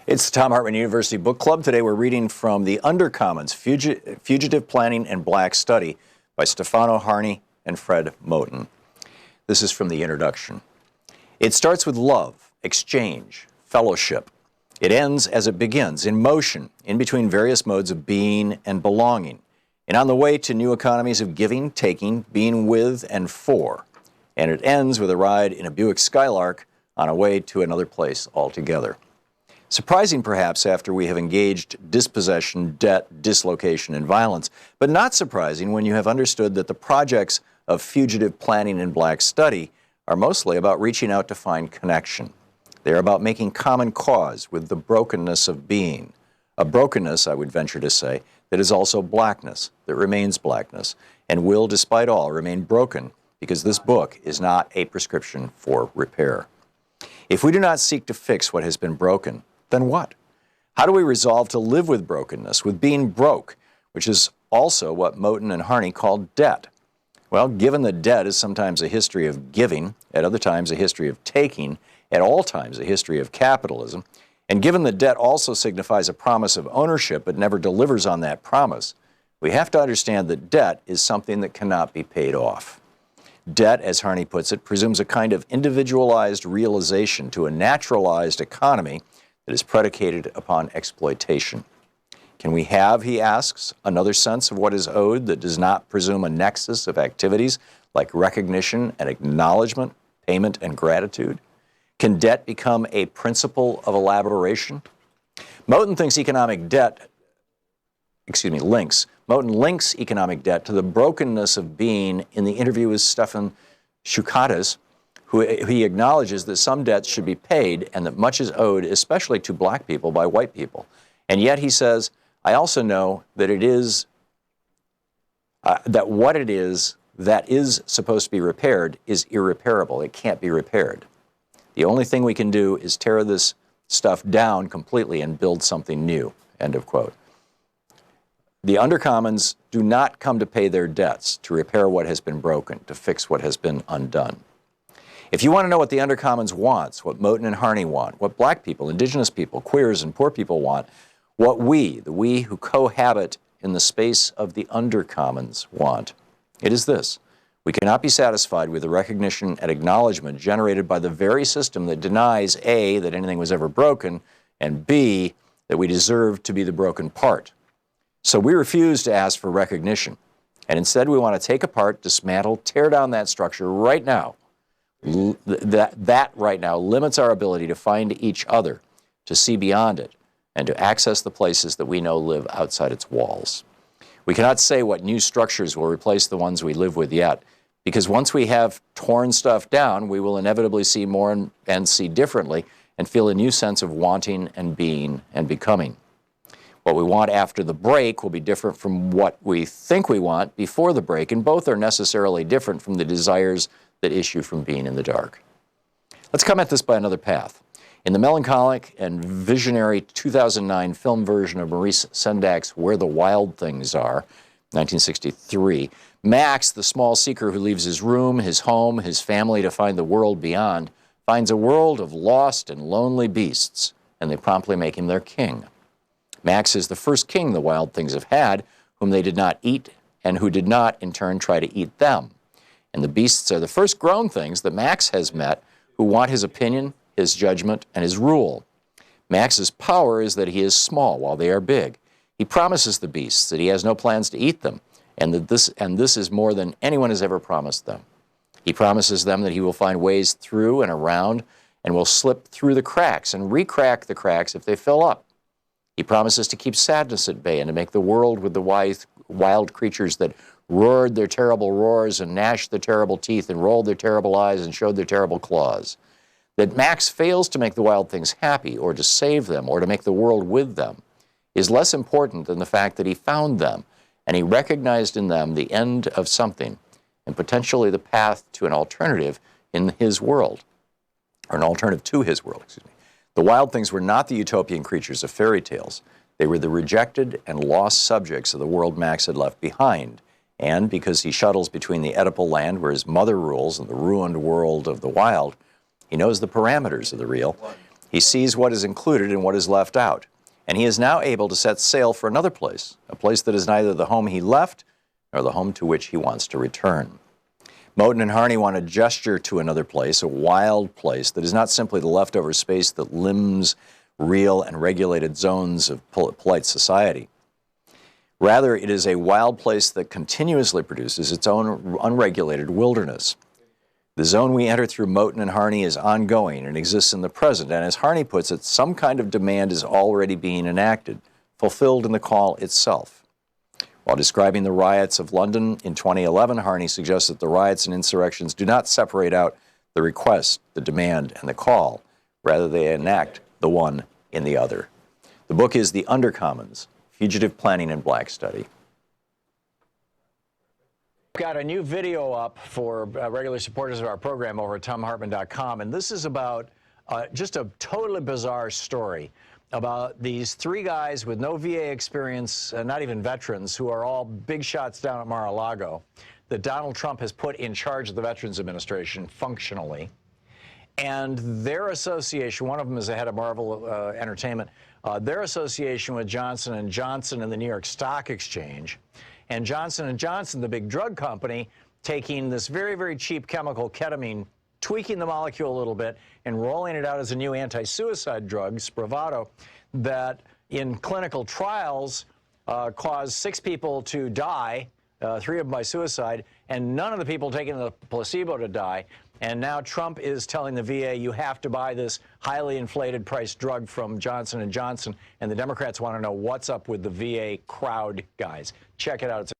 It's the Thom Hartmann University Book Club. Today we're reading from The Undercommons, Fugitive Planning and Black Study by Stefano Harney and Fred Moten. This is from the introduction. It starts with love, exchange, fellowship. It ends as it begins, in motion, in between various modes of being and belonging, and on the way to new economies of giving, taking, being with and for. And it ends with a ride in a Buick Skylark on a way to another place altogether. Surprising, perhaps, after we have engaged dispossession, debt, dislocation, and violence, but not surprising when you have understood that the projects of fugitive planning and black study are mostly about reaching out to find connection. They are about making common cause with the brokenness of being, a brokenness, I would venture to say, that is also blackness, that remains blackness, and will, despite all, remain broken, because this book is not a prescription for repair. If we do not seek to fix what has been broken, then what? How do we resolve to live with brokenness, with being broke, which is also what Moten and Harney called debt? Well, given that debt is sometimes a history of giving, at other times a history of taking, at all times a history of capitalism, and given that debt also signifies a promise of ownership but never delivers on that promise, we have to understand that debt is something that cannot be paid off. Debt, as Harney puts it, presumes a kind of individualized realization to a naturalized economy that is predicated upon exploitation. Can we have, he asks, another sense of what is owed that does not presume a nexus of activities like recognition and acknowledgement, payment and gratitude? Can debt become a principle of elaboration? Moten links economic debt to the brokenness of being in the interview with Stefan Shukatis, who he acknowledges that some debts should be paid and that much is owed, especially to black people, by white people. And yet he says, I also know that it is, that what it is that is supposed to be repaired is irreparable. It can't be repaired. The only thing we can do is tear this stuff down completely and build something new, end of quote. The Undercommons do not come to pay their debts, to repair what has been broken, to fix what has been undone. If you want to know what the Undercommons wants, what Moten and Harney want, what black people, indigenous people, queers, and poor people want, what we, the we who cohabit in the space of the Undercommons want, it is this. We cannot be satisfied with the recognition and acknowledgement generated by the very system that denies A, that anything was ever broken, and B, that we deserve to be the broken part. So we refuse to ask for recognition, and instead we want to take apart, dismantle, tear down that structure right now. That right now limits our ability to find each other, to see beyond it, and to access the places that we know live outside its walls. We cannot say what new structures will replace the ones we live with yet, because once we have torn stuff down, we will inevitably see more and see differently and feel a new sense of wanting and being and becoming. What we want after the break will be different from what we think we want before the break, and both are necessarily different from the desires that issue from being in the dark. Let's come at this by another path. In the melancholic and visionary 2009 film version of Maurice Sendak's Where the Wild Things Are, 1963, Max, the small seeker who leaves his room, his home, his family to find the world beyond, finds a world of lost and lonely beasts, and they promptly make him their king. Max is the first king the wild things have had, whom they did not eat, and who did not, in turn, try to eat them. And the beasts are the first grown things that Max has met who want his opinion, his judgment, and his rule. Max's power is that he is small while they are big. He promises the beasts that he has no plans to eat them, and that this is more than anyone has ever promised them. He promises them that he will find ways through and around and will slip through the cracks and re-crack the cracks if they fill up. He promises to keep sadness at bay and to make the world with the wild creatures that roared their terrible roars and gnashed their terrible teeth and rolled their terrible eyes and showed their terrible claws. That Max fails to make the wild things happy or to save them or to make the world with them is less important than the fact that he found them and he recognized in them the end of something and potentially the path to an alternative in his world, or an alternative to his world, excuse me. The wild things were not the utopian creatures of fairy tales. They were the rejected and lost subjects of the world Max had left behind. And because he shuttles between the Oedipal land where his mother rules and the ruined world of the wild, he knows the parameters of the real. He sees what is included and what is left out, and he is now able to set sail for another place, a place that is neither the home he left nor the home to which he wants to return. Moten and Harney want to gesture to another place, a wild place that is not simply the leftover space that limbs real and regulated zones of polite society. Rather, it is a wild place that continuously produces its own unregulated wilderness. The zone we enter through Moten and Harney is ongoing and exists in the present, and as Harney puts it, some kind of demand is already being enacted, fulfilled in the call itself. While describing the riots of London in 2011, Harney suggests that the riots and insurrections do not separate out the request, the demand, and the call. Rather, they enact the one in the other. The book is The Undercommons, Fugitive Planning and Black Study. We've got a new video up for regular supporters of our program over at thomhartmann.com, and this is about just a totally bizarre story about these three guys with no VA experience, not even veterans, who are all big shots down at Mar-a-Lago, that Donald Trump has put in charge of the Veterans Administration functionally. And their association, one of them is the head of Marvel Entertainment, their association with Johnson & Johnson and the New York Stock Exchange, and Johnson & Johnson, the big drug company, taking this very, very cheap chemical, ketamine, tweaking the molecule a little bit and rolling it out as a new anti-suicide drug, Spravato, that in clinical trials caused 6 people to die, 3 of them by suicide, and none of the people taking the placebo to die. And now Trump is telling the VA, you have to buy this highly inflated price drug from Johnson & Johnson, and the Democrats want to know what's up with the VA crowd guys. Check it out.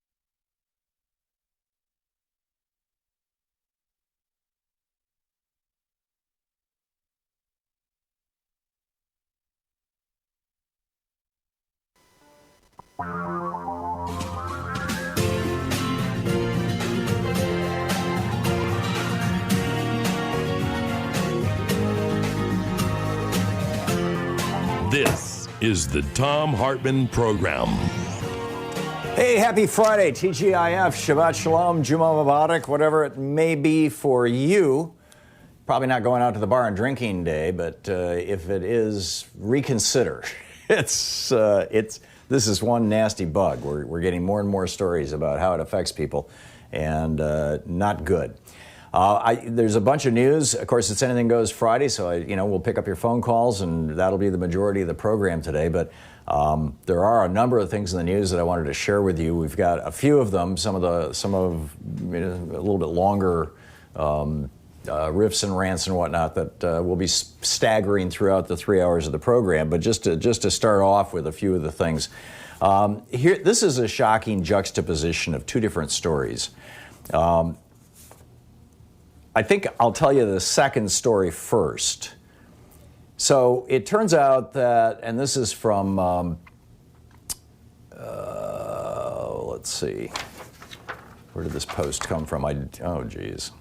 This is the Thom Hartmann Program. Hey, happy Friday, TGIF, Shabbat Shalom, Juma Mubarak, whatever it may be for you. Probably not going out to the bar and drinking day, but if it is, reconsider. This is one nasty bug. We're getting more and more stories about how it affects people, and not good. There's a bunch of news. Of course, it's Anything Goes Friday, so we'll pick up your phone calls, and that'll be the majority of the program today. But there are a number of things in the news that I wanted to share with you. We've got a few of them, some of a little bit longer riffs and rants and whatnot that will be staggering throughout the 3 hours of the program. But just to start off with a few of the things, this is a shocking juxtaposition of two different stories. I think I'll tell you the second story first. So it turns out that, and this is from, let's see, where did this post come from? Oh, geez.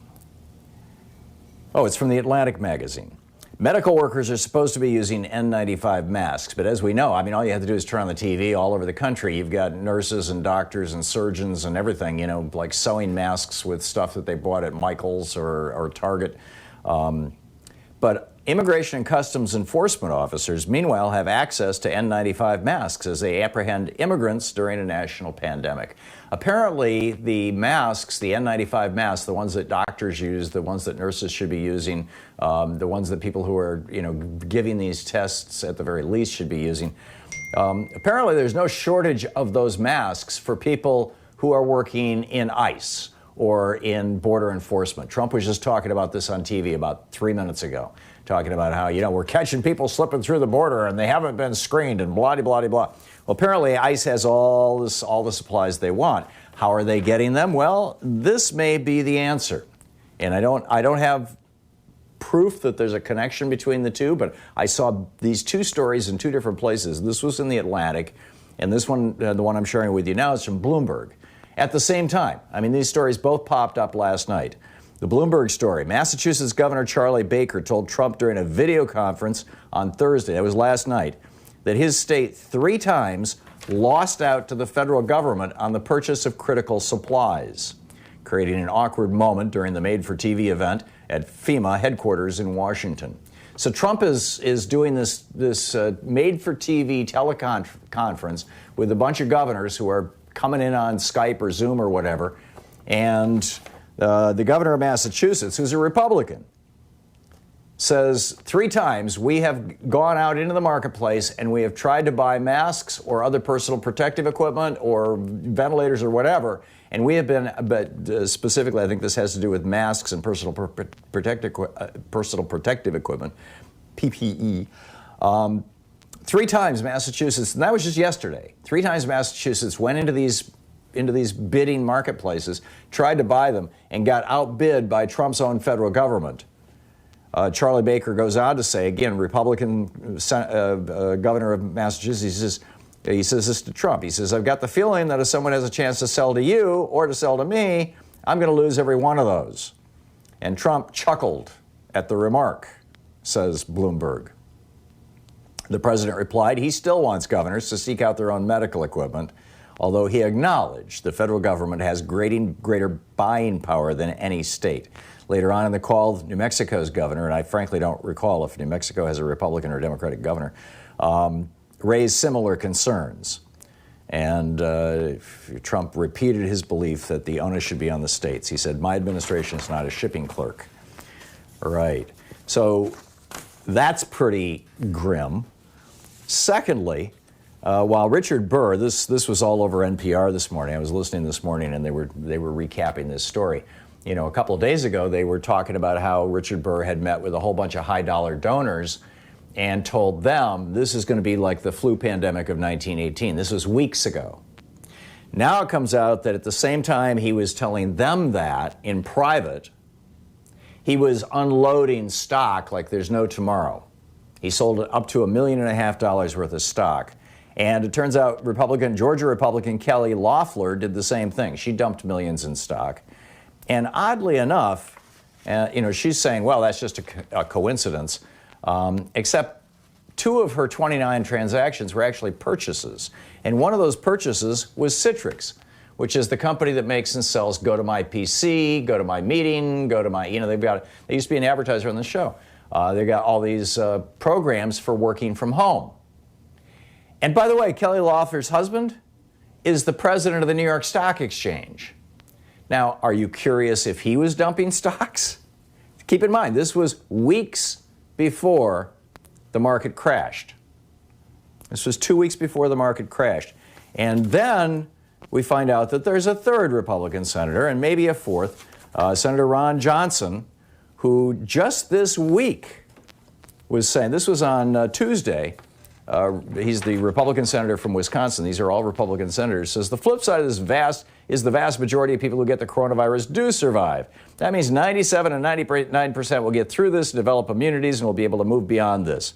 Oh, it's from the Atlantic magazine. Medical workers are supposed to be using N95 masks, but as we know, all you have to do is turn on the TV all over the country. You've got nurses and doctors and surgeons and everything, like sewing masks with stuff that they bought at Michael's or Target. But Immigration and Customs Enforcement officers, meanwhile, have access to N95 masks as they apprehend immigrants during a national pandemic. Apparently, the masks, the N95 masks, the ones that doctors use, the ones that nurses should be using, the ones that people who are, giving these tests at the very least should be using. Apparently, there's no shortage of those masks for people who are working in ICE or in border enforcement. Trump was just talking about this on TV about 3 minutes ago, talking about how, we're catching people slipping through the border and they haven't been screened and blah, blah, blah, blah. Well, apparently ICE has all the supplies they want. How are they getting them? Well, this may be the answer. And I don't have proof that there's a connection between the two, but I saw these two stories in two different places. This was in the Atlantic, and this one, the one I'm sharing with you now, is from Bloomberg. At the same time, these stories both popped up last night. The Bloomberg story, Massachusetts Governor Charlie Baker told Trump during a video conference on Thursday, that was last night, that his state 3 times lost out to the federal government on the purchase of critical supplies, creating an awkward moment during the made-for-TV event at FEMA headquarters in Washington. So Trump is doing this made-for-TV teleconference with a bunch of governors who are coming in on Skype or Zoom or whatever, and the governor of Massachusetts, who's a Republican, says 3 times, we have gone out into the marketplace and we have tried to buy masks or other personal protective equipment or ventilators or whatever, and we have been, but specifically I think this has to do with masks and personal protective equipment, PPE. 3 times Massachusetts, and that was just yesterday, 3 times Massachusetts went into these bidding marketplaces, tried to buy them, and got outbid by Trump's own federal government. Charlie Baker goes on to say, again, Republican governor of Massachusetts, he says this to Trump. He says, I've got the feeling that if someone has a chance to sell to you or to sell to me, I'm going to lose every one of those. And Trump chuckled at the remark, says Bloomberg. The president replied he still wants governors to seek out their own medical equipment, although he acknowledged the federal government has greater buying power than any state. Later on in the call, New Mexico's governor, and I frankly don't recall if New Mexico has a Republican or Democratic governor, raised similar concerns. And Trump repeated his belief that the onus should be on the states. He said, my administration is not a shipping clerk. Right. So that's pretty grim. Secondly, while Richard Burr, this was all over NPR this morning. I was listening this morning, and they were recapping this story. You know, a couple of days ago, they were talking about how Richard Burr had met with a whole bunch of high-dollar donors and told them this is going to be like the flu pandemic of 1918. This was weeks ago. Now it comes out that at the same time he was telling them that in private, he was unloading stock like there's no tomorrow. He sold up to $1.5 million worth of stock. And it turns out Georgia Republican Kelly Loeffler did the same thing. She dumped millions in stock. And oddly enough, she's saying, well, that's just a coincidence, except 2 of her 29 transactions were actually purchases. And one of those purchases was Citrix, which is the company that makes and sells Go to My PC, Go to My Meeting, Go to My, they used to be an advertiser on the show. They've got all these programs for working from home. And by the way, Kelly Loeffler's husband is the president of the New York Stock Exchange. Now, are you curious if he was dumping stocks? Keep in mind, this was weeks before the market crashed. This was 2 weeks before the market crashed. And then we find out that there's a 3rd Republican senator, and maybe a 4th, Senator Ron Johnson, who just this week was saying, this was on Tuesday, he's the Republican senator from Wisconsin. These are all Republican senators. Says the flip side of this the vast majority of people who get the coronavirus do survive. That means 97 and 99% will get through this, develop immunities, and will be able to move beyond this.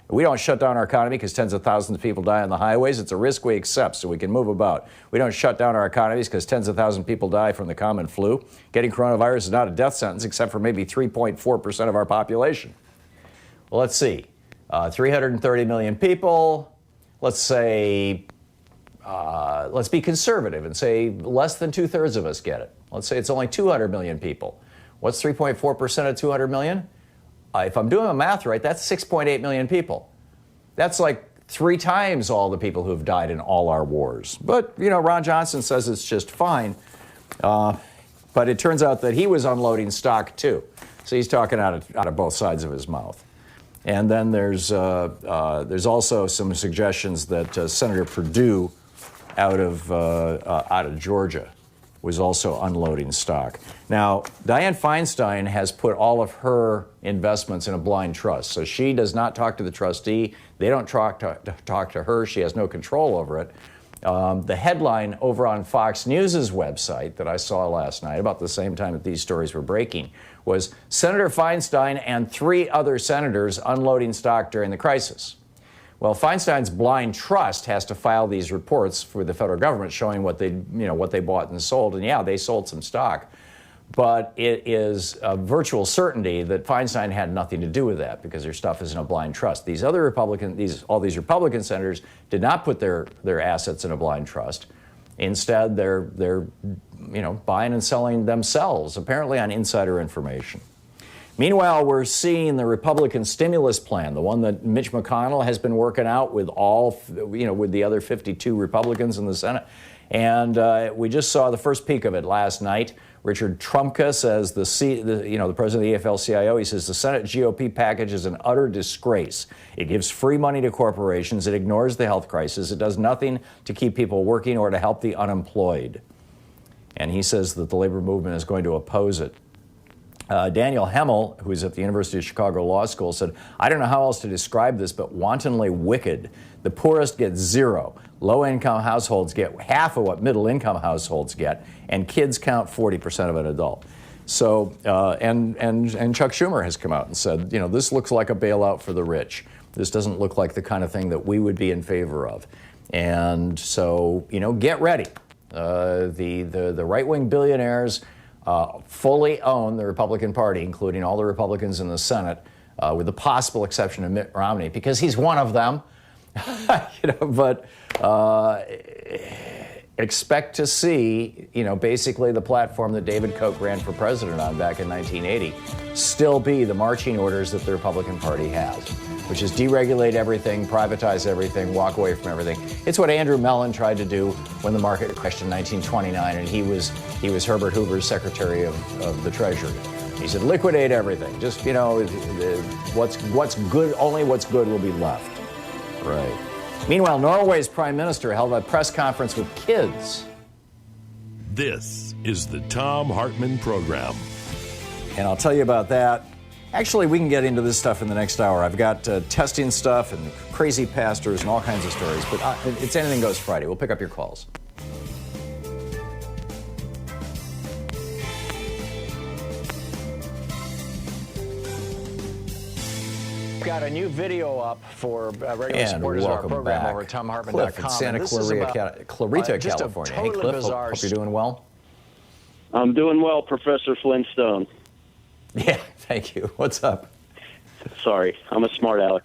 We don't shut down our economy because tens of thousands of people die on the highways. It's a risk we accept so we can move about. We don't shut down our economies because tens of thousands of people die from the common flu. Getting coronavirus is not a death sentence except for maybe 3.4% of our population. Well, let's see. 330 million people, let's say, let's be conservative and say less than 2/3 of us get it. Let's say it's only 200 million people. What's 3.4% of 200 million? If I'm doing the math right, that's 6.8 million people. That's like 3 times all the people who've died in all our wars. But, Ron Johnson says it's just fine. But it turns out that he was unloading stock too. So he's talking out of both sides of his mouth. And then there's also some suggestions that Senator Perdue out of Georgia was also unloading stock. Now, Dianne Feinstein has put all of her investments in a blind trust. So she does not talk to the trustee. They don't talk to her. She has no control over it. The headline over on Fox News' website that I saw last night, about the same time that these stories were breaking, was Senator Feinstein and 3 other senators unloading stock during the crisis. Well, Feinstein's blind trust has to file these reports for the federal government showing what they bought and sold. And yeah, they sold some stock. But it is a virtual certainty that Feinstein had nothing to do with that because their stuff is in a blind trust. These other all these Republican senators did not put their assets in a blind trust. Instead, they're buying and selling themselves, apparently on insider information. Meanwhile, we're seeing the Republican stimulus plan, the one that Mitch McConnell has been working out with with the other 52 Republicans in the Senate. And we just saw the first peek of it last night. Richard Trumka says, the president of the AFL-CIO, he says the Senate GOP package is an utter disgrace. It gives free money to corporations. It ignores the health crisis. It does nothing to keep people working or to help the unemployed. And he says that the labor movement is going to oppose it. Daniel Hemmel, who is at the University of Chicago Law School, said, I don't know how else to describe this, but wantonly wicked. The poorest get zero. Low-income households get half of what middle-income households get, and kids count 40% of an adult. So, and Chuck Schumer has come out and said, this looks like a bailout for the rich. This doesn't look like the kind of thing that we would be in favor of. And so, get ready. The right-wing billionaires fully own the Republican Party, including all the Republicans in the Senate, with the possible exception of Mitt Romney, because he's one of them. But expect to see, basically the platform that David Koch ran for president on back in 1980 still be the marching orders that the Republican Party has, which is deregulate everything, privatize everything, walk away from everything. It's what Andrew Mellon tried to do when the market crashed in 1929, and he was Herbert Hoover's Secretary of the Treasury. He said, liquidate everything. Just, what's good, only what's good will be left. Right. Meanwhile, Norway's prime minister held a press conference with kids. This is the Thom Hartmann Program. And I'll tell you about that. Actually, we can get into this stuff in the next hour. I've got testing stuff and crazy pastors and all kinds of stories. But it's Anything Goes Friday. We'll pick up your calls. Got a new video up for regular supporters of our program over at ThomHartmann.com. Cliff in Santa Clarita, California. Hey, Cliff, hope you're doing well. I'm doing well, Professor Flintstone. Yeah, thank you. What's up? Sorry, I'm a smart aleck.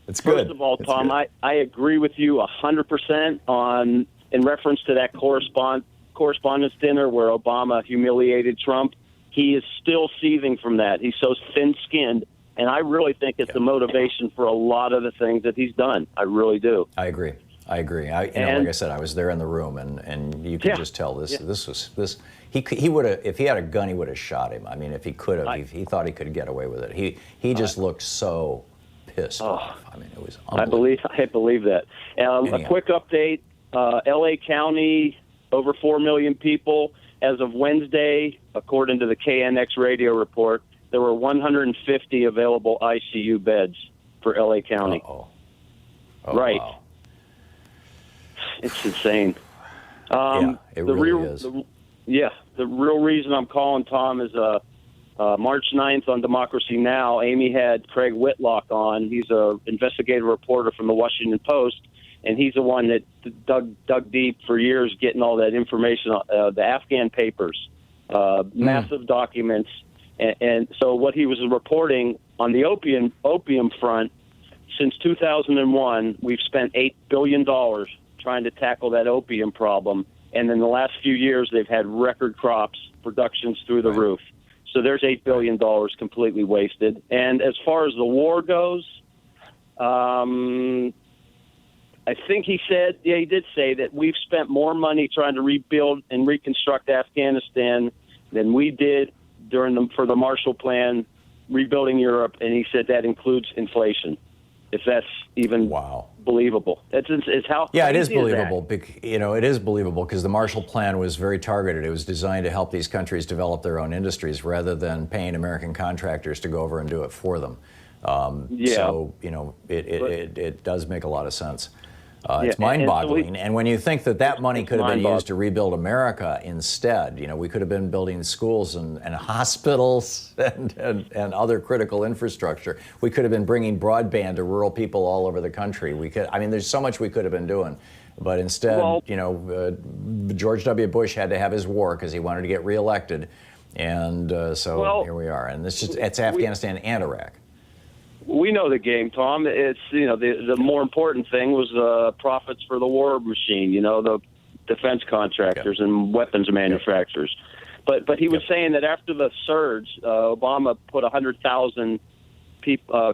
It's good. First of all, Tom, I agree with you 100% in reference to that correspondence dinner where Obama humiliated Trump. He is still seething from that. He's so thin-skinned. And I really think it's the motivation for a lot of the things that he's done. I really do. I agree. Like I said, I was there in the room, and you could just tell this. He would have, if he had a gun, he would have shot him. I mean, if he could have, he thought he could get away with it. He just looked so pissed off. I mean, it was unbelievable. I believe that. A quick update: L.A. County, over 4 million people as of Wednesday, according to the KNX radio report. There were 150 available ICU beds for L.A. County. Right. Wow. It's insane. It really is. The real reason I'm calling, Tom, is March 9th on Democracy Now!, Amy had Craig Whitlock on. He's an investigative reporter from the Washington Post, and he's the one that dug deep for years getting all that information, the Afghan papers, massive documents. And so what he was reporting on the opium front, since 2001, we've spent $8 billion trying to tackle that opium problem. And in the last few years, they've had record crops, productions through the roof. So there's $8 billion completely wasted. And as far as the war goes, I think he did say that we've spent more money trying to rebuild and reconstruct Afghanistan than we did for the Marshall Plan, rebuilding Europe, and he said that includes inflation. If that's even believable, it's how. Yeah, it is believable. It is believable because the Marshall Plan was very targeted. It was designed to help these countries develop their own industries rather than paying American contractors to go over and do it for them. So it does make a lot of sense. It's mind-boggling. And when you think that money could have been used to rebuild America instead, we could have been building schools and hospitals and other critical infrastructure. We could have been bringing broadband to rural people all over the country. There's so much we could have been doing. But instead, George W. Bush had to have his war because he wanted to get reelected. And here we are. And it's Afghanistan and Iraq. We know the game, Tom. It's the more important thing was profits for the war machine. The defense contractors and weapons manufacturers. But he was saying that after the surge, Obama put 100,000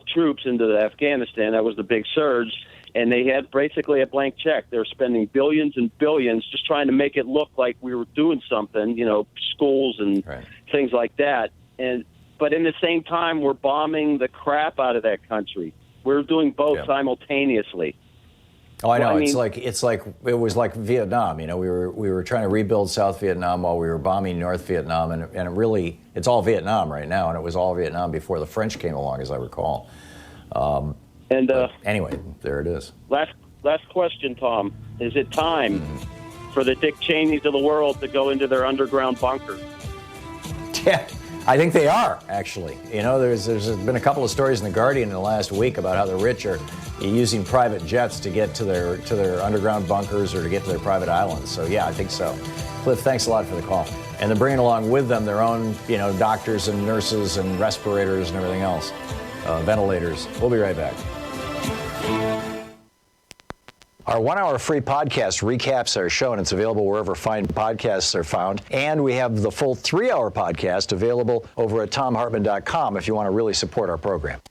troops into Afghanistan. That was the big surge. And they had basically a blank check. They're spending billions and billions just trying to make it look like we were doing something, schools and things like that. But in the same time, we're bombing the crap out of that country. We're doing both simultaneously. Oh, I know. It was like Vietnam. We were trying to rebuild South Vietnam while we were bombing North Vietnam, and it's all Vietnam right now, and it was all Vietnam before the French came along, as I recall. Anyway, there it is. Last question, Tom. Is it time for the Dick Cheneys of the world to go into their underground bunker? Yeah, I think they are, actually. There's been a couple of stories in The Guardian in the last week about how the rich are using private jets to get to their underground bunkers or to get to their private islands. So, yeah, I think so. Cliff, thanks a lot for the call. And they're bringing along with them their own, doctors and nurses and respirators and everything else, ventilators. We'll be right back. Our 1-hour free podcast recaps our show, and it's available wherever fine podcasts are found. And we have the full 3-hour podcast available over at thomhartmann.com if you want to really support our program.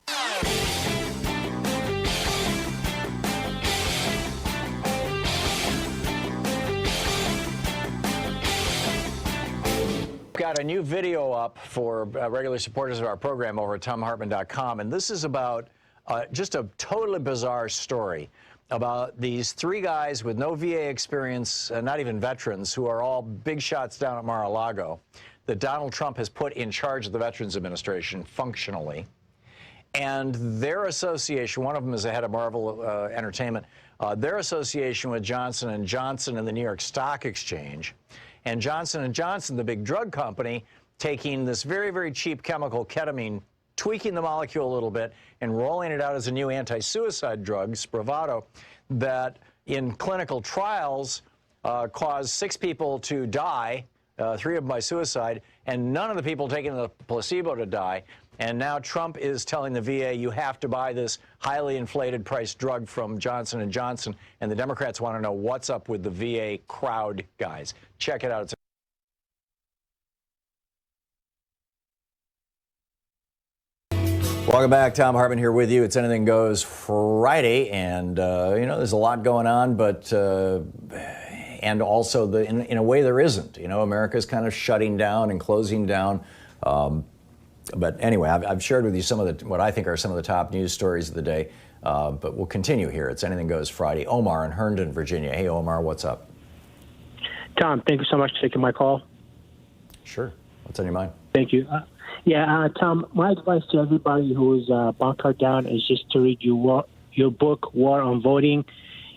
Got a new video up for regular supporters of our program over at thomhartmann.com, and this is about just a totally bizarre story about these 3 guys with no VA experience, not even veterans, who are all big shots down at Mar-a-Lago, that Donald Trump has put in charge of the Veterans Administration functionally. And their association, one of them is the head of Marvel Entertainment, their association with Johnson & Johnson and the New York Stock Exchange, and Johnson & Johnson, the big drug company, taking this very, very cheap chemical, ketamine, tweaking the molecule a little bit and rolling it out as a new anti-suicide drug, Spravato, that in clinical trials caused 6 people to die, 3 of them by suicide, and none of the people taking the placebo to die. And now Trump is telling the VA, you have to buy this highly inflated price drug from Johnson & Johnson, and the Democrats want to know what's up with the VA crowd guys. Check it out. It's Welcome back. Thom Hartmann here with you. It's Anything Goes Friday, and there's a lot going on, but and also in a way there isn't. America's kind of shutting down and closing down. But anyway, I've shared with you some of what I think are some of the top news stories of the day. But we'll continue here. It's Anything Goes Friday. Omar in Herndon, Virginia. Hey, Omar, what's up? Tom, thank you so much for taking my call. Sure. What's on your mind? Thank you. Tom, my advice to everybody who is bunkered down is just to read your book, War on Voting,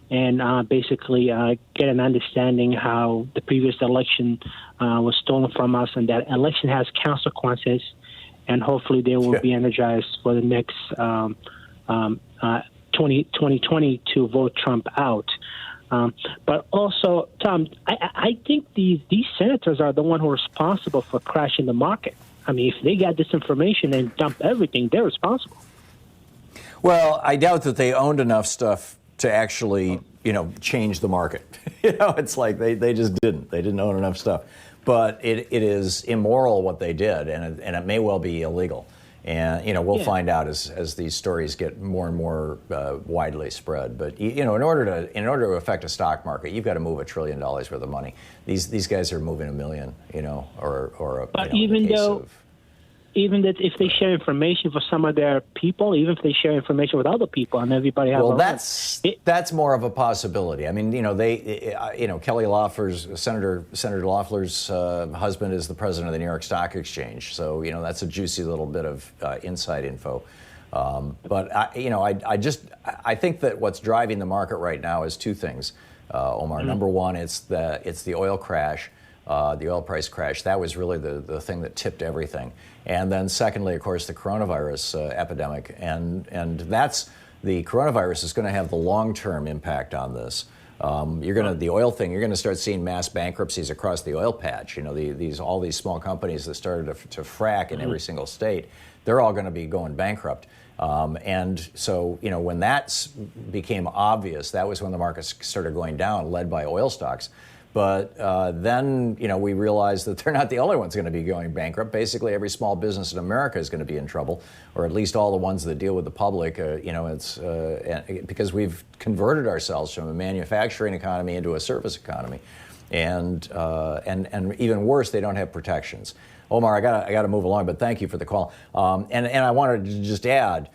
and basically get an understanding how the previous election was stolen from us, and that election has consequences, and hopefully they will be energized for the next 2020 to vote Trump out. But also, Tom, I think these senators are the one who are responsible for crashing the market. I mean, if they got this information and dump everything, they're responsible. Well, I doubt that they owned enough stuff to actually, change the market. It's like they just didn't. They didn't own enough stuff. But it is immoral what they did, and it may well be illegal. And, we'll find out as these stories get more and more widely spread. But, in order to affect a stock market, you've got to move $1 trillion worth of money. These guys are moving $1 million, But even that if they share information for some of their people, even if they share information with other people, and everybody has. Well, that's more of a possibility. I mean, Kelly Loeffler's Senator Loeffler's husband is the president of the New York Stock Exchange, so that's a juicy little bit of inside info. But I think that what's driving the market right now is 2 things, Omar. Mm-hmm. Number one, it's the oil crash. The oil price crash, that was really the thing that tipped everything. And then secondly, of course, the coronavirus epidemic. And the coronavirus is going to have the long-term impact on this. The oil thing, you're going to start seeing mass bankruptcies across the oil patch. All these small companies that started to frack in every single state, they're all going to be going bankrupt. And so, when that became obvious, that was when the markets started going down, led by oil stocks. But then, we realized that they're not the only ones going to be going bankrupt. Basically, every small business in America is going to be in trouble, or at least all the ones that deal with the public. It's because we've converted ourselves from a manufacturing economy into a service economy, and even worse, they don't have protections. Omar, I got to move along, but thank you for the call. And I wanted to just add,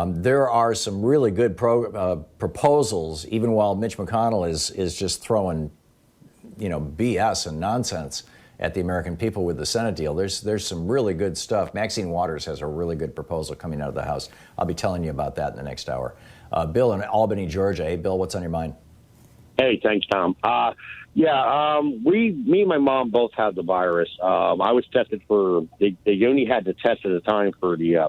there are some really good proposals, even while Mitch McConnell is just throwing, BS and nonsense at the American people with the Senate deal. There's some really good stuff. Maxine Waters has a really good proposal coming out of the House. I'll be telling you about that in the next hour. Bill in Albany, Georgia. Hey, Bill, what's on your mind? Hey, thanks, Tom. Me and my mom both had the virus. I was tested for, they only had the test at the time for the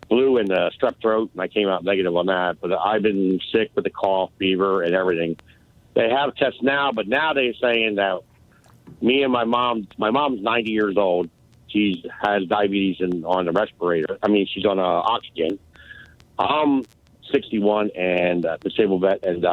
flu and the strep throat, and I came out negative on that. But I've been sick with the cough, fever, and everything. They have tests now, but now they're saying that me and my mom's 90 years old. She has diabetes and on the respirator. I mean, she's on oxygen. I'm 61 and disabled vet, and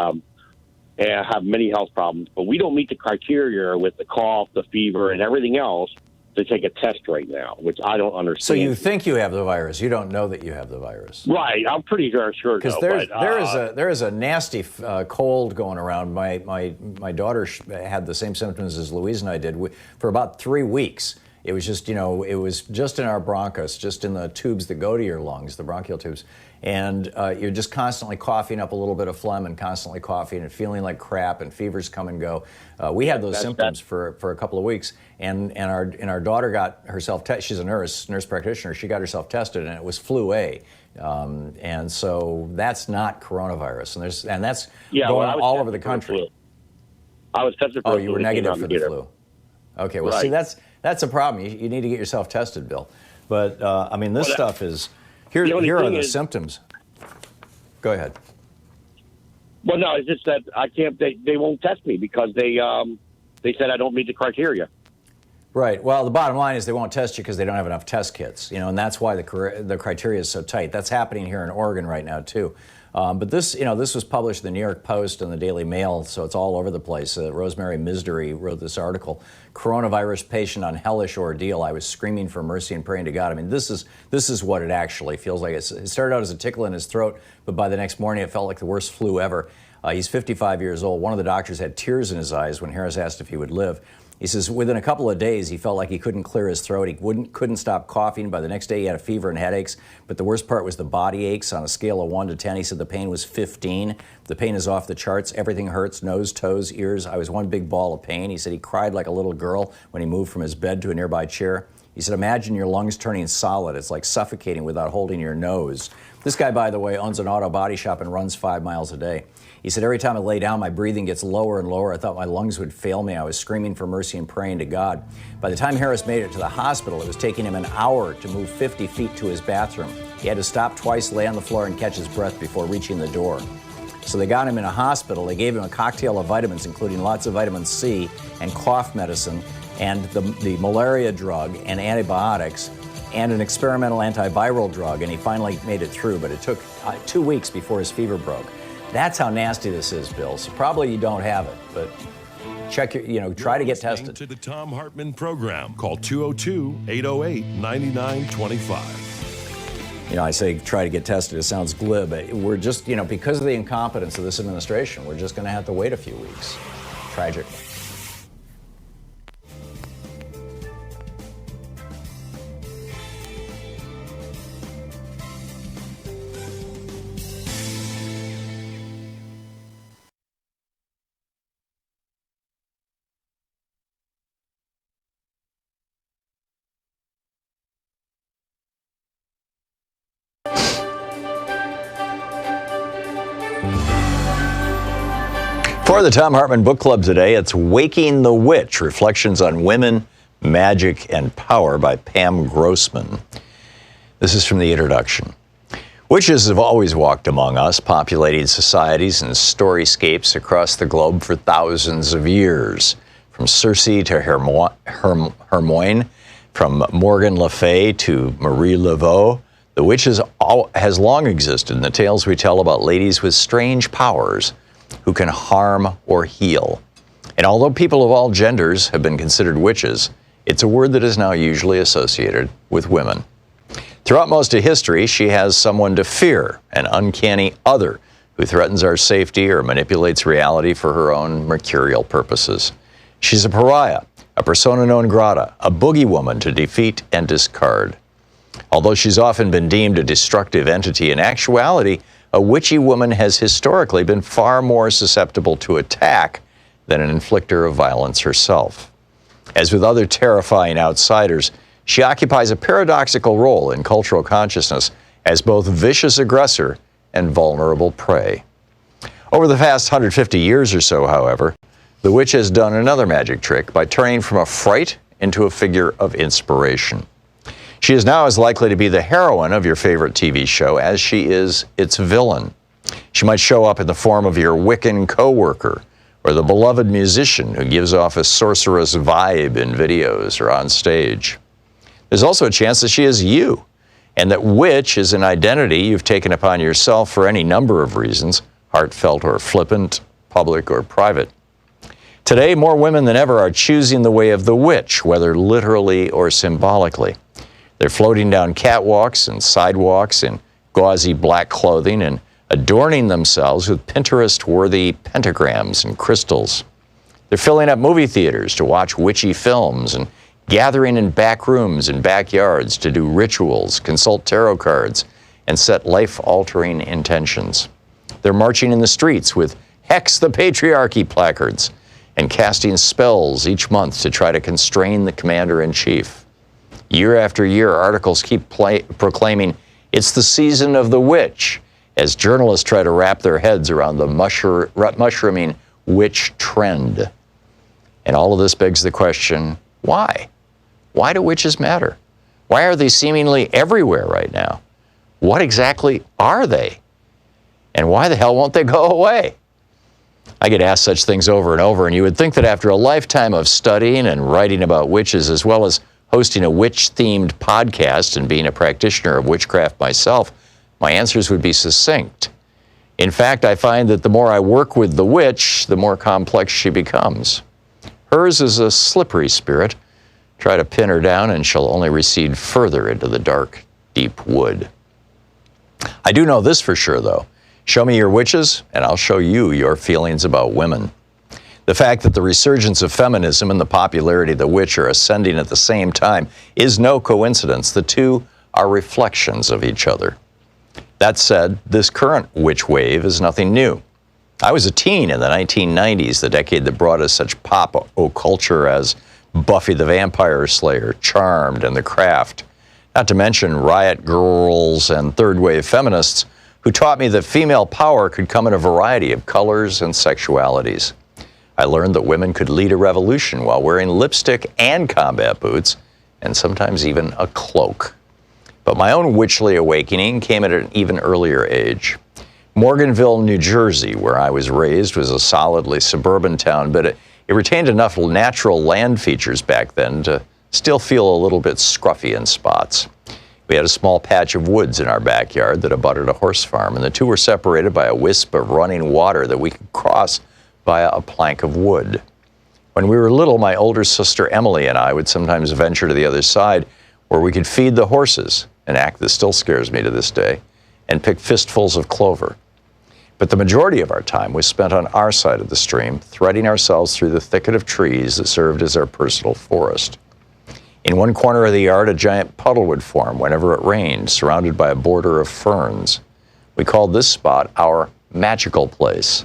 have many health problems. But we don't meet the criteria with the cough, the fever, and everything else to take a test right now, which I don't understand. So you think you have the virus? You don't know that you have the virus, right? I'm pretty darn sure. Because there is a nasty cold going around. My daughter had the same symptoms as Louise and I did for about 3 weeks. It was just, it was just in our bronchus, just in the tubes that go to your lungs, the bronchial tubes. And you're just constantly coughing up a little bit of phlegm and constantly coughing and feeling like crap, and fevers come and go. We had those symptoms for a couple of weeks, and our daughter got herself tested. She's a nurse practitioner. She got herself tested, and it was flu A. And so that's not coronavirus, and that's going all over the country. I was tested for flu. Oh, you were negative for the flu. Okay, well, right. See, that's a problem. You need to get yourself tested, Bill. But this stuff is. Here are the symptoms. Go ahead. Well, no, it's just that I can't. They won't test me because they said I don't meet the criteria. Right. Well, the bottom line is they won't test you because they don't have enough test kits. And that's why the criteria is so tight. That's happening here in Oregon right now too. But this was published in the New York Post and the Daily Mail, so it's all over the place. Rosemary Misdery wrote this article, "Coronavirus Patient on Hellish Ordeal. I was screaming for mercy and praying to God." I mean, this is what it actually feels like. It started out as a tickle in his throat, but by the next morning it felt like the worst flu ever. He's 55 years old. One of the doctors had tears in his eyes when Harris asked if he would live. He says within a couple of days, he felt like he couldn't clear his throat. He couldn't stop coughing. By the next day, he had a fever and headaches. But the worst part was the body aches. On a scale of 1 to 10, he said the pain was 15. The pain is off the charts. Everything hurts, nose, toes, ears. I was one big ball of pain. He said he cried like a little girl when he moved from his bed to a nearby chair. He said, imagine your lungs turning solid. It's like suffocating without holding your nose. This guy, by the way, owns an auto body shop and runs 5 miles a day. He said, every time I lay down, my breathing gets lower and lower. I thought my lungs would fail me. I was screaming for mercy and praying to God. By the time Harris made it to the hospital, it was taking him an hour to move 50 feet to his bathroom. He had to stop twice, lay on the floor, and catch his breath before reaching the door. So they got him in a hospital. They gave him a cocktail of vitamins, including lots of vitamin C and cough medicine and the malaria drug and antibiotics and an experimental antiviral drug, and he finally made it through, but it took 2 weeks before his fever broke. That's how nasty this is, Bill. So probably you don't have it, but check try to get tested. To the Thom Hartmann Program. Call 202-808-9925. I say try to get tested. It sounds glib. We're just, because of the incompetence of this administration, we're just going to have to wait a few weeks. Tragic. For the Thom Hartmann Book Club today, it's Waking the Witch, Reflections on Women, Magic, and Power by Pam Grossman. This is from the introduction. Witches have always walked among us, populating societies and storyscapes across the globe for thousands of years. From Circe to Hermione, from Morgan Le Fay to Marie Laveau, the witch has long existed in the tales we tell about ladies with strange powers who can harm or heal. And although people of all genders have been considered witches, it's a word that is now usually associated with women. Throughout most of history, she has someone to fear, an uncanny other who threatens our safety or manipulates reality for her own mercurial purposes. She's a pariah, a persona non grata, a boogie woman to defeat and discard. Although she's often been deemed a destructive entity, in actuality, a witchy woman has historically been far more susceptible to attack than an inflictor of violence herself. As with other terrifying outsiders, she occupies a paradoxical role in cultural consciousness as both vicious aggressor and vulnerable prey. Over the past 150 years or so, however, the witch has done another magic trick by turning from a fright into a figure of inspiration. She is now as likely to be the heroine of your favorite TV show as she is its villain. She might show up in the form of your Wiccan co-worker, or the beloved musician who gives off a sorceress vibe in videos or on stage. There's also a chance that she is you, and that witch is an identity you've taken upon yourself for any number of reasons, heartfelt or flippant, public or private. Today, more women than ever are choosing the way of the witch, whether literally or symbolically. They're floating down catwalks and sidewalks in gauzy black clothing and adorning themselves with Pinterest-worthy pentagrams and crystals. They're filling up movie theaters to watch witchy films and gathering in back rooms and backyards to do rituals, consult tarot cards, and set life-altering intentions. They're marching in the streets with Hex the Patriarchy placards and casting spells each month to try to constrain the commander-in-chief. Year after year, articles keep proclaiming it's the season of the witch, as journalists try to wrap their heads around the mushrooming witch trend. And all of this begs the question, why? Why do witches matter? Why are they seemingly everywhere right now? What exactly are they? And why the hell won't they go away? I get asked such things over and over, and you would think that after a lifetime of studying and writing about witches, as well as hosting a witch-themed podcast and being a practitioner of witchcraft myself, my answers would be succinct. In fact, I find that the more I work with the witch, the more complex she becomes. Hers is a slippery spirit. Try to pin her down and she'll only recede further into the dark, deep wood. I do know this for sure, though. Show me your witches, and I'll show you your feelings about women. The fact that the resurgence of feminism and the popularity of the witch are ascending at the same time is no coincidence. The two are reflections of each other. That said, this current witch wave is nothing new. I was a teen in the 1990s, the decade that brought us such pop culture as Buffy the Vampire Slayer, Charmed, and The Craft. Not to mention riot girls and third-wave feminists who taught me that female power could come in a variety of colors and sexualities. I learned that women could lead a revolution while wearing lipstick and combat boots, and sometimes even a cloak. But my own witchly awakening came at an even earlier age. Morganville, New Jersey, where I was raised, was a solidly suburban town, but it retained enough natural land features back then to still feel a little bit scruffy in spots. We had a small patch of woods in our backyard that abutted a horse farm, and the two were separated by a wisp of running water that we could cross via a plank of wood. When we were little, my older sister Emily and I would sometimes venture to the other side where we could feed the horses, an act that still scares me to this day, and pick fistfuls of clover. But the majority of our time was spent on our side of the stream, threading ourselves through the thicket of trees that served as our personal forest. In one corner of the yard, a giant puddle would form whenever it rained, surrounded by a border of ferns. We called this spot our magical place.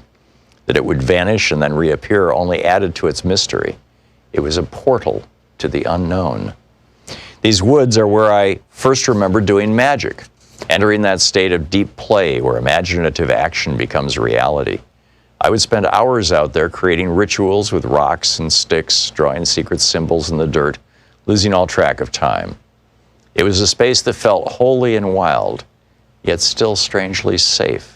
That it would vanish and then reappear only added to its mystery. It was a portal to the unknown. These woods are where I first remember doing magic, entering that state of deep play where imaginative action becomes reality. I would spend hours out there creating rituals with rocks and sticks, drawing secret symbols in the dirt, losing all track of time. It was a space that felt holy and wild, yet still strangely safe.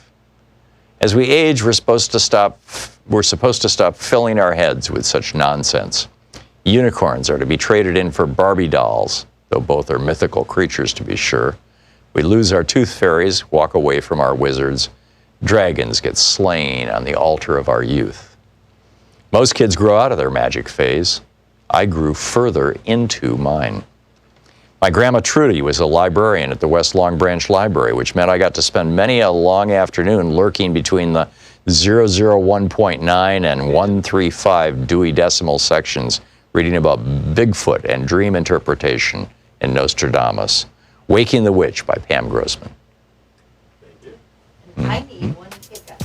As we age, we're supposed to stop filling our heads with such nonsense. Unicorns are to be traded in for Barbie dolls, though both are mythical creatures to be sure. We lose our tooth fairies, walk away from our wizards. Dragons get slain on the altar of our youth. Most kids grow out of their magic phase. I grew further into mine. My grandma Trudy was a librarian at the West Long Branch Library, which meant I got to spend many a long afternoon lurking between the 001.9 and 135 Dewey Decimal sections, reading about Bigfoot and dream interpretation in Nostradamus. Waking the Witch by Pam Grossman. I need one to pick up.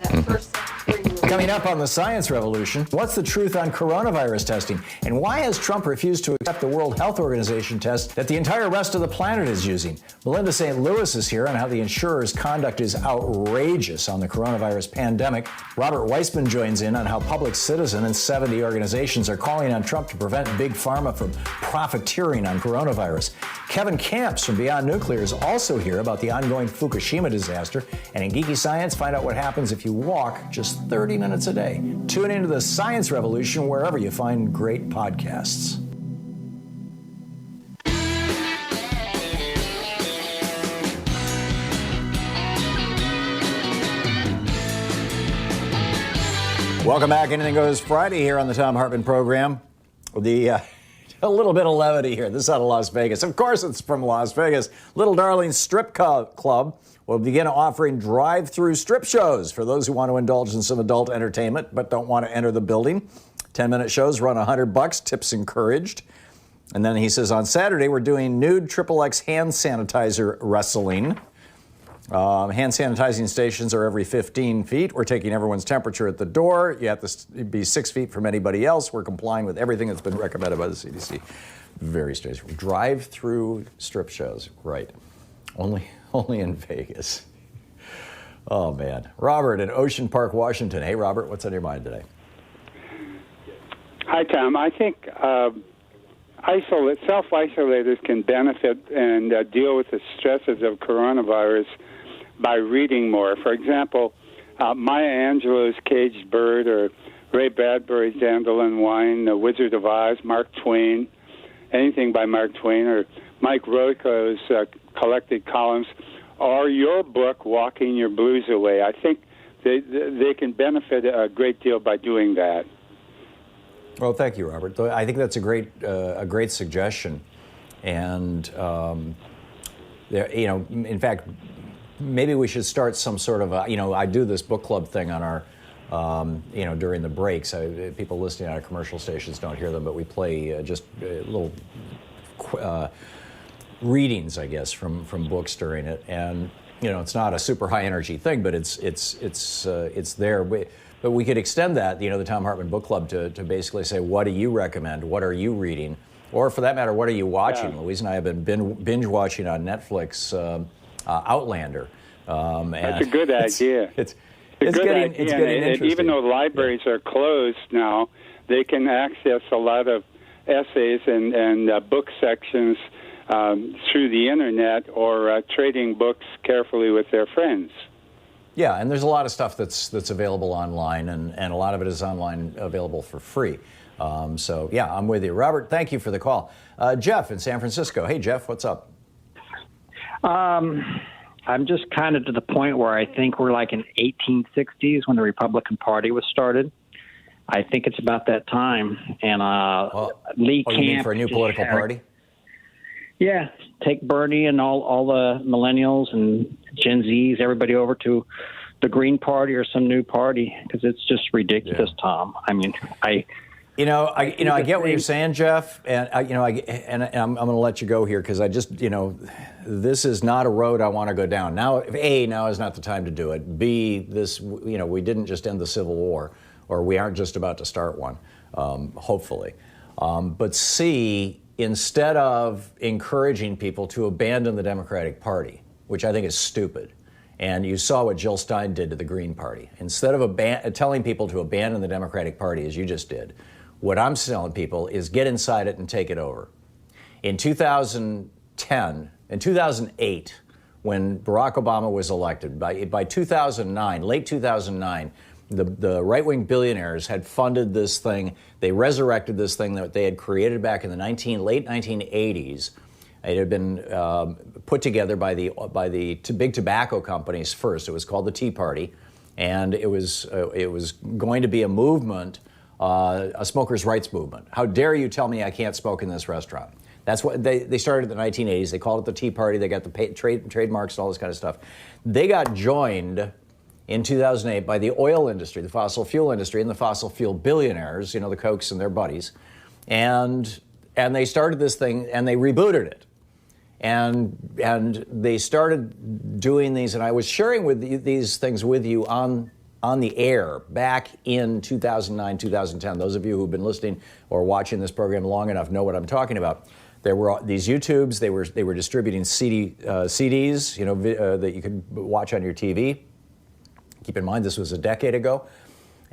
That first sentence where you were Coming up on the Science Revolution, what's the truth on coronavirus testing? And why has Trump refused to accept the World Health Organization test that the entire rest of the planet is using? Melinda St. Louis is here on how the insurer's conduct is outrageous on the coronavirus pandemic. Robert Weissman joins in on how Public Citizen and 70 organizations are calling on Trump to prevent Big Pharma from profiteering on coronavirus. Kevin Camps from Beyond Nuclear is also here about the ongoing Fukushima disaster. And in Geeky Science, find out what happens if you walk just 30 minutes a day. Tune into the Science Revolution wherever you find great podcasts. Welcome back. Anything Goes Friday here on the Thom Hartmann Program. A little bit of levity here. This is out of Las Vegas. Of course, it's from Las Vegas. Little Darling Strip Club will begin offering drive-through strip shows for those who want to indulge in some adult entertainment but don't want to enter the building. 10-minute shows run $100. Tips encouraged. And then he says on Saturday we're doing nude XXX hand sanitizer wrestling. Hand sanitizing stations are every 15 feet. We're taking everyone's temperature at the door. You have to be 6 feet from anybody else. We're complying with everything that's been recommended by the CDC. Very straightforward. Drive-through strip shows, right? Only in Vegas. Oh man, Robert in Ocean Park, Washington. Hey, Robert, what's on your mind today? Hi, Tom. I think self-isolators can benefit and deal with the stresses of coronavirus by reading more. For example, Maya Angelou's Caged Bird, or Ray Bradbury's Dandelion Wine, The Wizard of Oz, Mark Twain, anything by Mark Twain, or Mike Royko's collected columns, or your book, Walking Your Blues Away. I think they can benefit a great deal by doing that. Well, thank you, Robert. I think that's a great suggestion, and in fact, maybe we should start some sort of I do this book club thing on our, during the breaks. People listening on our commercial stations don't hear them, but we play just little readings, I guess, from books during it, and it's not a super high energy thing, but it's there. But we could extend that, the Thom Hartmann Book Club, to basically say, what do you recommend? What are you reading? Or for that matter, what are you watching? Yeah. Louise and I have been binge watching on Netflix Outlander. That's a good idea. It's getting interesting. Even though libraries are closed now, they can access a lot of essays and book sections through the internet, or trading books carefully with their friends. Yeah, and there's a lot of stuff that's available online, and a lot of it is online available for free. So, yeah, I'm with you. Robert, thank you for the call. Jeff in San Francisco. Hey, Jeff, what's up? I'm just kind of to the point where I think we're like in 1860s when the Republican Party was started. I think it's about that time. And Lee Camp. You mean for a new political party? Yeah, take Bernie and all the millennials and Gen Zs, everybody over to the Green Party or some new party, because it's just ridiculous, yeah. Tom. I mean, I get what you're saying, Jeff, and I'm going to let you go here because I just, this is not a road I want to go down. Now is not the time to do it. B, we didn't just end the Civil War, or we aren't just about to start one, hopefully. But C, instead of encouraging people to abandon the Democratic Party, which I think is stupid, and you saw what Jill Stein did to the Green Party. Instead of telling people to abandon the Democratic Party, as you just did, what I'm telling people is get inside it and take it over. In 2008, when Barack Obama was elected, by 2009, late 2009, the right-wing billionaires had funded this thing. They resurrected this thing that they had created back in the late 1980s. It had been put together by the big tobacco companies first. It was called the Tea Party, and it was going to be a movement a smokers' rights movement. How dare you tell me I can't smoke in this restaurant? That's what they started in the 1980s. They called it the Tea Party. They got the trademarks and all this kind of stuff. They got joined in 2008 by the oil industry, the fossil fuel industry, and the fossil fuel billionaires, the Kochs and their buddies. And they started this thing, and they rebooted it. And they started doing these, and I was sharing these things with you on the air back in 2009, 2010. Those of you who've been listening or watching this program long enough know what I'm talking about. There were these YouTubes. They were distributing CDs, that you could watch on your TV. Keep in mind this was a decade ago,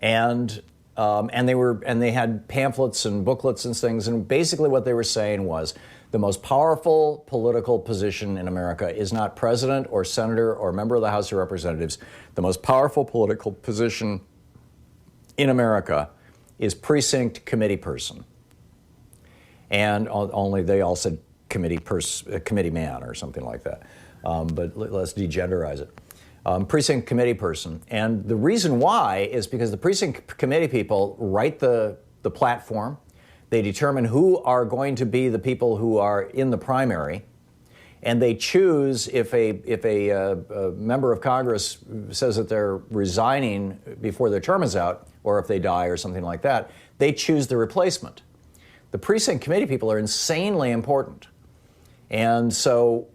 and they had pamphlets and booklets and things. And basically, what they were saying was the most powerful political position in America is not president or senator or member of the House of Representatives. The most powerful political position in America is precinct committee person. And only they all said committee man or something like that. But let's degenderize it. Precinct committee person. And the reason why is because the precinct committee people write the platform. They determine who are going to be the people who are in the primary. And they choose if a member of Congress says that they're resigning before their term is out, or if they die or something like that, they choose the replacement. The precinct committee people are insanely important. And so,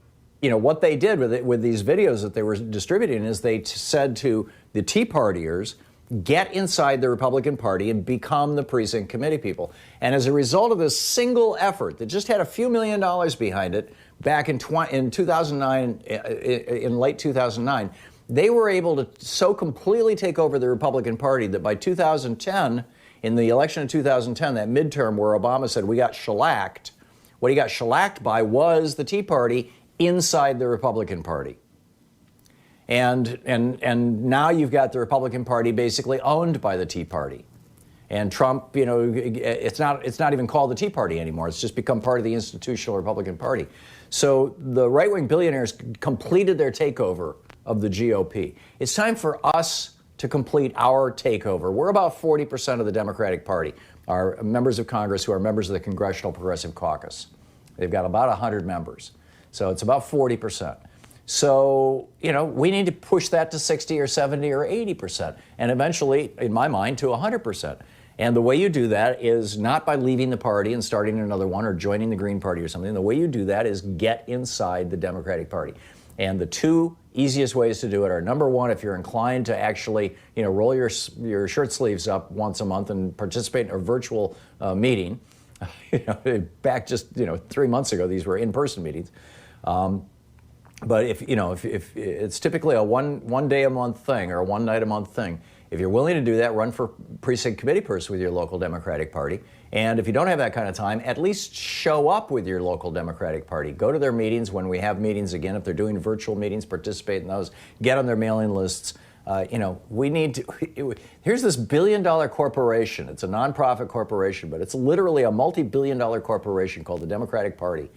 what they did with these videos that they were distributing is they said to the Tea Partiers, get inside the Republican Party and become the precinct committee people. And as a result of this single effort that just had a few $1 million behind it back in 2009, in late 2009, they were able to so completely take over the Republican Party that by 2010, in the election of 2010, that midterm where Obama said we got shellacked, what he got shellacked by was the Tea Party inside the Republican Party. And now you've got the Republican Party basically owned by the Tea Party. And Trump, it's not even called the Tea Party anymore. It's just become part of the institutional Republican Party. So the right-wing billionaires completed their takeover of the GOP. It's time for us to complete our takeover. We're about 40% of the Democratic Party, our members of Congress who are members of the Congressional Progressive Caucus. They've got about 100 members. So it's about 40%. So, we need to push that to 60 or 70 or 80%, and eventually, in my mind, to 100%. And the way you do that is not by leaving the party and starting another one or joining the Green Party or something. The way you do that is get inside the Democratic Party. And the two easiest ways to do it are, number one, if you're inclined to actually, roll your shirt sleeves up once a month and participate in a virtual meeting. Back just 3 months ago, these were in-person meetings. But if it's typically a one day a month thing or a one night a month thing, if you're willing to do that, run for precinct committee person with your local Democratic Party. And if you don't have that kind of time, at least show up with your local Democratic Party. Go to their meetings when we have meetings again. If they're doing virtual meetings, participate in those. Get on their mailing lists. We need to. Here's this $1 billion corporation. It's a nonprofit corporation, but it's literally a multi-billion-dollar corporation called the Democratic Party.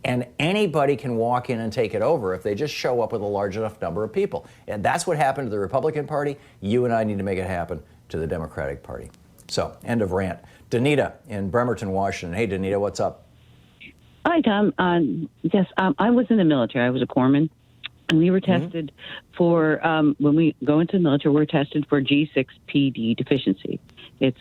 And anybody can walk in and take it over if they just show up with a large enough number of people. And that's what happened to the Republican Party. You and I need to make it happen to the Democratic Party. So, end of rant. Danita in Bremerton, Washington. Hey, Danita, what's up? Hi, Tom. Yes, I was in the military. I was a corpsman. And we were tested for, when we go into the military, we're tested for G6PD deficiency. It's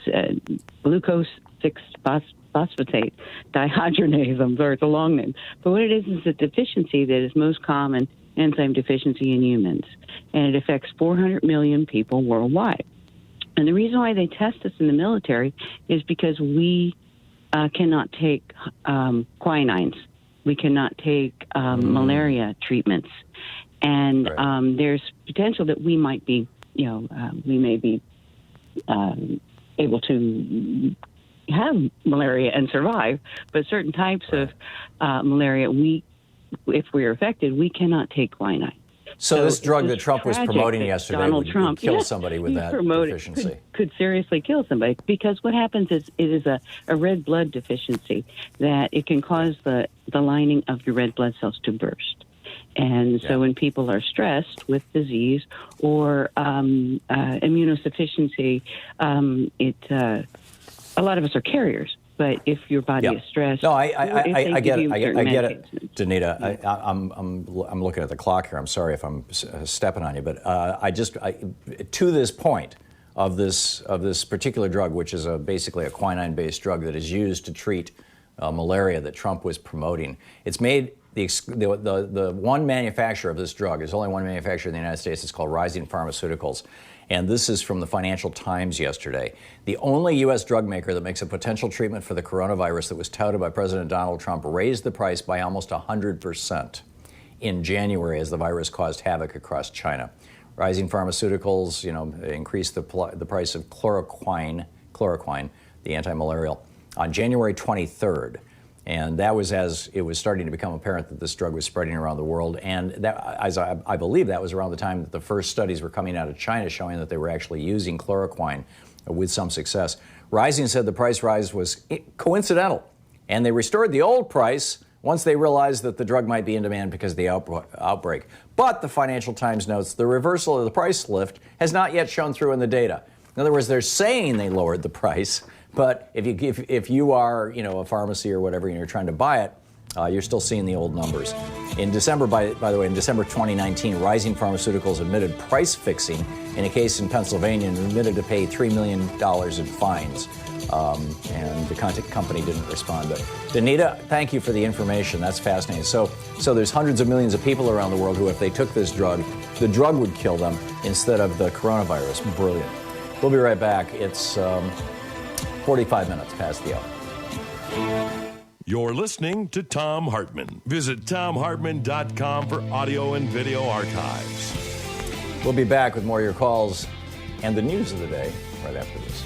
glucose 6-phosphatase dehydrogenase. I'm sorry, it's a long name. But what it is a deficiency that is most common enzyme deficiency in humans. And it affects 400 million people worldwide. And the reason why they test us in the military is because we cannot take quinines. We cannot take malaria treatments. And there's potential that we might be, we may be able to have malaria and survive, but certain types of malaria, if we're affected, we cannot take quinine. So this drug that Trump was promoting yesterday Donald would Trump, kill somebody with that deficiency. Could seriously kill somebody, because what happens is it is a red blood deficiency that it can cause the lining of your red blood cells to burst. And so when people are stressed with disease or immunosufficiency, a lot of us are carriers, but if your body is stressed, no, I get it. I get it, Danita. Yeah. I'm looking at the clock here. I'm sorry if I'm stepping on you, but to this point of this particular drug, which is basically a quinine-based drug that is used to treat malaria that Trump was promoting. It's made the one manufacturer of this drug. There's only one manufacturer in the United States. It's called Rising Pharmaceuticals. And this is from the Financial Times yesterday. The only U.S. drug maker that makes a potential treatment for the coronavirus that was touted by President Donald Trump raised the price by almost 100% in January as the virus caused havoc across China. Rising Pharmaceuticals, increased the price of chloroquine, the anti-malarial, on January 23rd. And that was as it was starting to become apparent that this drug was spreading around the world. And that, as I believe that was around the time that the first studies were coming out of China showing that they were actually using chloroquine with some success. Rising said the price rise was coincidental. And they restored the old price once they realized that the drug might be in demand because of the outbreak. But the Financial Times notes the reversal of the price lift has not yet shown through in the data. In other words, they're saying they lowered the price, but if you are a pharmacy or whatever and you're trying to buy it, you're still seeing the old numbers. In December, by the way, in December 2019, Rising Pharmaceuticals admitted price fixing in a case in Pennsylvania and admitted to pay $3 million in fines. And the company didn't respond. But Danita, thank you for the information. That's fascinating. So there's hundreds of millions of people around the world who, if they took this drug, the drug would kill them instead of the coronavirus. Brilliant. We'll be right back. It's 45 minutes past the hour. You're listening to Thom Hartmann. Visit thomhartmann.com for audio and video archives. We'll be back with more of your calls and the news of the day right after this.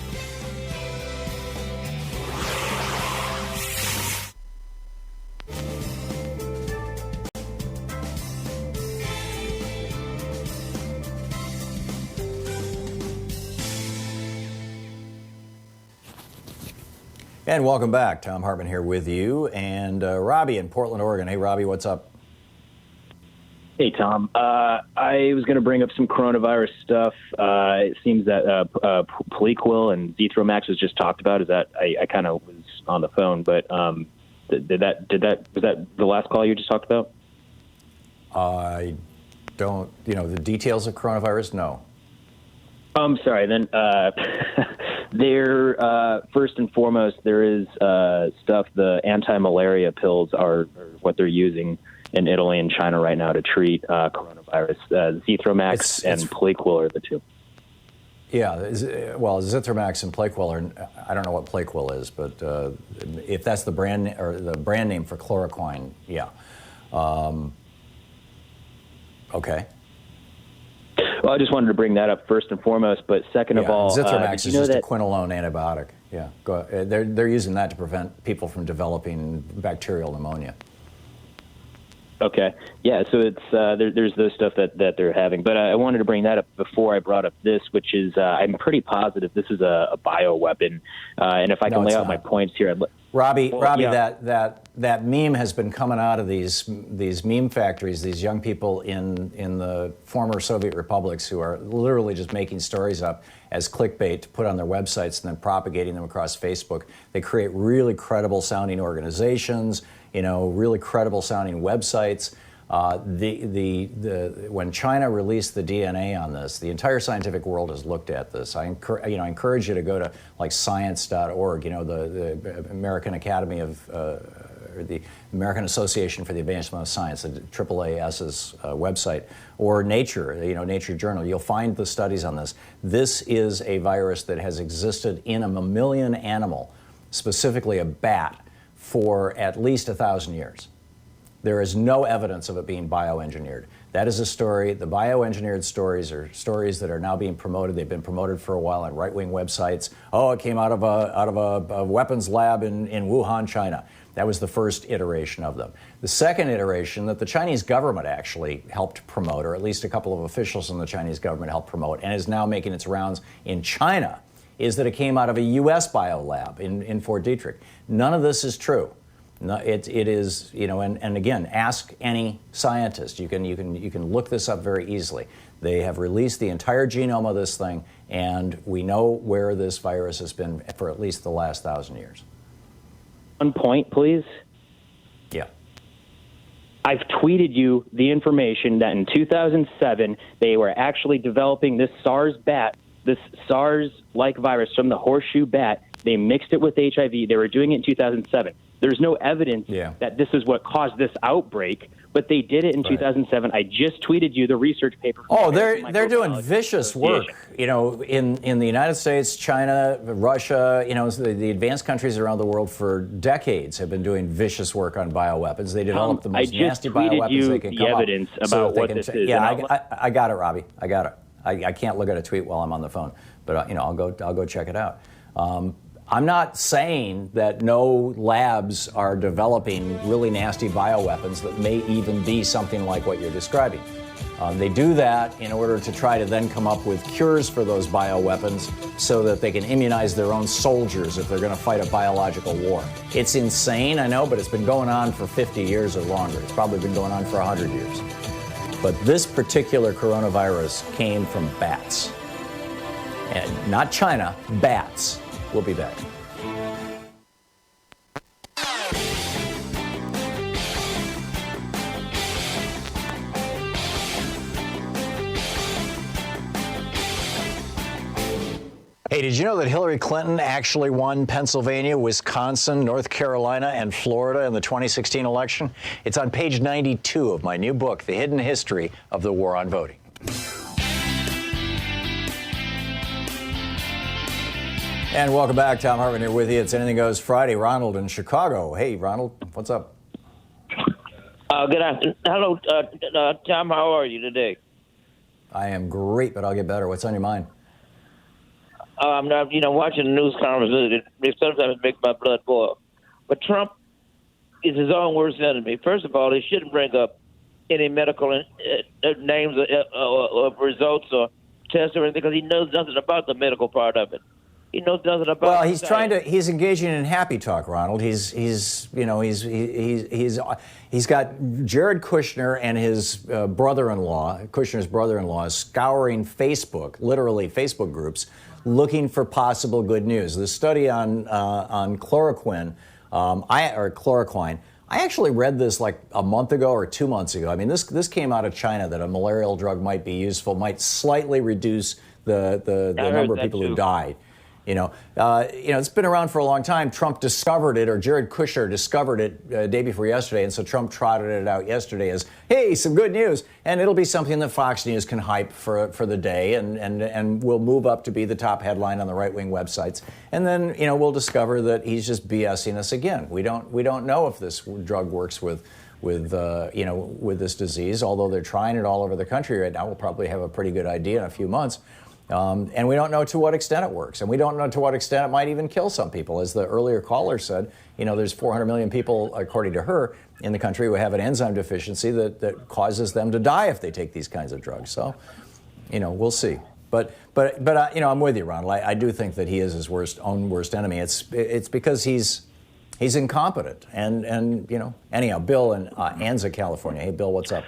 And welcome back. Thom Hartmann here with you. And Robbie in Portland, Oregon. Hey, Robbie, what's up? Hey, Tom. I was going to bring up some coronavirus stuff. It seems that Plequil and Zithromax was just talked about. Is that I kind of was on the phone, but was that the last call you just talked about? I don't. The details of coronavirus. No. I'm sorry. Then first and foremost, there is stuff. The anti-malaria pills are what they're using in Italy and China right now to treat coronavirus. Zithromax and Plequil are the two. Yeah, Zithromax and Plequil I don't know what Plequil is, but if that's the brand name for chloroquine, yeah. Okay. Well, I just wanted to bring that up first and foremost, but second of all, Zithromax is just a quinolone antibiotic. Yeah, they're using that to prevent people from developing bacterial pneumonia. Okay, yeah. So it's there's those stuff that they're having, but I wanted to bring that up before I brought up this, which is I'm pretty positive this is a bioweapon, and if I can lay out my points here, Robbie, yeah. that meme has been coming out of these meme factories, these young people in the former Soviet republics who are literally just making stories up as clickbait to put on their websites and then propagating them across Facebook. They create really credible sounding organizations, really credible sounding websites. When China released the DNA on this, the entire scientific world has looked at this. I encourage you to go to like science.org, the American Academy of, or the American Association for the Advancement of Science, the AAAS's website, or Nature, Nature Journal. You'll find the studies on this. This is a virus that has existed in a mammalian animal, specifically a bat, for at least 1,000 years. There is no evidence of it being bioengineered. That is a story. The bioengineered stories are stories that are now being promoted. They've been promoted for a while on right-wing websites. Oh, it came out of a weapons lab in Wuhan, China. That was the first iteration of them. The second iteration that the Chinese government actually helped promote, or at least a couple of officials in the Chinese government helped promote, and is now making its rounds in China, is that it came out of a U.S. biolab in Fort Detrick. None of this is true. No, it is, and again, ask any scientist. You can look this up very easily. They have released the entire genome of this thing, and we know where this virus has been for at least the last 1,000 years. 1 point, please. Yeah. I've tweeted you the information that in 2007 they were actually developing this SARS-like virus from the horseshoe bat. They mixed it with HIV. They were doing it in 2007. There's no evidence that this is what caused this outbreak, but they did it in 2007. I just tweeted you the research paper. Oh, they're doing vicious work. In the United States, China, Russia, the advanced countries around the world for decades have been doing vicious work on bioweapons. They developed the most nasty bioweapons they can come up. I just tweeted you the evidence about what this is. Yeah, I got it, Robbie. I got it. I can't look at a tweet while I'm on the phone, but I'll go check it out. I'm not saying that no labs are developing really nasty bioweapons that may even be something like what you're describing. They do that in order to try to then come up with cures for those bioweapons so that they can immunize their own soldiers if they're going to fight a biological war. It's insane, I know, but it's been going on for 50 years or longer. It's probably been going on for 100 years. But this particular coronavirus came from bats. And not China, bats. We'll be back. Hey, did you know that Hillary Clinton actually won Pennsylvania, Wisconsin, North Carolina, and Florida in the 2016 election? It's on page 92 of my new book, The Hidden History of the War on Voting. And welcome back. Thom Hartmann here with you. It's Anything Goes Friday. Ronald in Chicago. Hey, Ronald, what's up? Good afternoon. Hello, Thom. How are you today? I am great, but I'll get better. What's on your mind? I'm not, watching the news conference. It sometimes makes my blood boil. But Trump is his own worst enemy. First of all, he shouldn't bring up any medical names of results or tests or anything because he knows nothing about the medical part of it. He knows nothing about. Well, he's engaging in happy talk, Ronald. He's got Jared Kushner and his Kushner's brother-in-law, scouring Facebook, literally Facebook groups, looking for possible good news. The study on chloroquine, chloroquine. I actually read this like a month ago or 2 months ago. I mean, this came out of China that a malarial drug might be useful, might slightly reduce the number of people who died. It's been around for a long time. Trump discovered it, or Jared Kushner discovered it day before yesterday, and so Trump trotted it out yesterday as, hey, some good news, and it'll be something that Fox News can hype for the day, and will move up to be the top headline on the right-wing websites, and then we'll discover that he's just BSing us again. We don't know if this drug works with this disease, although they're trying it all over the country right now. We'll probably have a pretty good idea in a few months. And we don't know to what extent it works. And we don't know to what extent it might even kill some people. As the earlier caller said, there's 400 million people, according to her, in the country who have an enzyme deficiency that causes them to die if they take these kinds of drugs. So, we'll see. But I'm with you, Ronald. I do think that he is his own worst enemy. It's because he's incompetent. And anyhow, Bill in Anza, California. Hey, Bill, what's up?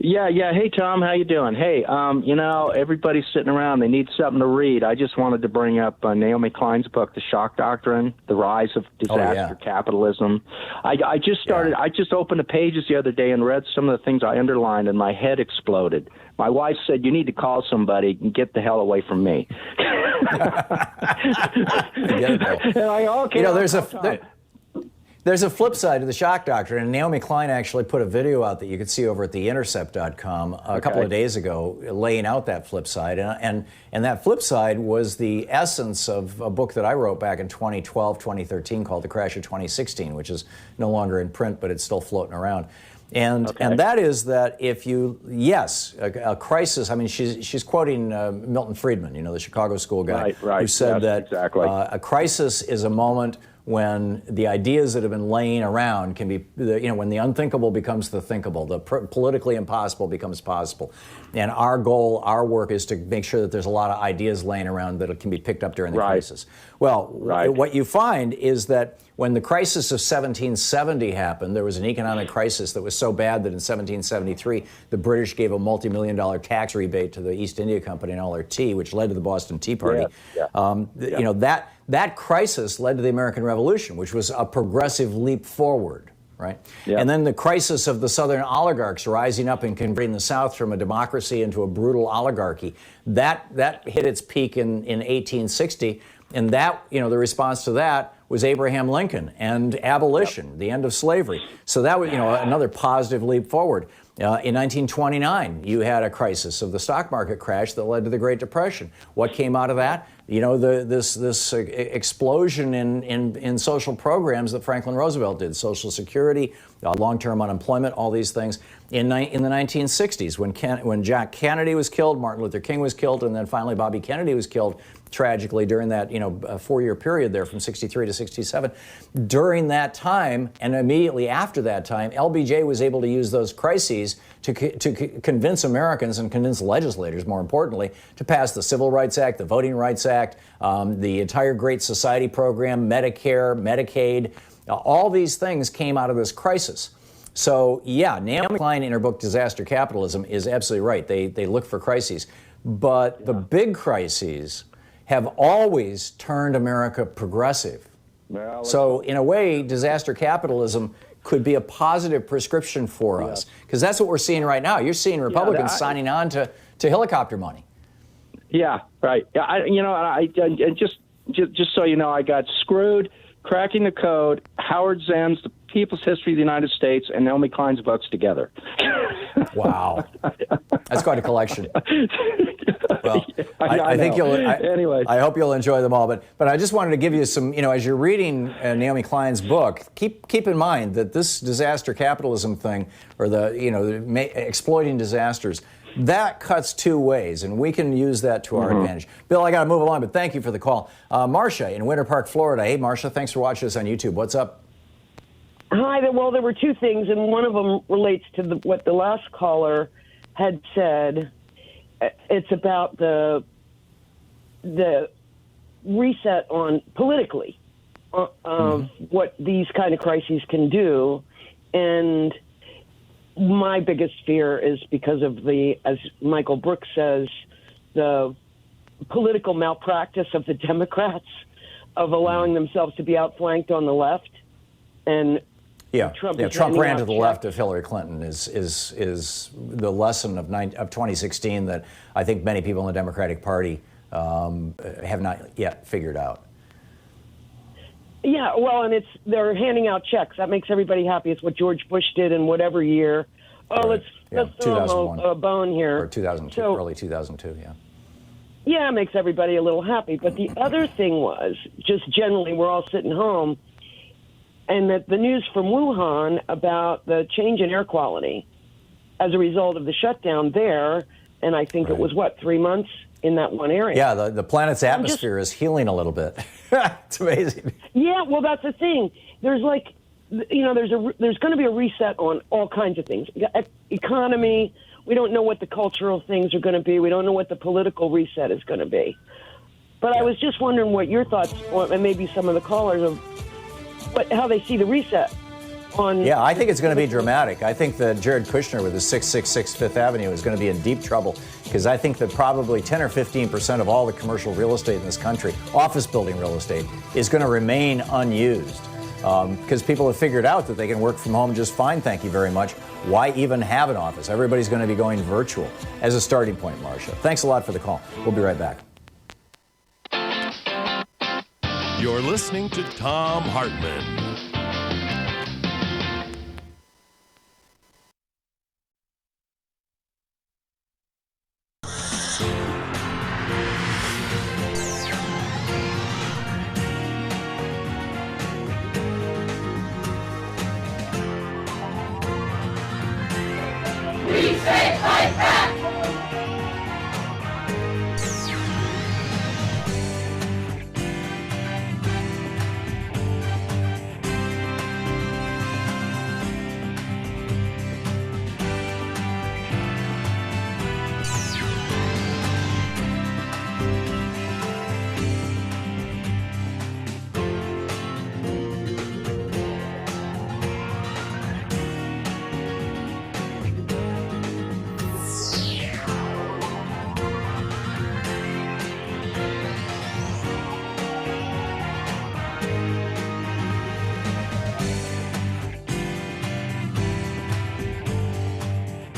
Yeah. Hey, Tom, how you doing? Hey, everybody's sitting around. They need something to read. I just wanted to bring up Naomi Klein's book, The Shock Doctrine, The Rise of Disaster Capitalism. I just opened the pages the other day and read some of the things I underlined, and my head exploded. My wife said, you need to call somebody and get the hell away from me. There's a flip side to the shock doctrine, and Naomi Klein actually put a video out that you could see over at theintercept.com a couple of days ago, laying out that flip side. And that flip side was the essence of a book that I wrote back in 2012, 2013 called The Crash of 2016, which is no longer in print, but it's still floating around. And that is that if a crisis, I mean, she's quoting Milton Friedman, the Chicago school guy, who said that a crisis is a moment when the ideas that have been laying around can be, when the unthinkable becomes the thinkable, the politically impossible becomes possible. And our goal, our work is to make sure that there's a lot of ideas laying around that can be picked up during the crisis. Well, what you find is that when the crisis of 1770 happened, there was an economic crisis that was so bad that in 1773, the British gave a multi-million-dollar tax rebate to the East India Company and all their tea, which led to the Boston Tea Party. That crisis led to the American Revolution, which was a progressive leap forward, right? And then the crisis of the Southern oligarchs rising up and converting the South from a democracy into a brutal oligarchy, that hit its peak in 1860, and that, the response to that was Abraham Lincoln and abolition, the end of slavery. So that was, another positive leap forward. In 1929, you had a crisis of the stock market crash that led to the Great Depression. What came out of that? This explosion in social programs that Franklin Roosevelt did, Social Security, long-term unemployment, all these things. In the 1960s, when Jack Kennedy was killed, Martin Luther King was killed, and then finally Bobby Kennedy was killed tragically during that 4-year period there from 63 to 67. During that time and immediately after that time, LBJ was able to use those crises to convince Americans and convince legislators, more importantly, to pass the Civil Rights Act, the Voting Rights Act, the entire Great Society program, Medicare, Medicaid. All these things came out of this crisis. So, Naomi Klein in her book Disaster Capitalism is absolutely right. They look for crises. But the big crises have always turned America progressive. So in a way, disaster capitalism could be a positive prescription for us, because that's what we're seeing right now. You're seeing Republicans signing on to helicopter money. Yeah, right. Yeah, just so you know, I got Screwed, Cracking the Code, Howard Zinn's The People's History of the United States, and Naomi Klein's books together. Wow, that's quite a collection. Well, I think you'll. Anyway, I hope you'll enjoy them all. But I just wanted to give you some. As you're reading Naomi Klein's book, keep in mind that this disaster capitalism thing, or exploiting disasters, that cuts two ways, and we can use that to our advantage. Bill, I got to move along, but thank you for the call. Marcia in Winter Park, Florida. Hey, Marcia, thanks for watching us on YouTube. What's up? Hi. Well, there were two things, and one of them relates to what the last caller had said. It's about the reset on politically of what these kind of crises can do. And my biggest fear is because of as Michael Brooks says, the political malpractice of the Democrats of allowing themselves to be outflanked on the left. And Trump ran to the left of Hillary Clinton is the lesson of 2016 that I think many people in the Democratic Party have not yet figured out. Yeah, well, and they're handing out checks. That makes everybody happy. It's what George Bush did in whatever year. Oh, let's throw a bone here. Or 2002, early 2002, yeah. Yeah, it makes everybody a little happy. But the other thing was, just generally, we're all sitting home, and that the news from Wuhan about the change in air quality as a result of the shutdown there, and I think it was, 3 months in that one area. Yeah, the planet's atmosphere is healing a little bit. It's amazing. Yeah, well, that's the thing. There's there's going to be a reset on all kinds of things. Economy, we don't know what the cultural things are going to be. We don't know what the political reset is going to be. But I was just wondering what your thoughts, and maybe some of the callers, of how they see the reset on. Yeah, I think it's going to be dramatic. I think that Jared Kushner with his 666 Fifth Avenue is going to be in deep trouble, because I think that probably 10 or 15% of all the commercial real estate in this country, office building real estate, is going to remain unused. Because people have figured out that they can work from home just fine, thank you very much. Why even have an office? Everybody's going to be going virtual as a starting point, Marcia. Thanks a lot for the call. We'll be right back. You're listening to Thom Hartmann.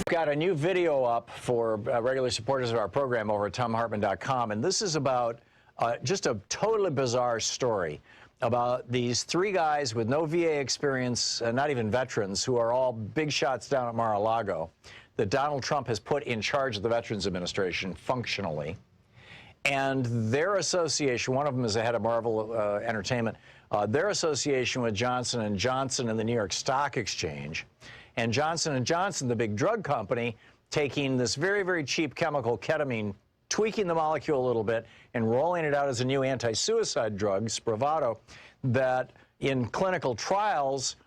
We've got a new video up for regular supporters of our program over at thomhartmann.com, and this is about just a totally bizarre story about these three guys with no VA experience, not even veterans, who are all big shots down at Mar-a-Lago, that Donald Trump has put in charge of the Veterans Administration functionally. And their association, one of them is the head of Marvel Entertainment, their association with Johnson & Johnson and the New York Stock Exchange, and Johnson & Johnson, the big drug company, taking this very, very cheap chemical, ketamine, tweaking the molecule a little bit, and rolling it out as a new anti-suicide drug, Spravato, that in clinical trials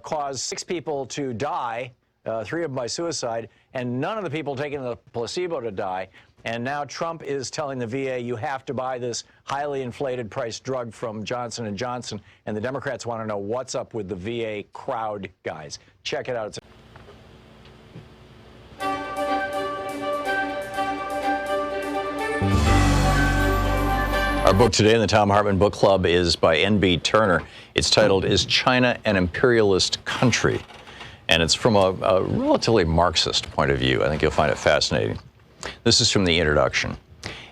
caused 6 people to die, 3 of them by suicide, and none of the people taking the placebo to die. And now Trump is telling the VA, you have to buy this highly inflated price drug from Johnson & Johnson, and the Democrats want to know what's up with the VA crowd guys. Check it out. Our book today in the Thom Hartmann Book Club is by N.B. Turner. It's titled, Is China an Imperialist Country? And it's from a relatively Marxist point of view. I think you'll find it fascinating. This is from the introduction.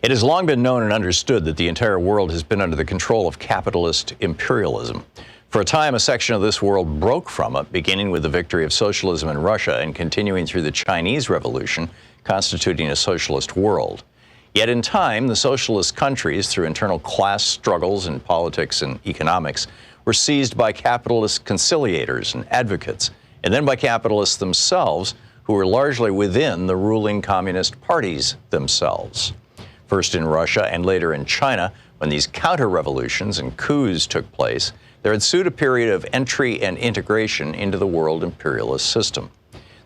It has long been known and understood that the entire world has been under the control of capitalist imperialism. For a time, a section of this world broke from it, beginning with the victory of socialism in Russia and continuing through the Chinese Revolution, constituting a socialist world. Yet in time, the socialist countries, through internal class struggles in politics and economics, were seized by capitalist conciliators and advocates, and then by capitalists themselves, who were largely within the ruling communist parties themselves. First in Russia and later in China, when these counter-revolutions and coups took place, there ensued a period of entry and integration into the world imperialist system.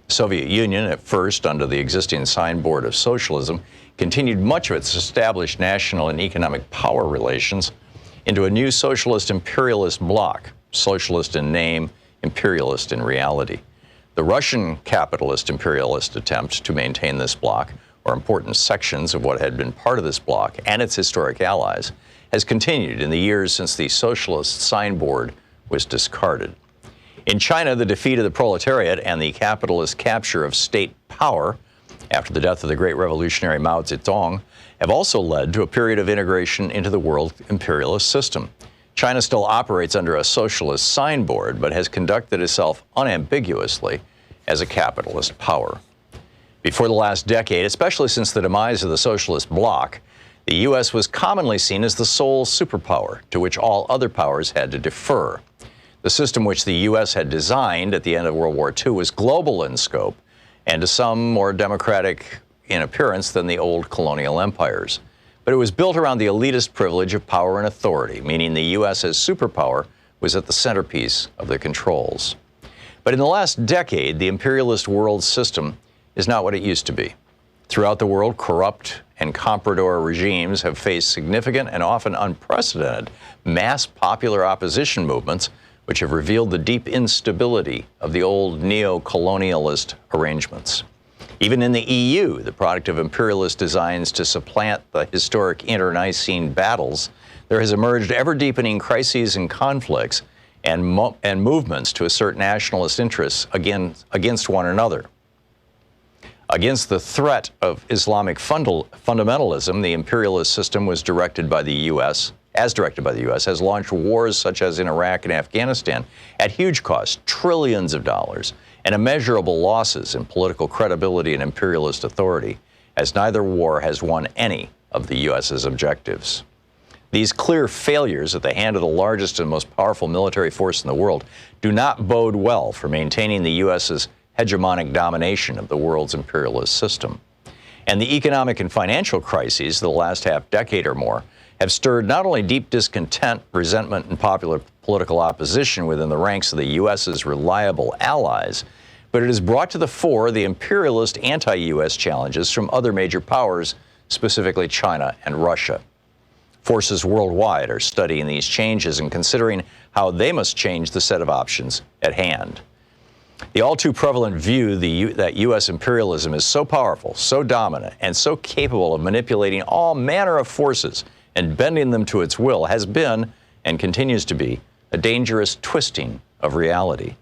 The Soviet Union, at first under the existing signboard of socialism, continued much of its established national and economic power relations into a new socialist imperialist bloc, socialist in name, imperialist in reality. The Russian capitalist imperialist attempt to maintain this bloc, or important sections of what had been part of this bloc and its historic allies, has continued in the years since the socialist signboard was discarded. In China, the defeat of the proletariat and the capitalist capture of state power after the death of the great revolutionary Mao Zedong have also led to a period of integration into the world imperialist system. China still operates under a socialist signboard, but has conducted itself unambiguously as a capitalist power. Before the last decade, especially since the demise of the socialist bloc, the U.S. was commonly seen as the sole superpower to which all other powers had to defer. The system which the U.S. had designed at the end of World War II was global in scope and to some more democratic in appearance than the old colonial empires. But it was built around the elitist privilege of power and authority, meaning the U.S. as superpower was at the centerpiece of the controls. But in the last decade, the imperialist world system is not what it used to be. Throughout the world, corrupt and comprador regimes have faced significant and often unprecedented mass popular opposition movements, which have revealed the deep instability of the old neo-colonialist arrangements. Even in the EU, the product of imperialist designs to supplant the historic internecine battles, there has emerged ever-deepening crises and conflicts and movements to assert nationalist interests against one another. Against the threat of Islamic fundamentalism, the imperialist system was directed by the U.S., has launched wars such as in Iraq and Afghanistan at huge cost, trillions of dollars, and immeasurable losses in political credibility and imperialist authority, as neither war has won any of the U.S.'s objectives. These clear failures at the hand of the largest and most powerful military force in the world do not bode well for maintaining the U.S.'s hegemonic domination of the world's imperialist system. And the economic and financial crises of the last half-decade or more have stirred not only deep discontent, resentment, and popular political opposition within the ranks of the U.S.'s reliable allies, but it has brought to the fore the imperialist anti-U.S. challenges from other major powers, specifically China and Russia. Forces worldwide are studying these changes and considering how they must change the set of options at hand. The all too prevalent view that U.S. imperialism is so powerful, so dominant, and so capable of manipulating all manner of forces and bending them to its will has been, and continues to be, a dangerous twisting of reality.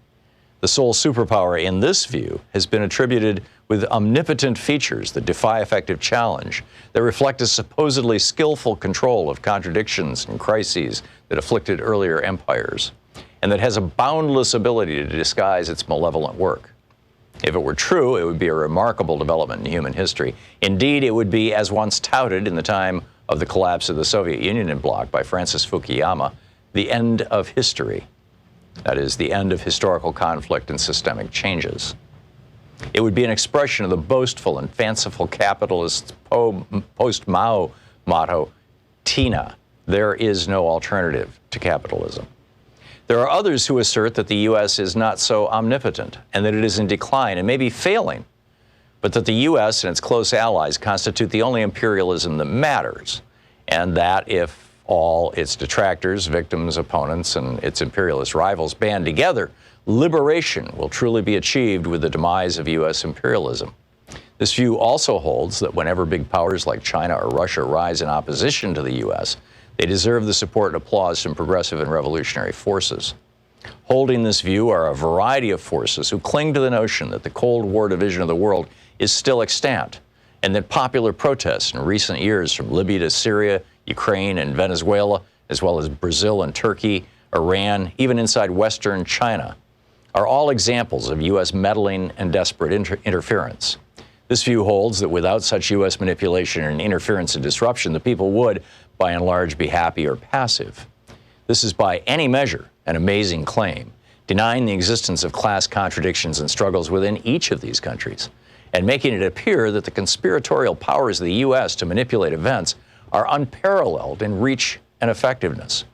The sole superpower in this view has been attributed with omnipotent features that defy effective challenge, that reflect a supposedly skillful control of contradictions and crises that afflicted earlier empires, and that has a boundless ability to disguise its malevolent work. If it were true, it would be a remarkable development in human history. Indeed, it would be, as once touted in the time of the collapse of the Soviet Union en bloc by Francis Fukuyama, the end of history. That is, the end of historical conflict and systemic changes. It would be an expression of the boastful and fanciful capitalist post-Mao motto, Tina, there is no alternative to capitalism. There are others who assert that the U.S. is not so omnipotent and that it is in decline and maybe failing, but that the U.S. and its close allies constitute the only imperialism that matters, and that if all its detractors, victims, opponents, and its imperialist rivals band together, liberation will truly be achieved with the demise of U.S. imperialism. This view also holds that whenever big powers like China or Russia rise in opposition to the U.S., they deserve the support and applause from progressive and revolutionary forces. Holding this view are a variety of forces who cling to the notion that the Cold War division of the world is still extant, and that popular protests in recent years from Libya to Syria, Ukraine and Venezuela, as well as Brazil and Turkey, Iran, even inside Western China, are all examples of U.S. meddling and desperate interference. This view holds that without such U.S. manipulation and interference and disruption, the people would, by and large, be happy or passive. This is by any measure an amazing claim, denying the existence of class contradictions and struggles within each of these countries, and making it appear that the conspiratorial powers of the U.S. to manipulate events are unparalleled in reach and effectiveness.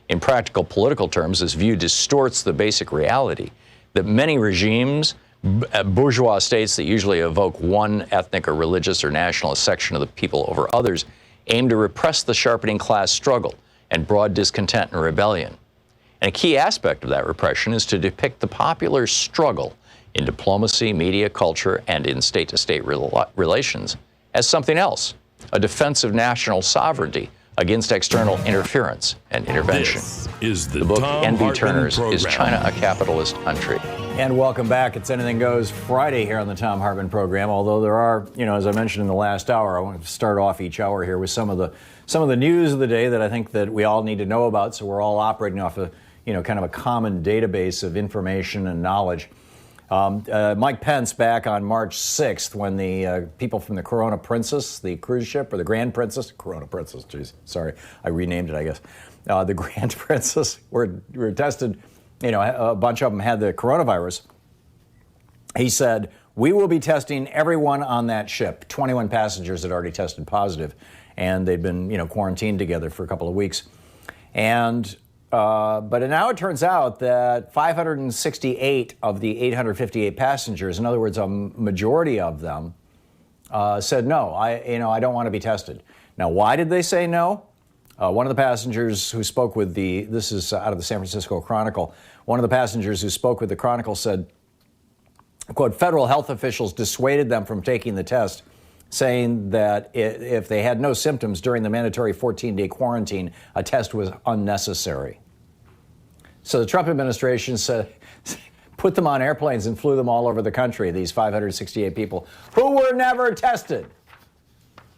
In practical political terms, this view distorts the basic reality that many regimes, bourgeois states that usually evoke one ethnic or religious or nationalist section of the people over others, aim to repress the sharpening class struggle and broad discontent and rebellion. And a key aspect of that repression is to depict the popular struggle in diplomacy, media, culture, and in state-to-state relations as something else, a defense of national sovereignty against external interference and intervention. This is the book, Thom N.B. Hartmann Turner's Program. Is China a Capitalist Country? And welcome back. It's Anything Goes Friday here on the Thom Hartmann Program. Although there are, as I mentioned in the last hour, I want to start off each hour here with some of the news of the day that I think that we all need to know about. So we're all operating off a, kind of a common database of information and knowledge. Mike Pence back on March 6th when the people from the Corona Princess, the cruise ship, or the Grand Princess, Corona Princess, geez, sorry, I renamed it, I guess. The Grand Princess were tested, a bunch of them had the coronavirus. He said, we will be testing everyone on that ship. 21 passengers had already tested positive, and they'd been, quarantined together for a couple of weeks. And but now it turns out that 568 of the 858 passengers, in other words, a majority of them, said no. I don't want to be tested. Now, why did they say no? One of the passengers who spoke with this is out of the San Francisco Chronicle. One of the passengers who spoke with the Chronicle said, quote, federal health officials dissuaded them from taking the test, saying that if they had no symptoms during the mandatory 14-day quarantine, a test was unnecessary. So the Trump administration said, put them on airplanes and flew them all over the country, these 568 people who were never tested,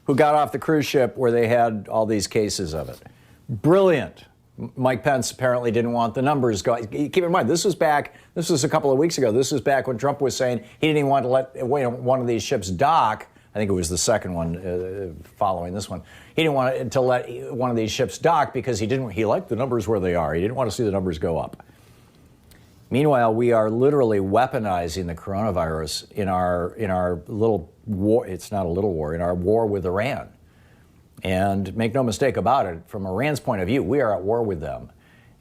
who got off the cruise ship where they had all these cases of it. Brilliant. Mike Pence apparently didn't want the numbers going. Keep in mind, this was a couple of weeks ago. This was back when Trump was saying he didn't even want to let one of these ships dock. I think it was the second one following this one. He didn't want to let one of these ships dock because he liked the numbers where they are. He didn't want to see the numbers go up. Meanwhile, we are literally weaponizing the coronavirus in our little war. It's not a little war, in our war with Iran. And make no mistake about it, from Iran's point of view, we are at war with them.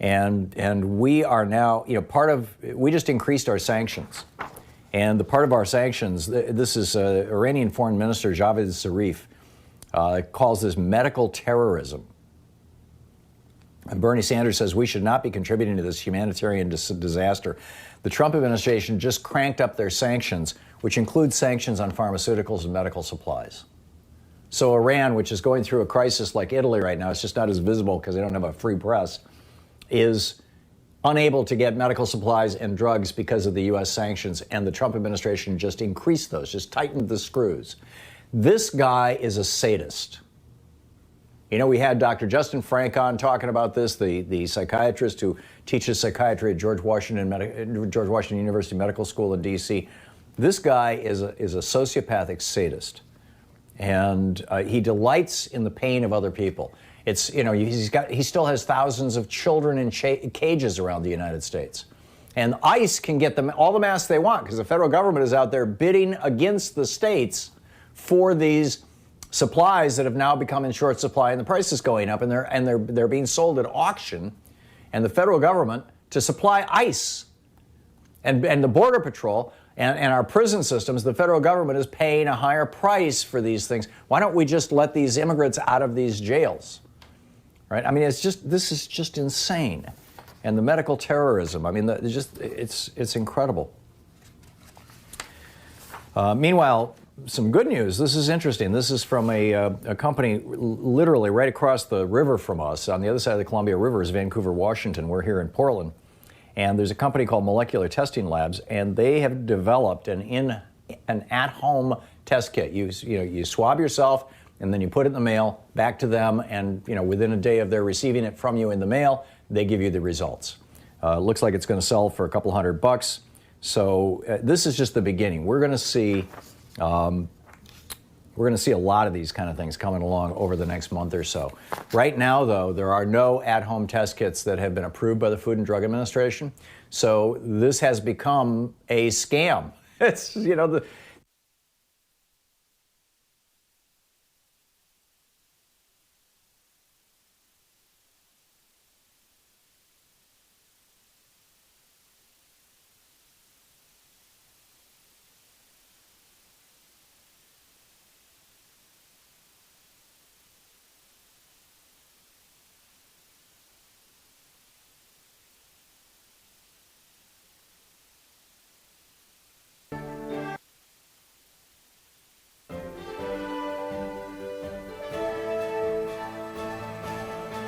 And we are now, we just increased our sanctions. And the part of our sanctions, this is Iranian Foreign Minister Javad Zarif calls this medical terrorism. And Bernie Sanders says we should not be contributing to this humanitarian disaster. The Trump administration just cranked up their sanctions, which include sanctions on pharmaceuticals and medical supplies. So Iran, which is going through a crisis like Italy right now, it's just not as visible because they don't have a free press, is unable to get medical supplies and drugs because of the U.S. sanctions, and the Trump administration just increased those, just tightened the screws. This guy is a sadist. You know, we had Dr. Justin Frank on talking about this, the psychiatrist who teaches psychiatry at George Washington University Medical School in D.C. This guy is a sociopathic sadist, and he delights in the pain of other people. It's, you know, he still has thousands of children in cages around the United States. And ICE can get them all the masks they want because the federal government is out there bidding against the states for these supplies that have now become in short supply, and the price is going up, and they're being sold at auction. And the federal government, to supply ICE and the Border Patrol and our prison systems, the federal government is paying a higher price for these things. Why don't we just let these immigrants out of these jails? Right? I mean, this is just insane. And the medical terrorism, I mean, it's incredible. Meanwhile, some good news. This is interesting. This is from a company literally right across the river from us. On the other side of the Columbia River is Vancouver, Washington. We're here in Portland. And there's a company called Molecular Testing Labs, and they have developed an at-home test kit. You swab yourself, and then you put it in the mail back to them, and within a day of their receiving it from you in the mail, they give you the results. Looks like it's going to sell for a couple $100. So this is just the beginning. We're going to see a lot of these kind of things coming along over the next month or so. Right now, though, there are no at-home test kits that have been approved by the Food and Drug Administration. So this has become a scam. It's,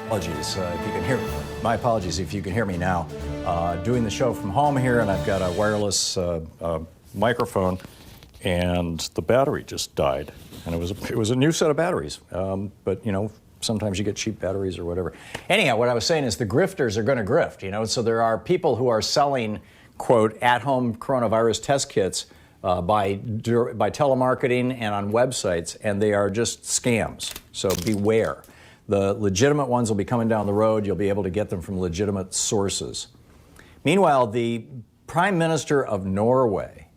apologies if you can hear me. My apologies if you can hear me now. Doing the show from home here, and I've got a wireless microphone, and the battery just died. And it was a new set of batteries, but sometimes you get cheap batteries or whatever. Anyhow, what I was saying is the grifters are going to grift. So there are people who are selling, quote, at-home coronavirus test kits by telemarketing and on websites, and they are just scams. So beware. The legitimate ones will be coming down the road. You'll be able to get them from legitimate sources. Meanwhile, the Prime Minister of Norway,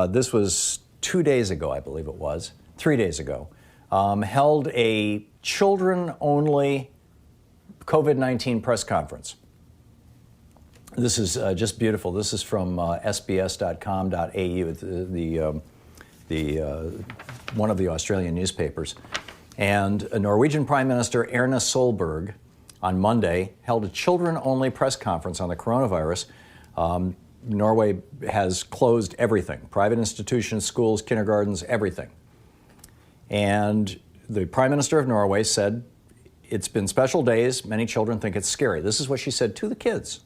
this was 2 days ago, I believe it was, 3 days ago, held a children-only COVID-19 press conference. This is just beautiful. This is from sbs.com.au, one of the Australian newspapers. And a Norwegian Prime Minister, Erna Solberg, on Monday held a children-only press conference on the coronavirus. Norway has closed everything, private institutions, schools, kindergartens, everything. And the Prime Minister of Norway said, it's been special days. Many children think it's scary. This is what she said to the kids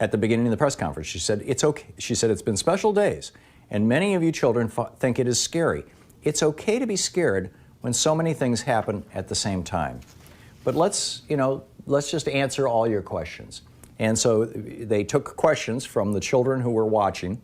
at the beginning of the press conference. She said, it's okay. She said, it's been special days, and many of you children think it is scary. It's okay to be scared when so many things happen at the same time. But let's just answer all your questions. And so they took questions from the children who were watching.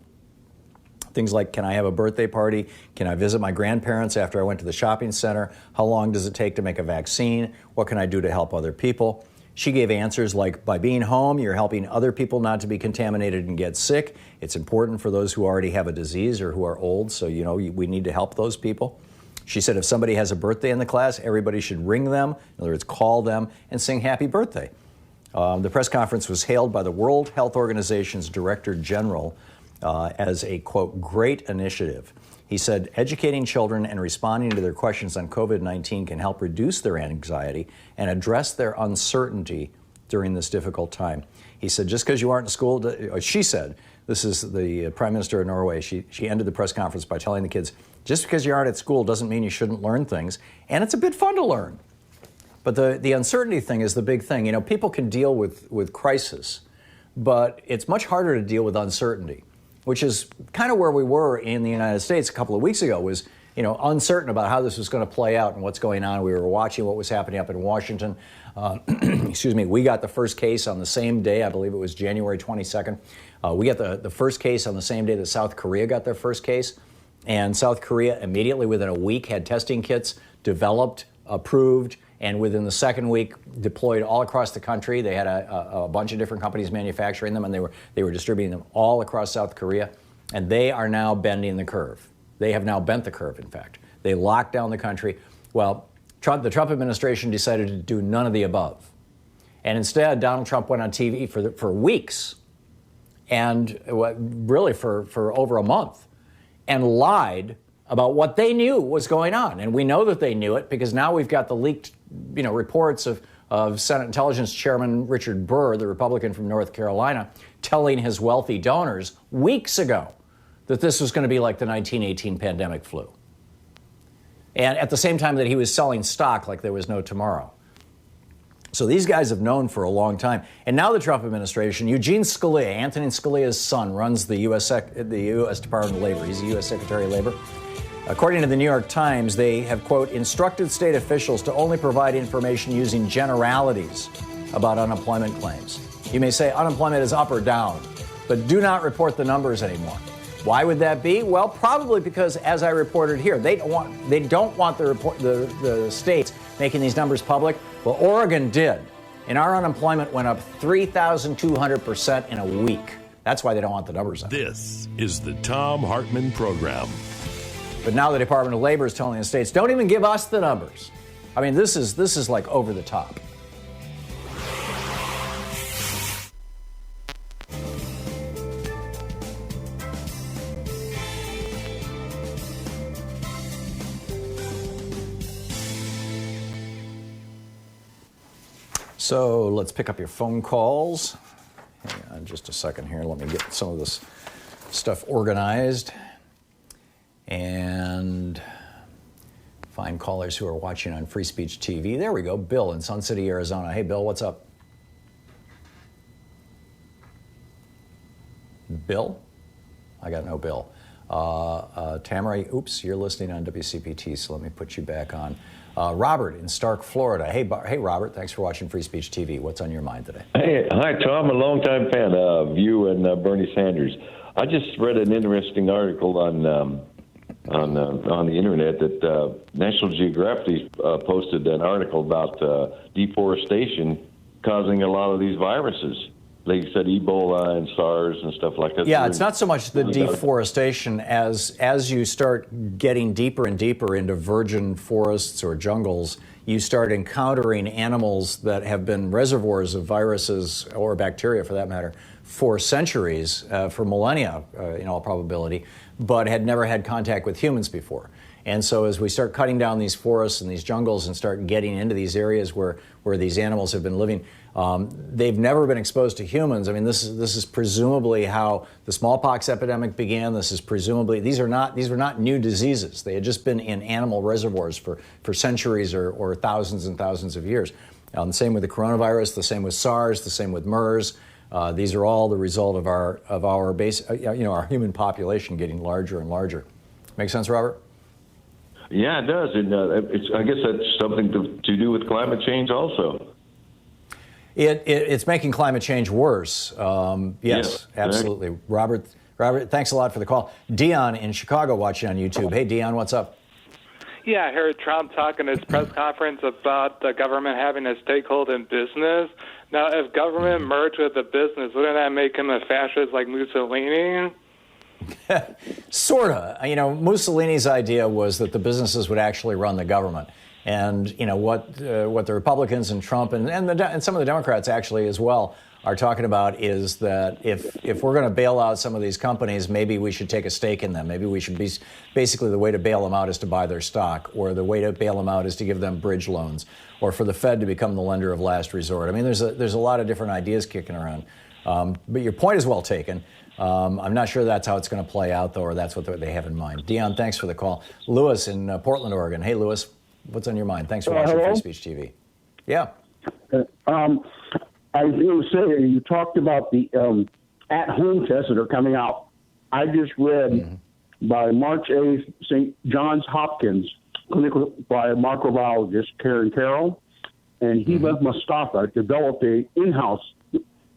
Things like, can I have a birthday party? Can I visit my grandparents after I went to the shopping center? How long does it take to make a vaccine? What can I do to help other people? She gave answers like, by being home, you're helping other people not to be contaminated and get sick. It's important for those who already have a disease or who are old, so we need to help those people. She said if somebody has a birthday in the class, everybody should ring them, in other words, call them and sing happy birthday. The press conference was hailed by the World Health Organization's Director General as a, quote, great initiative. He said educating children and responding to their questions on COVID-19 can help reduce their anxiety and address their uncertainty during this difficult time. He said just because you aren't in school, she said, this is the Prime Minister of Norway, she ended the press conference by telling the kids, just because you aren't at school doesn't mean you shouldn't learn things, and it's a bit fun to learn. But the uncertainty thing is the big thing. You know, people can deal with crisis, but it's much harder to deal with uncertainty, which is kind of where we were in the United States a couple of weeks ago, was, you know, uncertain about how this was going to play out and what's going on. We were watching what was happening up in Washington. Excuse me, we got the first case on the same day, I believe it was January 22nd. We got the first case on the same day that South Korea got their first case. And South Korea immediately within a week had testing kits developed, approved, and within the second week deployed all across the country. They had a bunch of different companies manufacturing them, and they were distributing them all across South Korea. And they are now bending the curve. They have now bent the curve, in fact. They locked down the country. Well, the Trump administration decided to do none of the above. And instead, Donald Trump went on TV for weeks, and really for over a month, and lied about what they knew was going on. And we know that they knew it because now we've got the leaked, you know, reports of Senate Intelligence Chairman Richard Burr, the Republican from North Carolina, telling his wealthy donors weeks ago that this was going to be like the 1918 pandemic flu. And at the same time that he was selling stock like there was no tomorrow. So these guys have known for a long time. And now the Trump administration, Eugene Scalia, Anthony Scalia's son, runs the U.S. Department of Labor. He's the U.S. Secretary of Labor. According to the New York Times, they have, quote, instructed state officials to only provide information using generalities about unemployment claims. You may say unemployment is up or down, but do not report the numbers anymore. Why would that be? Well, probably because, as I reported here, they don't want the states making these numbers public. Well, Oregon did, and our unemployment went up 3,200% in a week. That's why they don't want the numbers out. This is the Thom Hartmann Program. But now the Department of Labor is telling the states, don't even give us the numbers. I mean, this is like over the top. So let's pick up your phone calls. Hang on just a second here. Let me get some of this stuff organized and find callers who are watching on Free Speech TV. There we go. Bill in Sun City, Arizona. Hey, Bill, what's up? Bill? I got no Bill. Tamara, oops, you're listening on WCPT, so let me put you back on. Robert in Stark, Florida. Hey, Robert, thanks for watching Free Speech TV. What's on your mind today? Hey, hi, Tom. I'm a longtime fan of you and Bernie Sanders. I just read an interesting article on the internet that National Geographic posted an article about deforestation causing a lot of these viruses. They said Ebola and SARS and stuff like that. Yeah, it's not so much the deforestation as you start getting deeper and deeper into virgin forests or jungles, you start encountering animals that have been reservoirs of viruses or bacteria, for that matter, for centuries, for millennia, in all probability, but had never had contact with humans before. And so as we start cutting down these forests and these jungles and start getting into these areas where these animals have been living, they've never been exposed to humans. I mean, this is presumably how the smallpox epidemic began. This is presumably, these were not new diseases. They had just been in animal reservoirs for centuries or thousands and thousands of years. The same with the coronavirus, the same with SARS, the same with MERS. These are all the result of our base, our human population getting larger and larger. Make sense, Robert? Yeah, it does. And I guess that's something to do with climate change also. It's making climate change worse. Yes, absolutely. Robert, thanks a lot for the call. Dion in Chicago watching on YouTube. Hey, Dion, what's up? Yeah, I heard Trump talking at his press conference about the government having a stakeholder in business. Now, if government merged with the business, wouldn't that make him a fascist like Mussolini? Sort of. Mussolini's idea was that the businesses would actually run the government. And, what the Republicans and Trump and some of the Democrats actually as well are talking about is that if we're going to bail out some of these companies, maybe we should take a stake in them. Maybe we should be basically the way to bail them out is to buy their stock, or the way to bail them out is to give them bridge loans, or for the Fed to become the lender of last resort. I mean, there's a lot of different ideas kicking around. But your point is well taken. I'm not sure that's how it's going to play out, though, or that's what they have in mind. Dion, thanks for the call. Lewis in Portland, Oregon. Hey, Lewis, what's on your mind? Thanks for watching Free Speech TV. Yeah. I was going to say, you talked about the at-home tests that are coming out. I just read by March 8th, St. Johns Hopkins, clinical by microbiologist Karen Carroll, and Heba Mustafa developed a in-house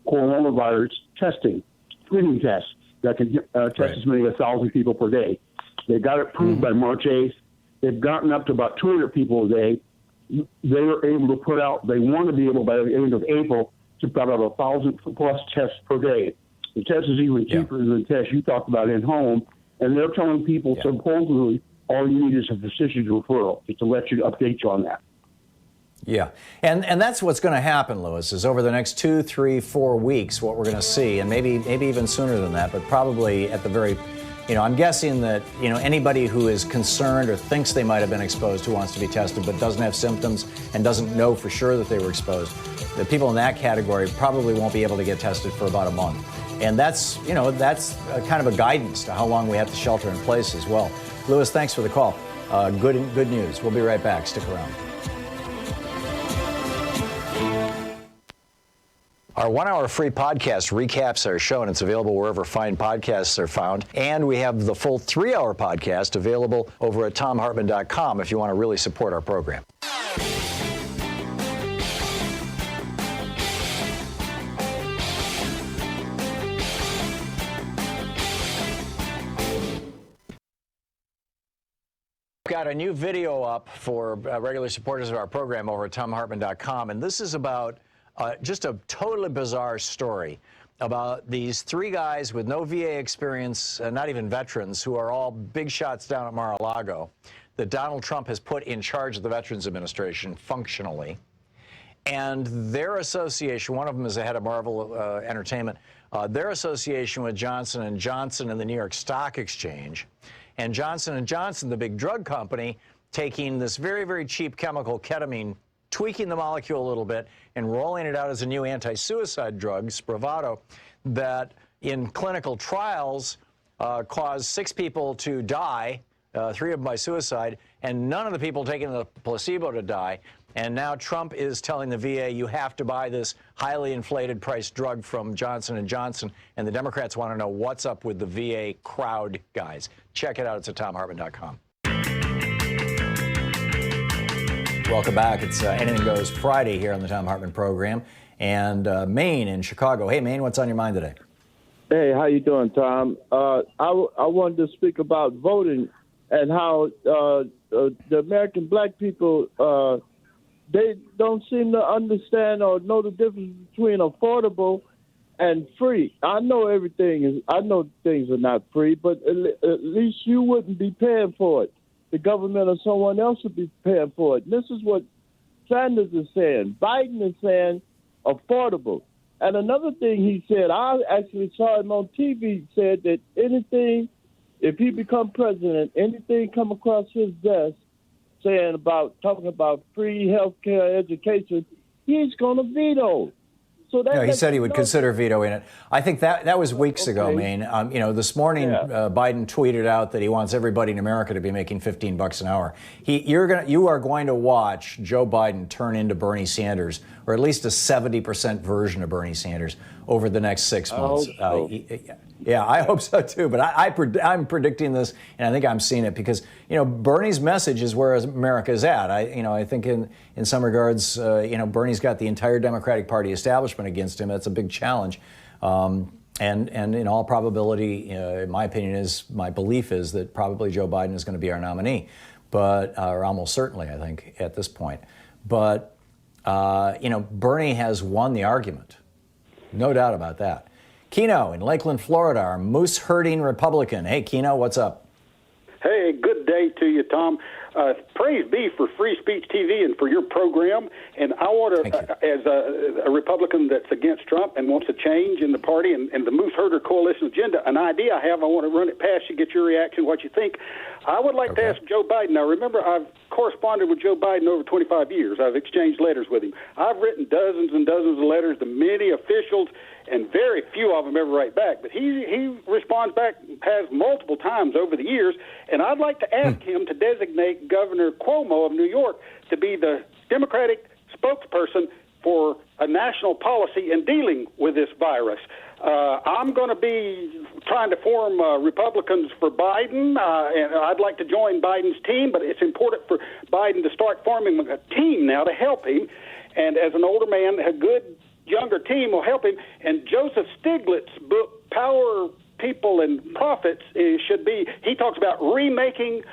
coronavirus testing, screening test that can test as many as 1,000 people per day. They got it approved by March 8th. They've gotten up to about 200 people a day. They were able to put out, they want to be able by the end of April to put out 1,000 plus tests per day. The test is even cheaper than the test you talked about in home. And they're telling people supposedly all you need is a physician's referral, just to let you update you on that. Yeah, and that's what's going to happen, Lewis, is over the next 2, 3, 4 weeks, what we're going to see, and maybe even sooner than that, but probably at the very, I'm guessing that, anybody who is concerned or thinks they might have been exposed who wants to be tested but doesn't have symptoms and doesn't know for sure that they were exposed, the people in that category probably won't be able to get tested for about a month. And that's kind of a guidance to how long we have to shelter in place as well. Lewis, thanks for the call. Good news. We'll be right back. Stick around. Our 1-hour free podcast recaps our show, and it's available wherever fine podcasts are found. And we have the full 3-hour podcast available over at thomhartmann.com if you want to really support our program. Got a new video up for regular supporters of our program over at thomhartmann.com, and this is about just a totally bizarre story about these 3 guys with no VA experience, not even veterans, who are all big shots down at Mar-a-Lago, that Donald Trump has put in charge of the Veterans Administration functionally. And their association, one of them is the head of Marvel Entertainment, their association with Johnson & Johnson and the New York Stock Exchange, and Johnson & Johnson, the big drug company, taking this very, very cheap chemical, ketamine, tweaking the molecule a little bit and rolling it out as a new anti-suicide drug, Spravato, that in clinical trials caused 6 people to die, 3 of them by suicide, and none of the people taking the placebo to die. And now Trump is telling the VA, you have to buy this highly inflated price drug from Johnson & Johnson, and the Democrats want to know what's up with the VA crowd guys. Check it out. It's at thomhartmann.com. Welcome back. It's Anything Goes Friday here on the Thom Hartmann Program. And Maine in Chicago. Hey, Maine, what's on your mind today? Hey, how you doing, Tom? I wanted to speak about voting and how the American black people, they don't seem to understand or know the difference between affordable and free. I know things are not free, but at least you wouldn't be paying for it. The government or someone else would be paying for it. And this is what Sanders is saying. Biden is saying affordable. And another thing he said, I actually saw him on TV, said that anything, if he become president, anything come across his desk talking about free health care, education, he's going to veto. So that he said he would consider vetoing it. I think that was weeks ago, Maine. This morning, Biden tweeted out that he wants everybody in America to be making $15 an hour. You are going to watch Joe Biden turn into Bernie Sanders, or at least a 70% version of Bernie Sanders over the next 6 months. I hope so too. But I'm predicting this, and I think I'm seeing it because Bernie's message is where America is at. I think in some regards, Bernie's got the entire Democratic Party establishment against him. That's a big challenge, and in all probability, my belief is that probably Joe Biden is going to be our nominee, or almost certainly, I think, at this point. But Bernie has won the argument, no doubt about that. Keno in Lakeland, Florida, our moose-herding Republican. Hey, Keno, what's up? Hey, good day to you, Tom. Praise be for Free Speech TV and for your program. And I want to, as a Republican that's against Trump and wants a change in the party and the Moose Herder Coalition agenda, an idea I have, I want to run it past you, get your reaction, what you think. I would like to ask Joe Biden. Now, remember, I've corresponded with Joe Biden over 25 years. I've exchanged letters with him. I've written dozens and dozens of letters to many officials, and very few of them ever write back. But he responds back, has multiple times over the years, and I'd like to ask him to designate Governor Cuomo of New York to be the Democratic spokesperson for a national policy in dealing with this virus. I'm going to be trying to form Republicans for Biden, and I'd like to join Biden's team, but it's important for Biden to start forming a team now to help him. And as an older man, a good younger team will help him. And Joseph Stiglitz's book, Power, People, and Profits, should be, he talks about remaking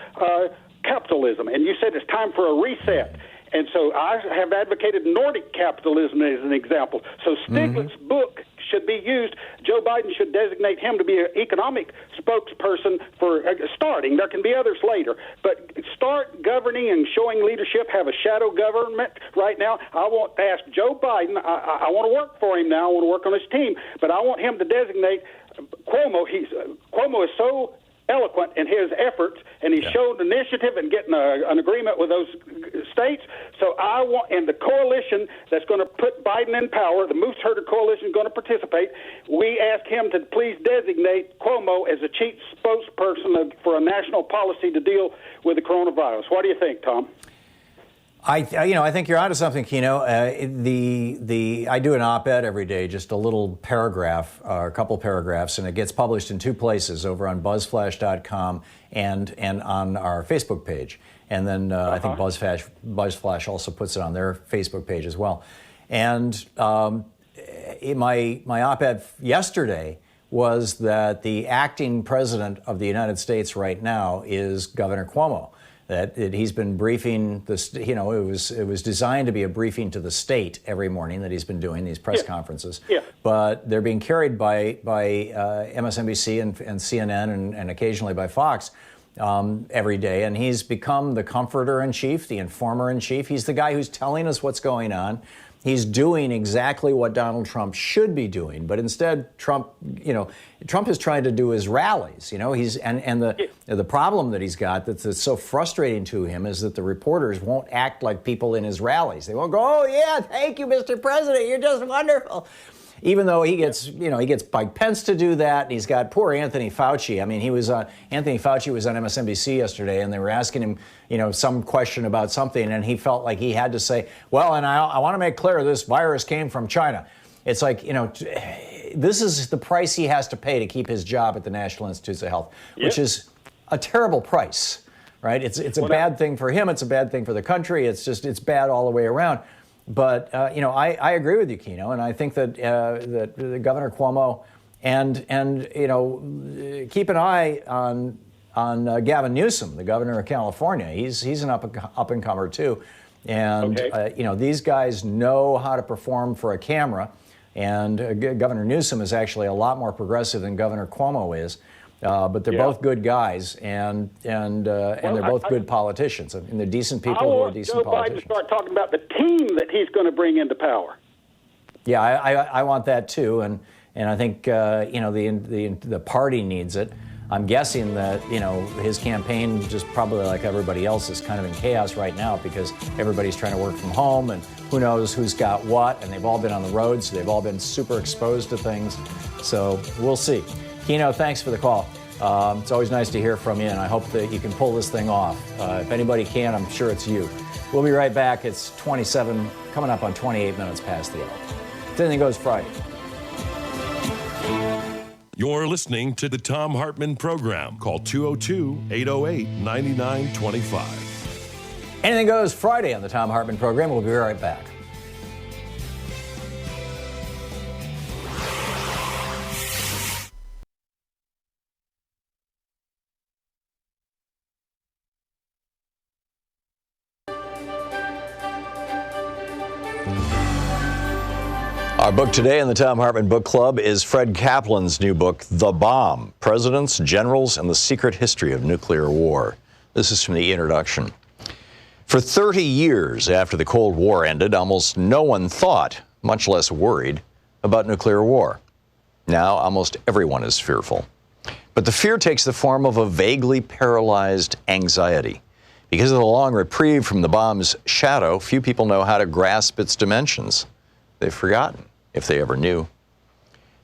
capitalism. And you said it's time for a reset. And so I have advocated Nordic capitalism as an example. So Stiglitz's book should be used. Joe Biden should designate him to be an economic spokesperson for starting. There can be others later. But start governing and showing leadership, have a shadow government right now. I want to ask Joe Biden, I want to work for him now. I want to work on his team. But I want him to designate Cuomo. Cuomo is so eloquent in his efforts, and he showed initiative in getting an agreement with those states. So I want, and the coalition that's going to put Biden in power, the Moose Herder Coalition is going to participate. We ask him to please designate Cuomo as a chief spokesperson for a national policy to deal with the coronavirus. What do you think, Tom? I think you're onto something, Kino. I do an op-ed every day, just a little paragraph, a couple paragraphs, and it gets published in two places, over on BuzzFlash.com and on our Facebook page. And then I think BuzzFlash also puts it on their Facebook page as well. And my op-ed yesterday was that the acting president of the United States right now is Governor Cuomo. That he's been briefing this, it was designed to be a briefing to the state every morning that he's been doing these press conferences. Yeah. But they're being carried by MSNBC and CNN and occasionally by Fox every day. And he's become the comforter in chief, the informer in chief. He's the guy who's telling us what's going on. He's doing exactly what Donald Trump should be doing, but instead Trump is trying to do his rallies. The problem that he's got that's so frustrating to him is that the reporters won't act like people in his rallies. They won't go, "Oh yeah, thank you, Mr. President, you're just wonderful." Even though he gets Mike Pence to do that, and he's got poor Anthony Fauci. I mean, Anthony Fauci was on MSNBC yesterday, and they were asking him, some question about something, and he felt like he had to say, "Well, and I want to make clear this virus came from China." It's like, this is the price he has to pay to keep his job at the National Institutes of Health, which is a terrible price, right? It's a bad thing for him. It's a bad thing for the country. It's bad all the way around. But I agree with you, Kino, and I think that that Governor Cuomo and keep an eye on Gavin Newsom, the governor of California. He's an up and comer too, and these guys know how to perform for a camera. And Governor Newsom is actually a lot more progressive than Governor Cuomo is. But they're both good guys, and they're both good politicians, and they're decent people who are decent politicians. I want Joe Biden to start talking about the team that he's going to bring into power. Yeah, I want that too, and I think the party needs it. I'm guessing that his campaign, just probably like everybody else, is kind of in chaos right now because everybody's trying to work from home, and who knows who's got what, and they've all been on the road, so they've all been super exposed to things. So we'll see. Kino, thanks for the call. It's always nice to hear from you, and I hope that you can pull this thing off. If anybody can, I'm sure it's you. We'll be right back. It's 27, coming up on 28 minutes past the hour. Anything Goes Friday. You're listening to the Thom Hartmann Program. Call 202-808-9925. Anything Goes Friday on the Thom Hartmann Program. We'll be right back. Our book today in the Thom Hartmann Book Club is Fred Kaplan's new book, The Bomb: Presidents, Generals, and the Secret History of Nuclear War. This is from the introduction. For 30 years after the Cold War ended, almost no one thought, much less worried, about nuclear war. Now almost everyone is fearful. But the fear takes the form of a vaguely paralyzed anxiety. Because of the long reprieve from the bomb's shadow, few people know how to grasp its dimensions. They've forgotten, if they ever knew.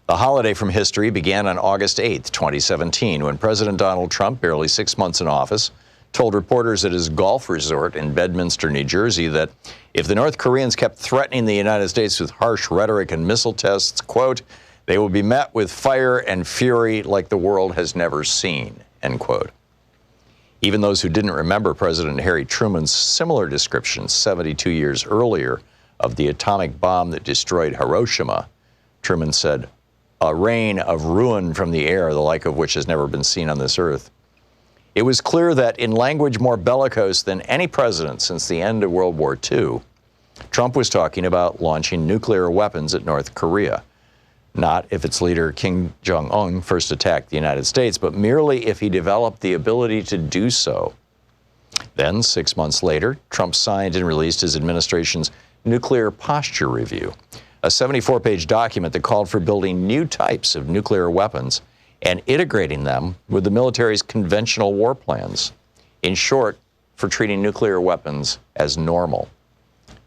The holiday from history began on August 8th, 2017, when President Donald Trump, barely 6 months in office, told reporters at his golf resort in Bedminster, New Jersey, that if the North Koreans kept threatening the United States with harsh rhetoric and missile tests, quote, they will be met with fire and fury like the world has never seen, end quote. Even those who didn't remember President Harry Truman's similar description 72 years earlier of the atomic bomb that destroyed Hiroshima, Truman said, a rain of ruin from the air, the like of which has never been seen on this earth. It was clear that in language more bellicose than any president since the end of World War II, Trump was talking about launching nuclear weapons at North Korea. Not if its leader, Kim Jong-un, first attacked the United States, but merely if he developed the ability to do so. Then, 6 months later, Trump signed and released his administration's Nuclear Posture Review, a 74-page document that called for building new types of nuclear weapons and integrating them with the military's conventional war plans. In short, for treating nuclear weapons as normal.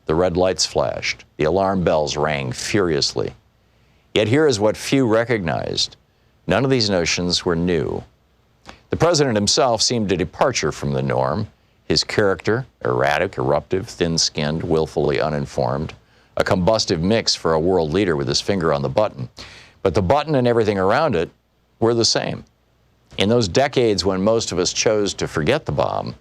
The red lights flashed. The alarm bells rang furiously. Yet here is what few recognized. None of these notions were new. The president himself seemed a departure from the norm. His character, erratic, eruptive, thin-skinned, willfully uninformed, a combustive mix for a world leader with his finger on the button. But the button and everything around it were the same. In those decades when most of us chose to forget the bomb,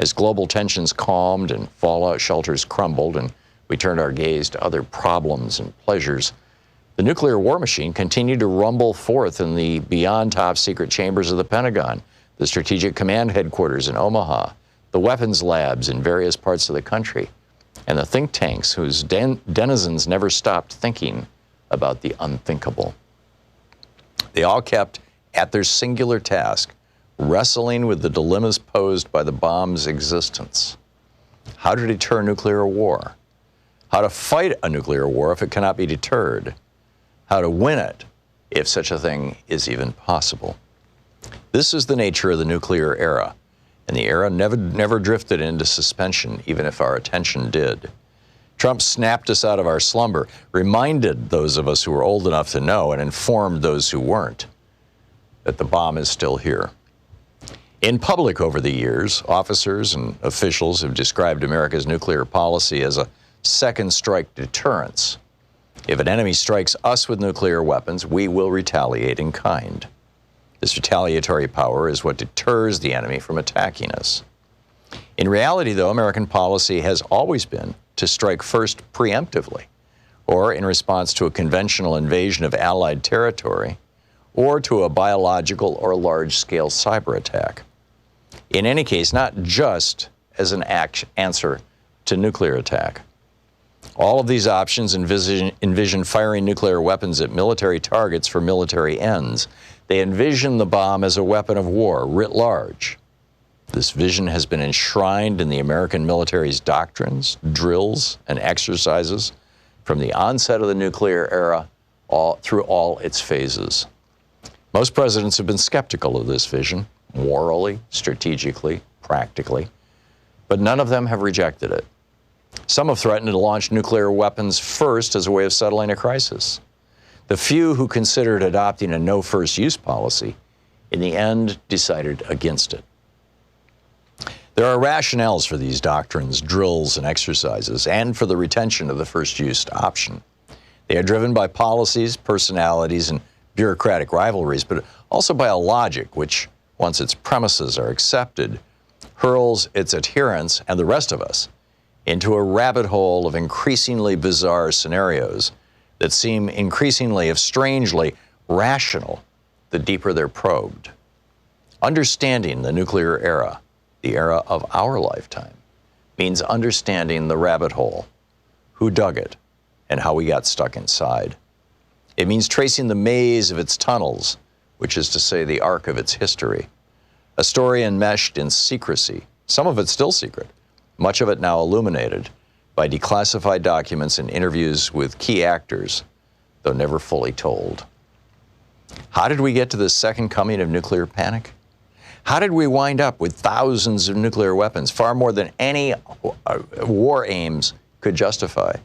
as global tensions calmed and fallout shelters crumbled and we turned our gaze to other problems and pleasures, the nuclear war machine continued to rumble forth in the beyond top-secret chambers of the Pentagon, the Strategic Command Headquarters in Omaha, the weapons labs in various parts of the country, and the think tanks whose denizens never stopped thinking about the unthinkable. They all kept at their singular task, wrestling with the dilemmas posed by the bomb's existence. How to deter nuclear war? How to fight a nuclear war if it cannot be deterred? How to win it if such a thing is even possible? This is the nature of the nuclear era, and the era never drifted into suspension, even if our attention did. Trump snapped us out of our slumber, reminded those of us who were old enough to know, and informed those who weren't, that the bomb is still here. In public over the years, officers and officials have described America's nuclear policy as a second strike deterrence. If an enemy strikes us with nuclear weapons, we will retaliate in kind. This retaliatory power is what deters the enemy from attacking us. In reality, though, American policy has always been to strike first preemptively, or in response to a conventional invasion of Allied territory, or to a biological or large-scale cyber attack. In any case, not just as an answer to nuclear attack. All of these options envision firing nuclear weapons at military targets for military ends. They envision the bomb as a weapon of war writ large. This vision has been enshrined in the American military's doctrines, drills, and exercises from the onset of the nuclear era through all its phases. Most presidents have been skeptical of this vision, morally, strategically, practically, but none of them have rejected it. Some have threatened to launch nuclear weapons first as a way of settling a crisis. The few who considered adopting a no first use policy, in the end, decided against it. There are rationales for these doctrines, drills, and exercises, and for the retention of the first use option. They are driven by policies, personalities, and bureaucratic rivalries, but also by a logic which, once its premises are accepted, hurls its adherents and the rest of us into a rabbit hole of increasingly bizarre scenarios that seem increasingly, if strangely, rational the deeper they're probed. Understanding the nuclear era, the era of our lifetime, means understanding the rabbit hole, who dug it, and how we got stuck inside. It means tracing the maze of its tunnels, which is to say the arc of its history. A story enmeshed in secrecy, some of it still secret, much of it now illuminated by declassified documents and interviews with key actors, though never fully told. How did we get to this second coming of nuclear panic? How did we wind up with thousands of nuclear weapons, far more than any war aims could justify?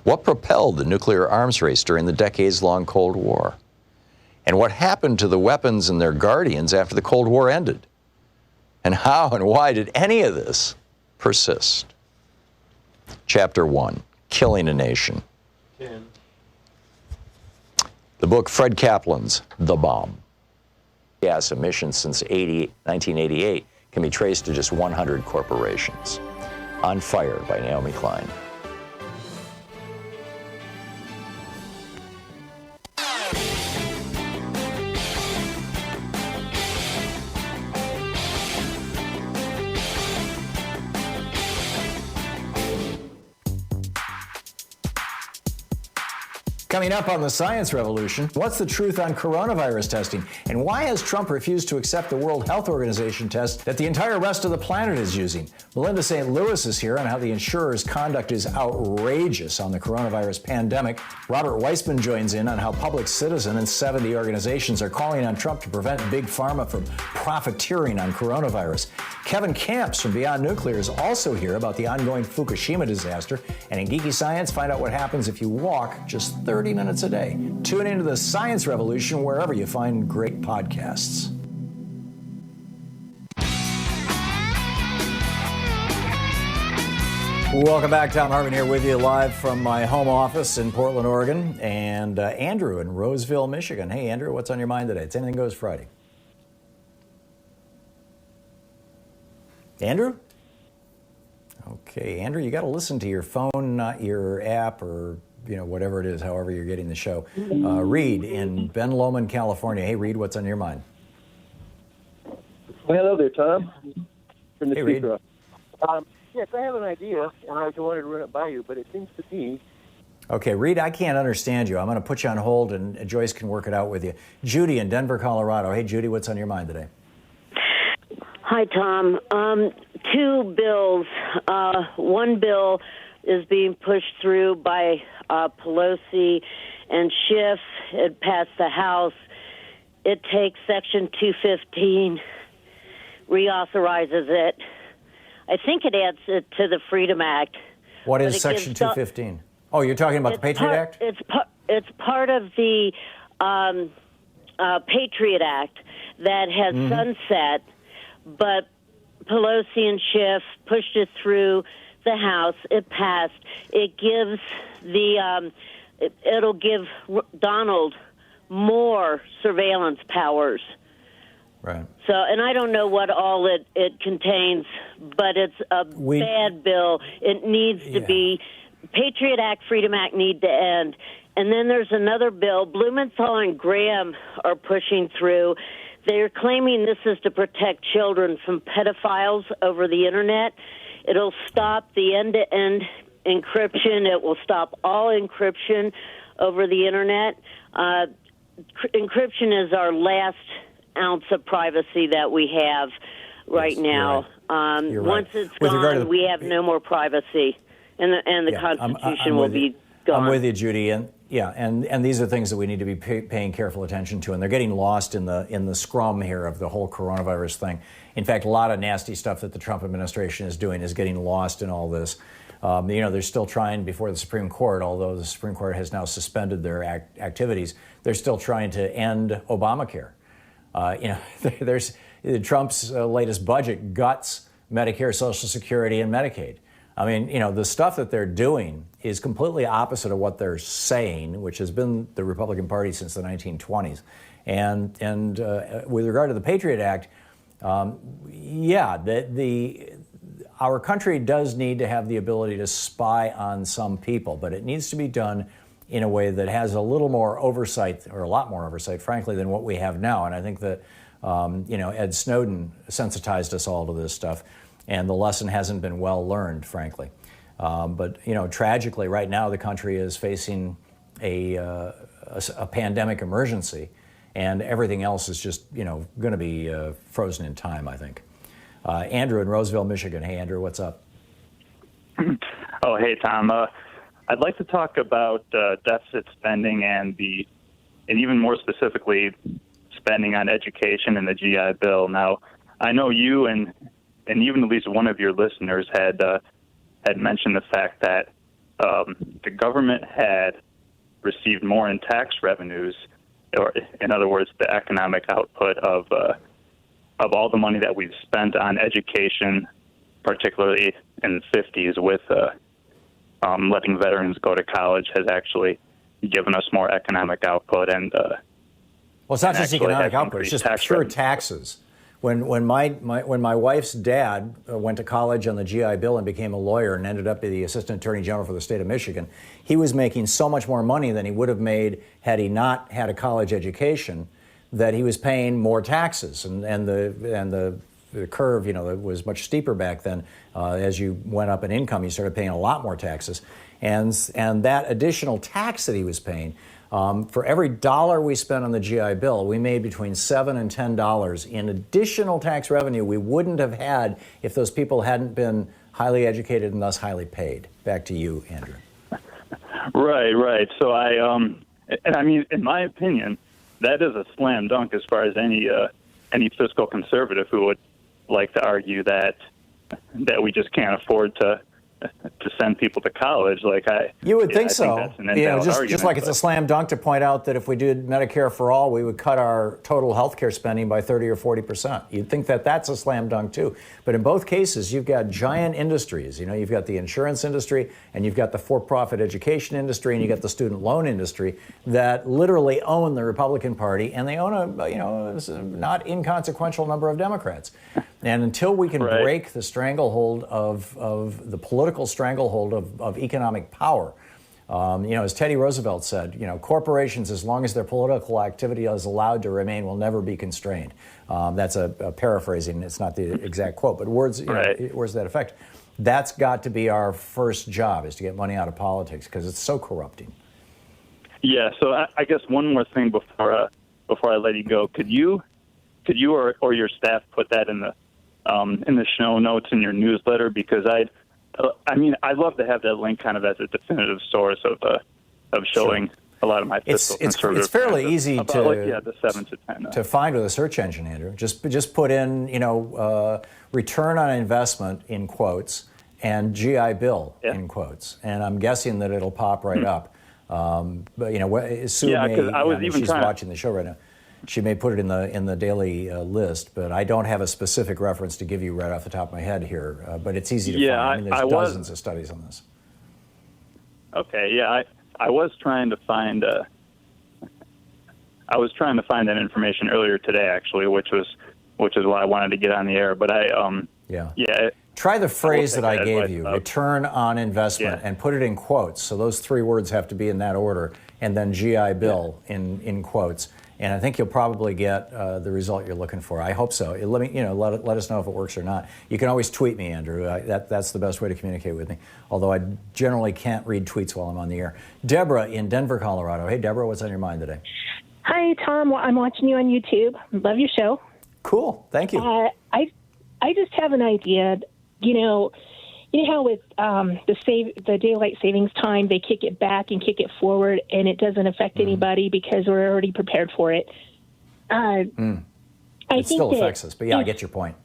What propelled the nuclear arms race during the decades-long Cold War? And what happened to the weapons and their guardians after the Cold War ended? And how and why did any of this persist? Chapter 1, Killing a Nation. The book Fred Kaplan's The Bomb. Gas emissions since 1988 can be traced to just 100 corporations. On Fire by Naomi Klein. Coming up on the Science Revolution, what's the truth on coronavirus testing? And why has Trump refused to accept the World Health Organization test that the entire rest of the planet is using? Melinda St. Louis is here on how the insurer's conduct is outrageous on the coronavirus pandemic. Robert Weissman joins in on how Public Citizen and 70 organizations are calling on Trump to prevent Big Pharma from profiteering on coronavirus. Kevin Camps from Beyond Nuclear is also here about the ongoing Fukushima disaster. And in Geeky Science, find out what happens if you walk just 30 minutes a day. Tune into the Science Revolution wherever you find great podcasts. Welcome back. Thom Hartmann here with you live from my home office in Portland, Oregon, and Andrew in Roseville, Michigan. Hey, Andrew, what's on your mind today? It's Anything Goes Friday. Andrew? Okay, Andrew, you got to listen to your phone, not your app or, whatever it is, however you're getting the show. Reed in Ben Lomond, California. Hey, Reed, what's on your mind? Well, hello there, Tom. From the Hey, Reed. speaker. Yes, I have an idea, and I wanted to run it by you, but it seems to me... Okay, Reed, I can't understand you. I'm going to put you on hold, and Joyce can work it out with you. Judy in Denver, Colorado. Hey, Judy, what's on your mind today? Hi, Tom. Two bills. One bill is being pushed through by Pelosi and Schiff. It passed the House. It takes Section 215, reauthorizes it. I think it adds it to the Freedom Act. What is Section 215? Oh, you're talking about the Patriot Act? It's part of the Patriot Act that has sunset, but Pelosi and Schiff pushed it through the House. It passed. It gives it'll give Donald more surveillance powers. Right. So, and I don't know what all it contains, but it's a bad bill. It needs to be, Patriot Act, Freedom Act need to end. And then there's another bill, Blumenthal and Graham are pushing through. They're claiming this is to protect children from pedophiles over the Internet. It'll stop the end-to-end encryption. It will stop all encryption over the Internet. Encryption is our last ounce of privacy that we have right now. You're right. Once it's With regard gone, to we have no more privacy, and the Constitution will be gone. I'm with you, Judy, and these are things that we need to be paying careful attention to, and they're getting lost in the scrum here of the whole coronavirus thing. In fact, a lot of nasty stuff that the Trump administration is doing is getting lost in all this. They're still trying before the Supreme Court, although the Supreme Court has now suspended their activities. They're still trying to end Obamacare. There's Trump's latest budget guts Medicare, Social Security, and Medicaid. I mean, the stuff that they're doing is completely opposite of what they're saying, which has been the Republican Party since the 1920s. And with regard to the Patriot Act, our country does need to have the ability to spy on some people, but it needs to be done in a way that has a little more oversight, or a lot more oversight, frankly, than what we have now. And I think that, Ed Snowden sensitized us all to this stuff, and the lesson hasn't been well learned, frankly. But tragically, right now, the country is facing a pandemic emergency, and everything else is just, going to be frozen in time, I think. Andrew in Roseville, Michigan. Hey, Andrew, what's up? Oh, hey, Tom. I'd like to talk about deficit spending and even more specifically, spending on education and the GI Bill. Now, I know you and even at least one of your listeners had mentioned the fact that the government had received more in tax revenues, or in other words, the economic output of of all the money that we've spent on education, particularly in the 50s with letting veterans go to college, has actually given us more economic output. And well, it's not just economic output; it's just pure taxes. When my wife's dad went to college on the GI Bill and became a lawyer and ended up being the assistant attorney general for the state of Michigan, he was making so much more money than he would have made had he not had a college education, that he was paying more taxes, and the curve, was much steeper back then. As you went up in income, you started paying a lot more taxes, and that additional tax that he was paying. For every dollar we spent on the GI Bill, we made between $7 and $10 in additional tax revenue we wouldn't have had if those people hadn't been highly educated and thus highly paid. Back to you, Andrew. Right. So I mean, in my opinion, that is a slam dunk as far as any fiscal conservative who would like to argue that we just can't afford to send people to college. You would think so. That's an invalid just argument, like it's a slam dunk to point out that if we did Medicare for all, we would cut our total health care spending by 30 or 40%. You'd think that that's a slam dunk too. But in both cases, you've got giant industries. You've got the insurance industry, and you've got the for-profit education industry, and you've got the student loan industry that literally own the Republican Party, and they own a not inconsequential number of Democrats. And until we can break the stranglehold of the political stranglehold of economic power, as Teddy Roosevelt said, corporations, as long as their political activity is allowed to remain, will never be constrained. That's a paraphrasing. It's not the exact quote, but words to that effect. That's got to be our first job, is to get money out of politics, because it's so corrupting. Yeah. So I guess one more thing before I let you go, could you or your staff put that in the show notes in your newsletter? Because I'd love to have that link kind of as a definitive source of showing a lot of my fiscal conservative. It's fairly easy the 7 to 10 to find with a search engine, Andrew. Just put in return on investment in quotes and GI Bill in quotes, and I'm guessing that it'll pop right up. But Sue may, she's watching the show right now. She may put it in the daily list, but I don't have a specific reference to give you right off the top of my head here. But it's easy to find. There's dozens of studies on this. Okay, yeah, I was trying to find that information earlier today, actually, which is why I wanted to get on the air. But try the phrase that I gave you, return on investment, and put it in quotes. So those three words have to be in that order, and then GI Bill in quotes. And I think you'll probably get the result you're looking for. I hope so. Let us know if it works or not. You can always tweet me, Andrew. That's the best way to communicate with me. Although I generally can't read tweets while I'm on the air. Deborah in Denver, Colorado. Hey, Deborah, what's on your mind today? Hi, Tom. I'm watching you on YouTube. Love your show. Cool. Thank you. I just have an idea. You know how with the daylight savings time, they kick it back and kick it forward, and it doesn't affect anybody because we're already prepared for it. It still affects us, but I get your point.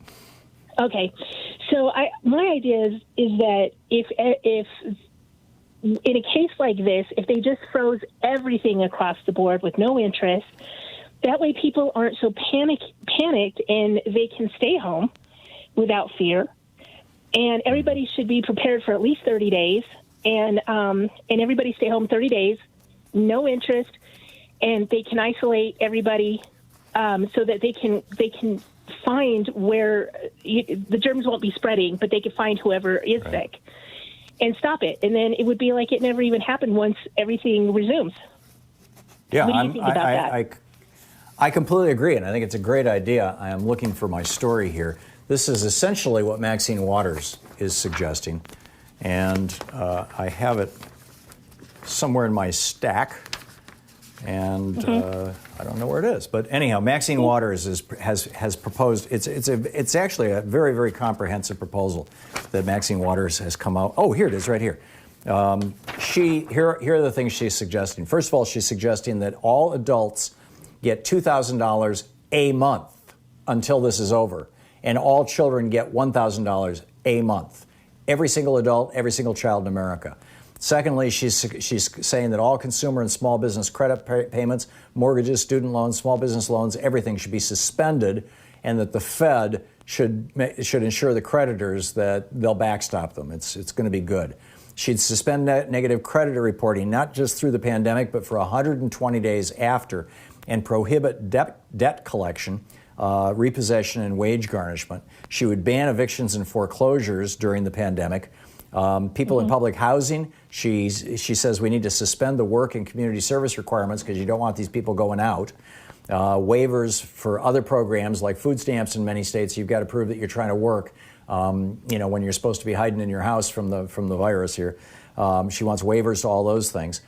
Okay, so my idea is that if in a case like this, if they just froze everything across the board with no interest, that way people aren't so panicked and they can stay home without fear. And everybody should be prepared for at least 30 days, and everybody stay home 30 days, no interest, and they can isolate everybody so that they can find where the germs won't be spreading, but they can find whoever is sick and stop it. And then it would be like it never even happened once everything resumes. Yeah, what do you think about that? I completely agree, and I think it's a great idea. I am looking for my story here. This is essentially what Maxine Waters is suggesting, and I have it somewhere in my stack, and I don't know where it is. But anyhow, Maxine Waters has proposed. It's actually a very, very comprehensive proposal that Maxine Waters has come out. Oh, here it is, right here. Here are the things she's suggesting. First of all, she's suggesting that all adults get $2,000 a month until this is over. And all children get $1,000 a month. Every single adult, every single child in America. Secondly, she's saying that all consumer and small business credit payments, mortgages, student loans, small business loans, everything should be suspended and that the Fed should ensure the creditors that they'll backstop them. It's going to be good. She'd suspend negative creditor reporting, not just through the pandemic, but for 120 days after, and prohibit debt collection, repossession, and wage garnishment. She would ban evictions and foreclosures during the pandemic. People in public housing, she says we need to suspend the work and community service requirements because you don't want these people going out. Waivers for other programs like food stamps in many states, you've got to prove that you're trying to work, when you're supposed to be hiding in your house from the virus here. She wants waivers to all those things.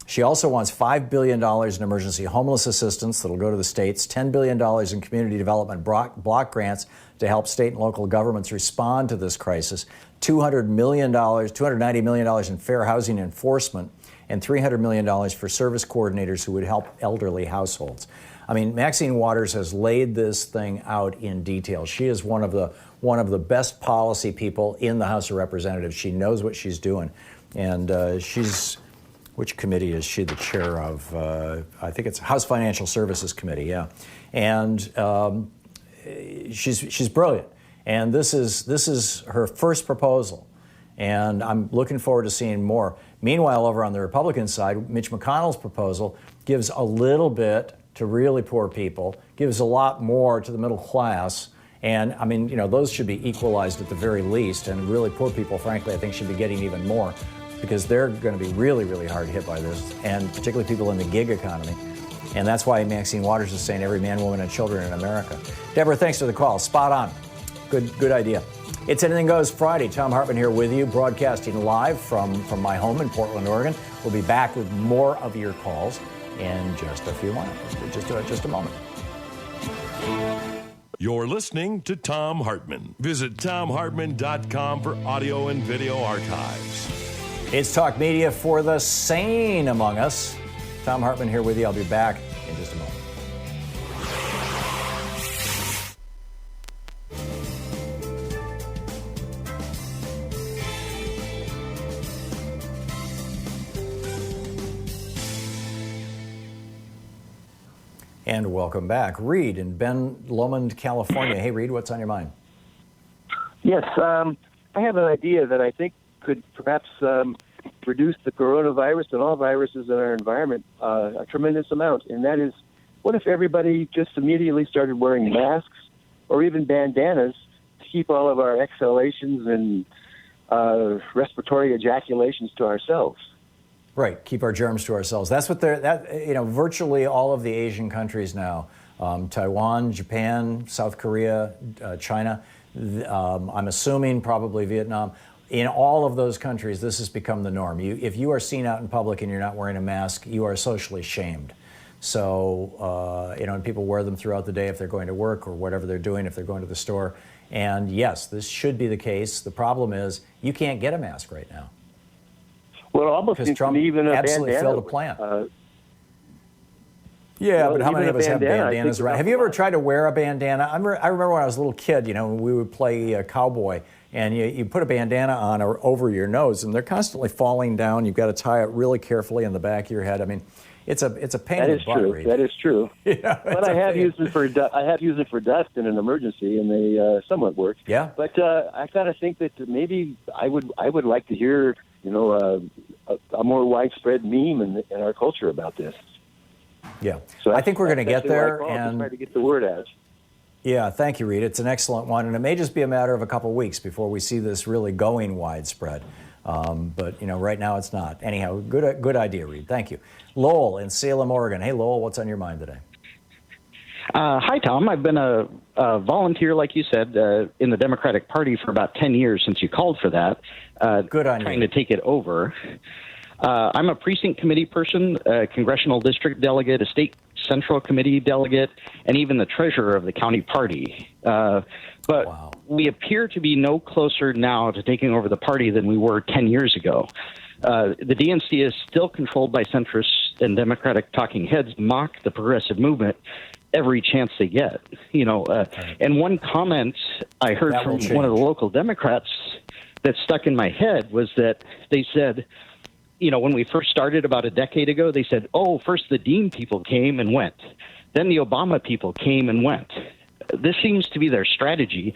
She also wants $5 billion in emergency homeless assistance that'll go to the states, $10 billion in community development block grants to help state and local governments respond to this crisis, $290 million in fair housing enforcement, and $300 million for service coordinators who would help elderly households. I mean, Maxine Waters has laid this thing out in detail. She is one of the best policy people in the House of Representatives. She knows what she's doing, and which committee is she the chair of? I think it's House Financial Services Committee. Yeah, and she's brilliant. And this is her first proposal, and I'm looking forward to seeing more. Meanwhile, over on the Republican side, Mitch McConnell's proposal gives a little bit to really poor people, gives a lot more to the middle class. And I mean, those should be equalized at the very least. And really poor people, frankly, I think should be getting even more because they're going to be really, really hard hit by this, and particularly people in the gig economy. And that's why Maxine Waters is saying every man, woman, and children in America. Deborah, thanks for the call. Spot on. Good idea. It's Anything Goes Friday. Thom Hartmann here with you, broadcasting live from my home in Portland, Oregon. We'll be back with more of your calls in just a few moments. Just a moment. You're listening to Thom Hartmann. Visit thomhartmann.com for audio and video archives. It's talk media for the sane among us. Thom Hartmann here with you. I'll be back in just a moment. And welcome back. Reed in Ben Lomond, California. Hey, Reed, what's on your mind? Yes, I have an idea that I think could perhaps reduce the coronavirus and all viruses in our environment a tremendous amount. And that is, what if everybody just immediately started wearing masks or even bandanas to keep all of our exhalations and respiratory ejaculations to ourselves? Right, keep our germs to ourselves. That's what virtually all of the Asian countries now, Taiwan, Japan, South Korea, China, I'm assuming probably Vietnam. In all of those countries, this has become the norm. If you are seen out in public and you're not wearing a mask, you are socially shamed. So, and people wear them throughout the day if they're going to work or whatever they're doing, if they're going to the store. And yes, this should be the case. The problem is you can't get a mask right now. Well, almost because Trump even a absolutely bandana failed to plan. Well, but how many of us have bandanas around? Have you ever lot. tried to wear a bandana? I remember when I was a little kid, we would play cowboy, and you put a bandana on or over your nose, and they're constantly falling down. You've got to tie it really carefully in the back of your head. I mean, it's a pain in the butt. True. Reed. That is true. Yeah, but I have used it for dust in an emergency, and they somewhat work. Yeah. But I kind of think that maybe I would like to hear a more widespread meme in our culture about this. Yeah. So I think we're going to get there, and try to get the word out. Yeah, thank you, Reed. It's an excellent one, and it may just be a matter of a couple weeks before we see this really going widespread. But right now it's not. Anyhow, good idea, Reed. Thank you. Lowell in Salem, Oregon. Hey, Lowell, what's on your mind today? Hi, Tom. I've been a volunteer, like you said, in the Democratic Party for about 10 years since you called for that. Good on you. Trying to take it over. I'm a precinct committee person, a congressional district delegate, a state central committee delegate, and even the treasurer of the county party. But we appear to be no closer now to taking over the party than we were 10 years ago. The DNC is still controlled by centrists, and Democratic talking heads mock the progressive movement every chance they get. And one comment I heard from one of the local Democrats that stuck in my head was that they said, when we first started about a decade ago, they said, first the Dean people came and went. Then the Obama people came and went. this seems to be their strategy.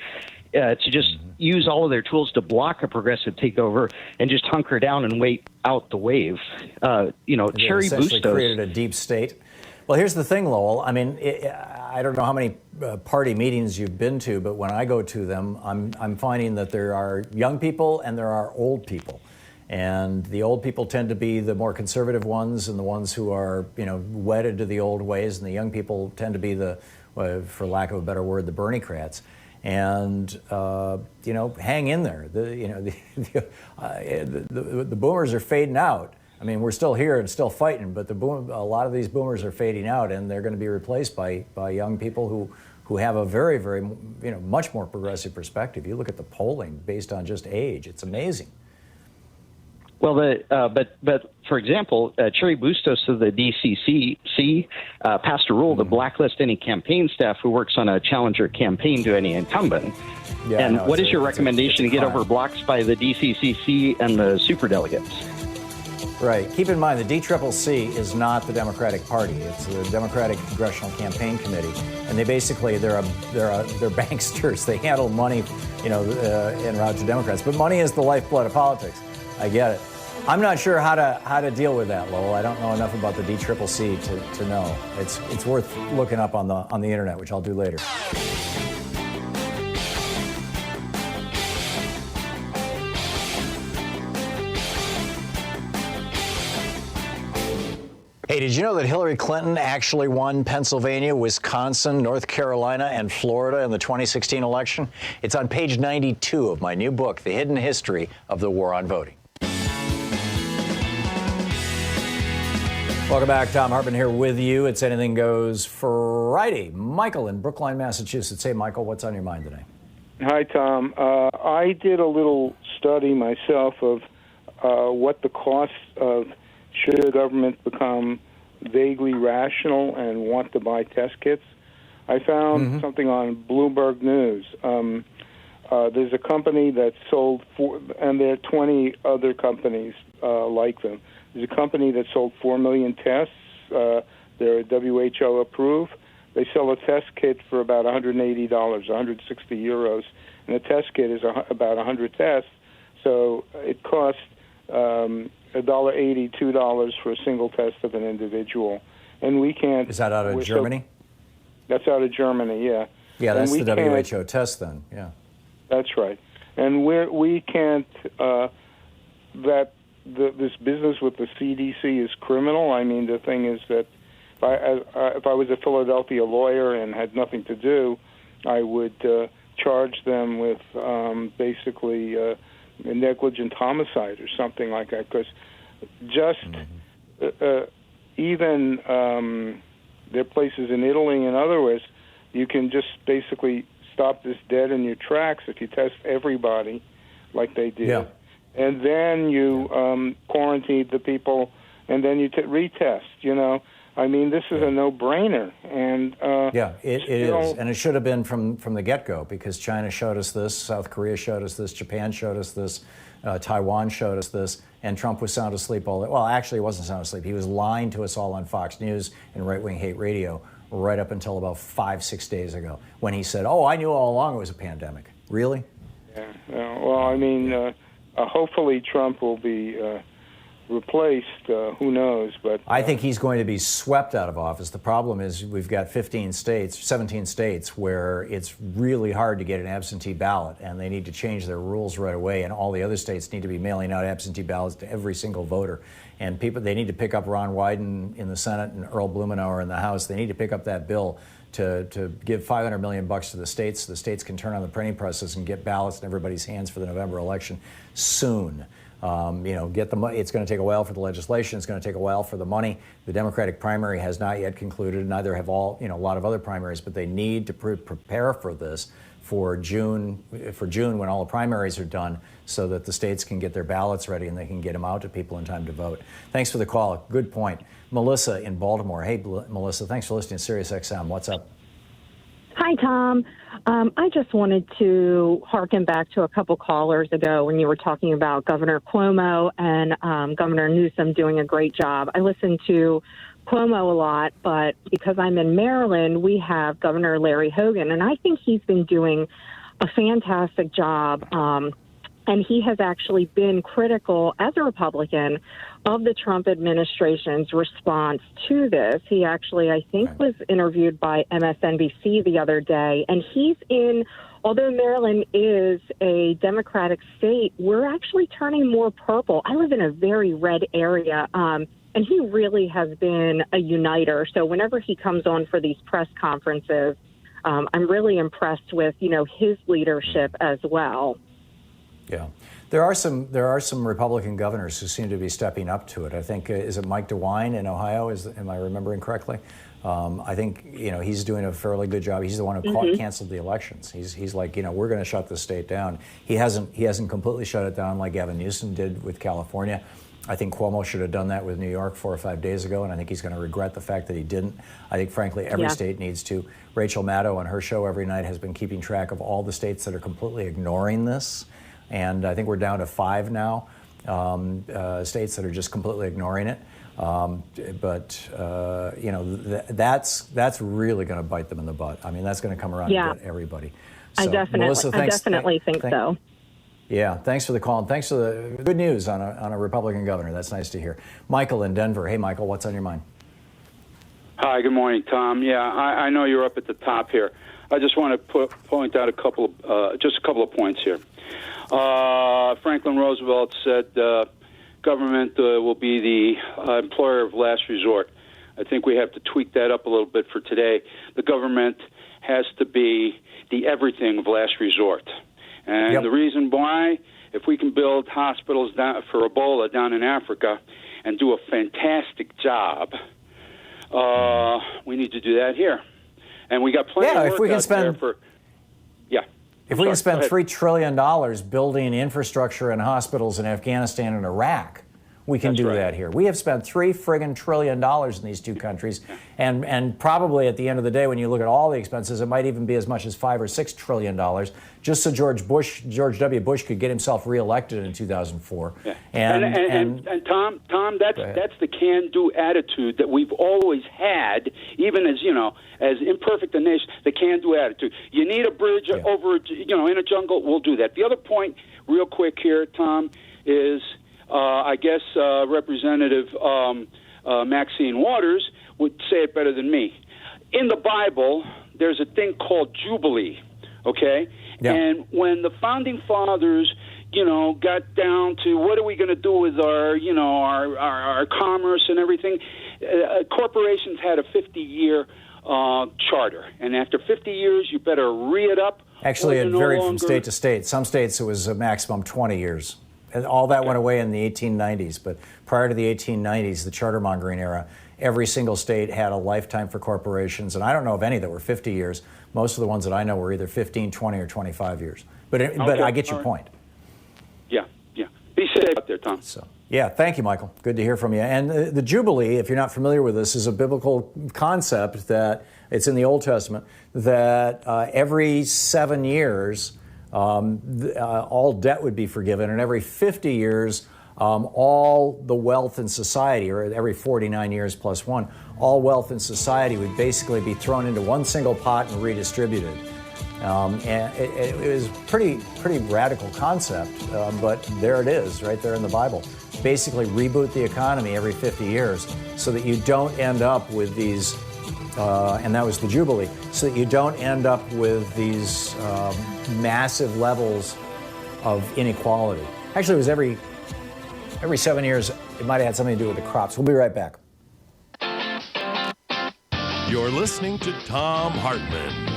To just use all of their tools to block a progressive takeover and just hunker down and wait out the wave. Cherry essentially Bustos created a deep state. Well, here's the thing, Lowell. I mean, I don't know how many party meetings you've been to, but when I go to them, I'm finding that there are young people and there are old people. And the old people tend to be the more conservative ones and the ones who are, wedded to the old ways. And the young people tend to be the, for lack of a better word, the Bernie-crats. And hang in there. The boomers are fading out. I mean, we're still here and still fighting, but a lot of these boomers are fading out, and they're going to be replaced by young people who have a very, very, much more progressive perspective. You look at the polling based on just age; it's amazing. Well, but for example, Cherry Bustos of the DCCC passed a rule to blacklist any campaign staff who works on a challenger campaign to any incumbent. Yeah, and no, what is your recommendation to get over blocks by the DCCC and the superdelegates? Right. Keep in mind, the DCCC is not the Democratic Party. It's the Democratic Congressional Campaign Committee, and they're banksters. They handle money, en route to Democrats. But money is the lifeblood of politics. I get it. I'm not sure how to deal with that, Lowell. I don't know enough about the DCCC to know. It's worth looking up on the internet, which I'll do later. Hey, did you know that Hillary Clinton actually won Pennsylvania, Wisconsin, North Carolina, and Florida in the 2016 election? It's on page 92 of my new book, The Hidden History of the War on Voting. Welcome back. Thom Hartmann here with you. It's Anything Goes Friday. Michael in Brookline, Massachusetts. Hey, Michael, what's on your mind today? Hi, Tom. I did a little study myself of what the costs of should the government become vaguely rational and want to buy test kits. I found something on Bloomberg News. There's a company that sold, and there are 20 other companies like them. There's a company that sold 4 million tests. They're WHO approved. They sell a test kit for about $180, 160 euros, and the test kit is about 100 tests. So it costs $1.80, $2 for a single test of an individual, and we can't. Is that out of Germany? That's out of Germany, yeah. Yeah, that's the WHO test then. Yeah. That's right, and we can't. This business with the CDC is criminal. I mean, the thing is that if I was a Philadelphia lawyer and had nothing to do, I would charge them with basically negligent homicide or something like that. Because just even there are places in Italy and other ways you can just basically stop this dead in your tracks if you test everybody like they did. Yeah. And then you quarantine the people, and then you retest. I mean, this is a no-brainer. And yeah, it is, and it should have been from the get-go, because China showed us this, South Korea showed us this, Japan showed us this, Taiwan showed us this, and Trump was sound asleep all that. Well, actually, he wasn't sound asleep. He was lying to us all on Fox News and right-wing hate radio right up until about 5-6 days ago, when he said, "Oh, I knew all along it was a pandemic." Really? Yeah. Well, I mean. Hopefully Trump will be replaced. Who knows? But I think he's going to be swept out of office. The problem is we've got 17 states where it's really hard to get an absentee ballot, and they need to change their rules right away. And all the other states need to be mailing out absentee ballots to every single voter. And they need to pick up Ron Wyden in the Senate and Earl Blumenauer in the House. They need to pick up that bill to give $500 million to the states so the states can turn on the printing presses and get ballots in everybody's hands for the November election soon. Get the money. It's going to take a while for the legislation. It's going to take a while for the money. The Democratic primary has not yet concluded. Neither have a lot of other primaries, but they need to prepare for this for June when all the primaries are done, so that the states can get their ballots ready and they can get them out to people in time to vote. Thanks for the call. Good point. Melissa in Baltimore. Hey, Melissa, thanks for listening to SiriusXM. What's up? Hi, Tom. I just wanted to harken back to a couple callers ago when you were talking about Governor Cuomo and Governor Newsom doing a great job. I listened to Cuomo a lot, but because I'm in Maryland, we have Governor Larry Hogan, and I think he's been doing a fantastic job. And he has actually been critical as a Republican of the Trump administration's response to this. He actually, I think, was interviewed by MSNBC the other day, and he's in, although Maryland is a Democratic state, we're actually turning more purple. I live in a very red area, and he really has been a uniter. So whenever he comes on for these press conferences, I'm really impressed with, his leadership as well. Yeah, there are some Republican governors who seem to be stepping up to it. I think is it Mike DeWine in Ohio? Am I remembering correctly? I think he's doing a fairly good job. He's the one who canceled the elections. He's like we're going to shut the state down. He hasn't completely shut it down like Gavin Newsom did with California. I think Cuomo should have done that with New York 4 or 5 days ago, and I think he's going to regret the fact that he didn't. I think, frankly, every state needs to. Rachel Maddow on her show every night has been keeping track of all the states that are completely ignoring this. And I think we're down to 5 now, states that are just completely ignoring it. That's really going to bite them in the butt. I mean, that's going to come around and get everybody. So, I definitely think so. Yeah, thanks for the call, and thanks for the good news on a Republican governor. That's nice to hear. Michael in Denver. Hey, Michael, what's on your mind? Hi, good morning, Tom. Yeah, I know you're up at the top here. I just want to point out a couple of points here. Franklin Roosevelt said government will be the employer of last resort. I think we have to tweak that up a little bit for today. The government has to be the everything of last resort. And the reason why, if we can build hospitals for Ebola down in Africa and do a fantastic job, we need to do that here. And we got plenty of work if we can out spend, there for... If we can spend $3 trillion building infrastructure and hospitals in Afghanistan and Iraq, we can do that here. We have spent $3 trillion in these two countries, and probably at the end of the day, when you look at all the expenses, it might even be as much as $5 or $6 trillion, just so George W. Bush could get himself reelected in 2004. Yeah. And Tom, that's the can-do attitude that we've always had, even as as imperfect a nation. The can-do attitude. You need a bridge over, in a jungle. We'll do that. The other point, real quick here, Tom, is. I guess Representative Maxine Waters would say it better than me. In the Bible, there's a thing called Jubilee, okay? Yeah. And when the Founding Fathers, got down to what are we going to do with our commerce and everything, corporations had a 50-year charter. And after 50 years, you better re-it up. Actually, it varied from state to state. Some states, it was a maximum 20 years. And all that went away in the 1890s, but prior to the 1890s, the chartermongering era, every single state had a lifetime for corporations, and I don't know of any that were 50 years. Most of the ones that I know were either 15, 20, or 25 years. But I get your point. Yeah. Be safe out there, Tom. So, yeah, thank you, Michael. Good to hear from you. And the Jubilee, if you're not familiar with this, is a biblical concept that it's in the Old Testament, that every 7 years, all debt would be forgiven, and every 50 years, all the wealth in society, or every 49 years plus one, all wealth in society would basically be thrown into one single pot and redistributed. And it was pretty radical concept, but there it is, right there in the Bible. Basically reboot the economy every 50 years so that you don't end up with these, and that was the Jubilee, so that you don't end up with these massive levels of inequality. Actually, it was every 7 years. It might have had something to do with the crops. We'll be right back. You're listening to Thom Hartmann.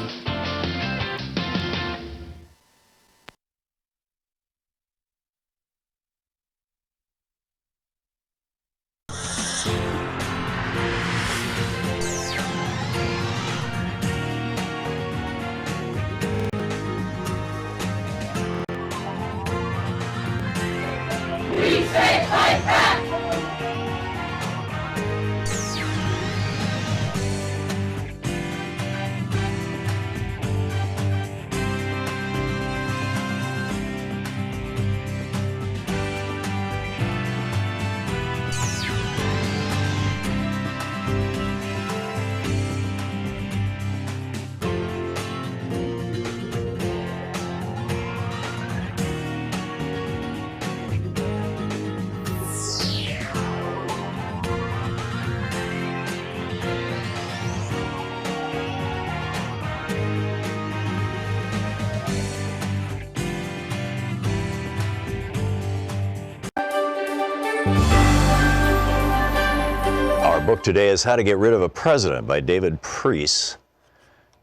book today is How to Get Rid of a President by David Priess.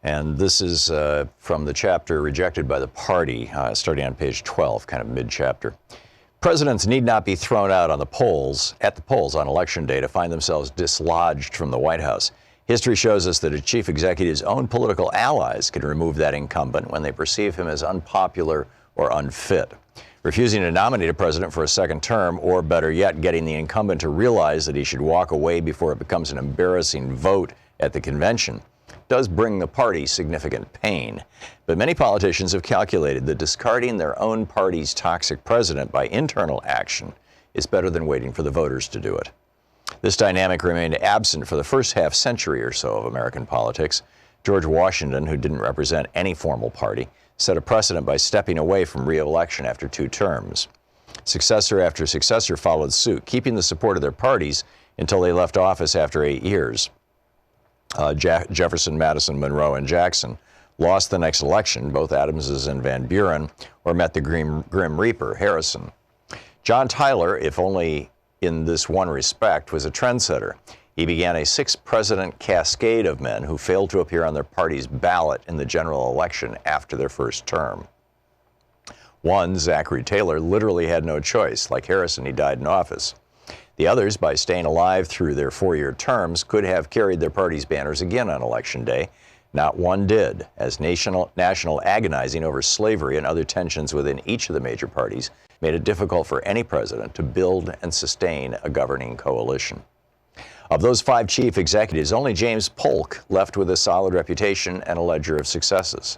And this is from the chapter Rejected by the Party, starting on page 12, kind of mid-chapter. Presidents need not be thrown out on the polls, at the polls on election day to find themselves dislodged from the White House. History shows us that a chief executive's own political allies can remove that incumbent when they perceive him as unpopular or unfit. Refusing to nominate a president for a second term, or better yet, getting the incumbent to realize that he should walk away before it becomes an embarrassing vote at the convention, does bring the party significant pain. But many politicians have calculated that discarding their own party's toxic president by internal action is better than waiting for the voters to do it. This dynamic remained absent for the first half century or so of American politics. George Washington, who didn't represent any formal party, set a precedent by stepping away from re-election after 2 terms. Successor after successor followed suit, keeping the support of their parties until they left office after 8 years. Jefferson, Madison, Monroe, and Jackson lost the next election, both Adamses and Van Buren, or met the Grim Reaper, Harrison. John Tyler, if only in this one respect, was a trendsetter. He began a 6-president cascade of men who failed to appear on their party's ballot in the general election after their first term. One, Zachary Taylor, literally had no choice. Like Harrison, he died in office. The others, by staying alive through their 4-year terms, could have carried their party's banners again on Election Day. Not one did, as national agonizing over slavery and other tensions within each of the major parties made it difficult for any president to build and sustain a governing coalition. Of those 5 chief executives, only James Polk left with a solid reputation and a ledger of successes.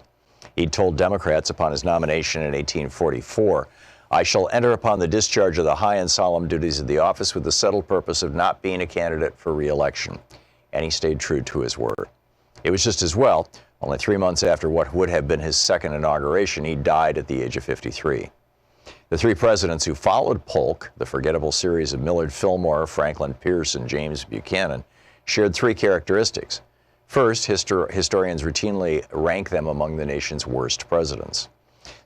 He'd told Democrats upon his nomination in 1844, "I shall enter upon the discharge of the high and solemn duties of the office with the settled purpose of not being a candidate for re-election." And he stayed true to his word. It was just as well, only 3 months after what would have been his second inauguration, he died at the age of 53. The 3 presidents who followed Polk, the forgettable series of Millard Fillmore, Franklin Pierce, and James Buchanan, shared 3 characteristics. First, historians routinely rank them among the nation's worst presidents.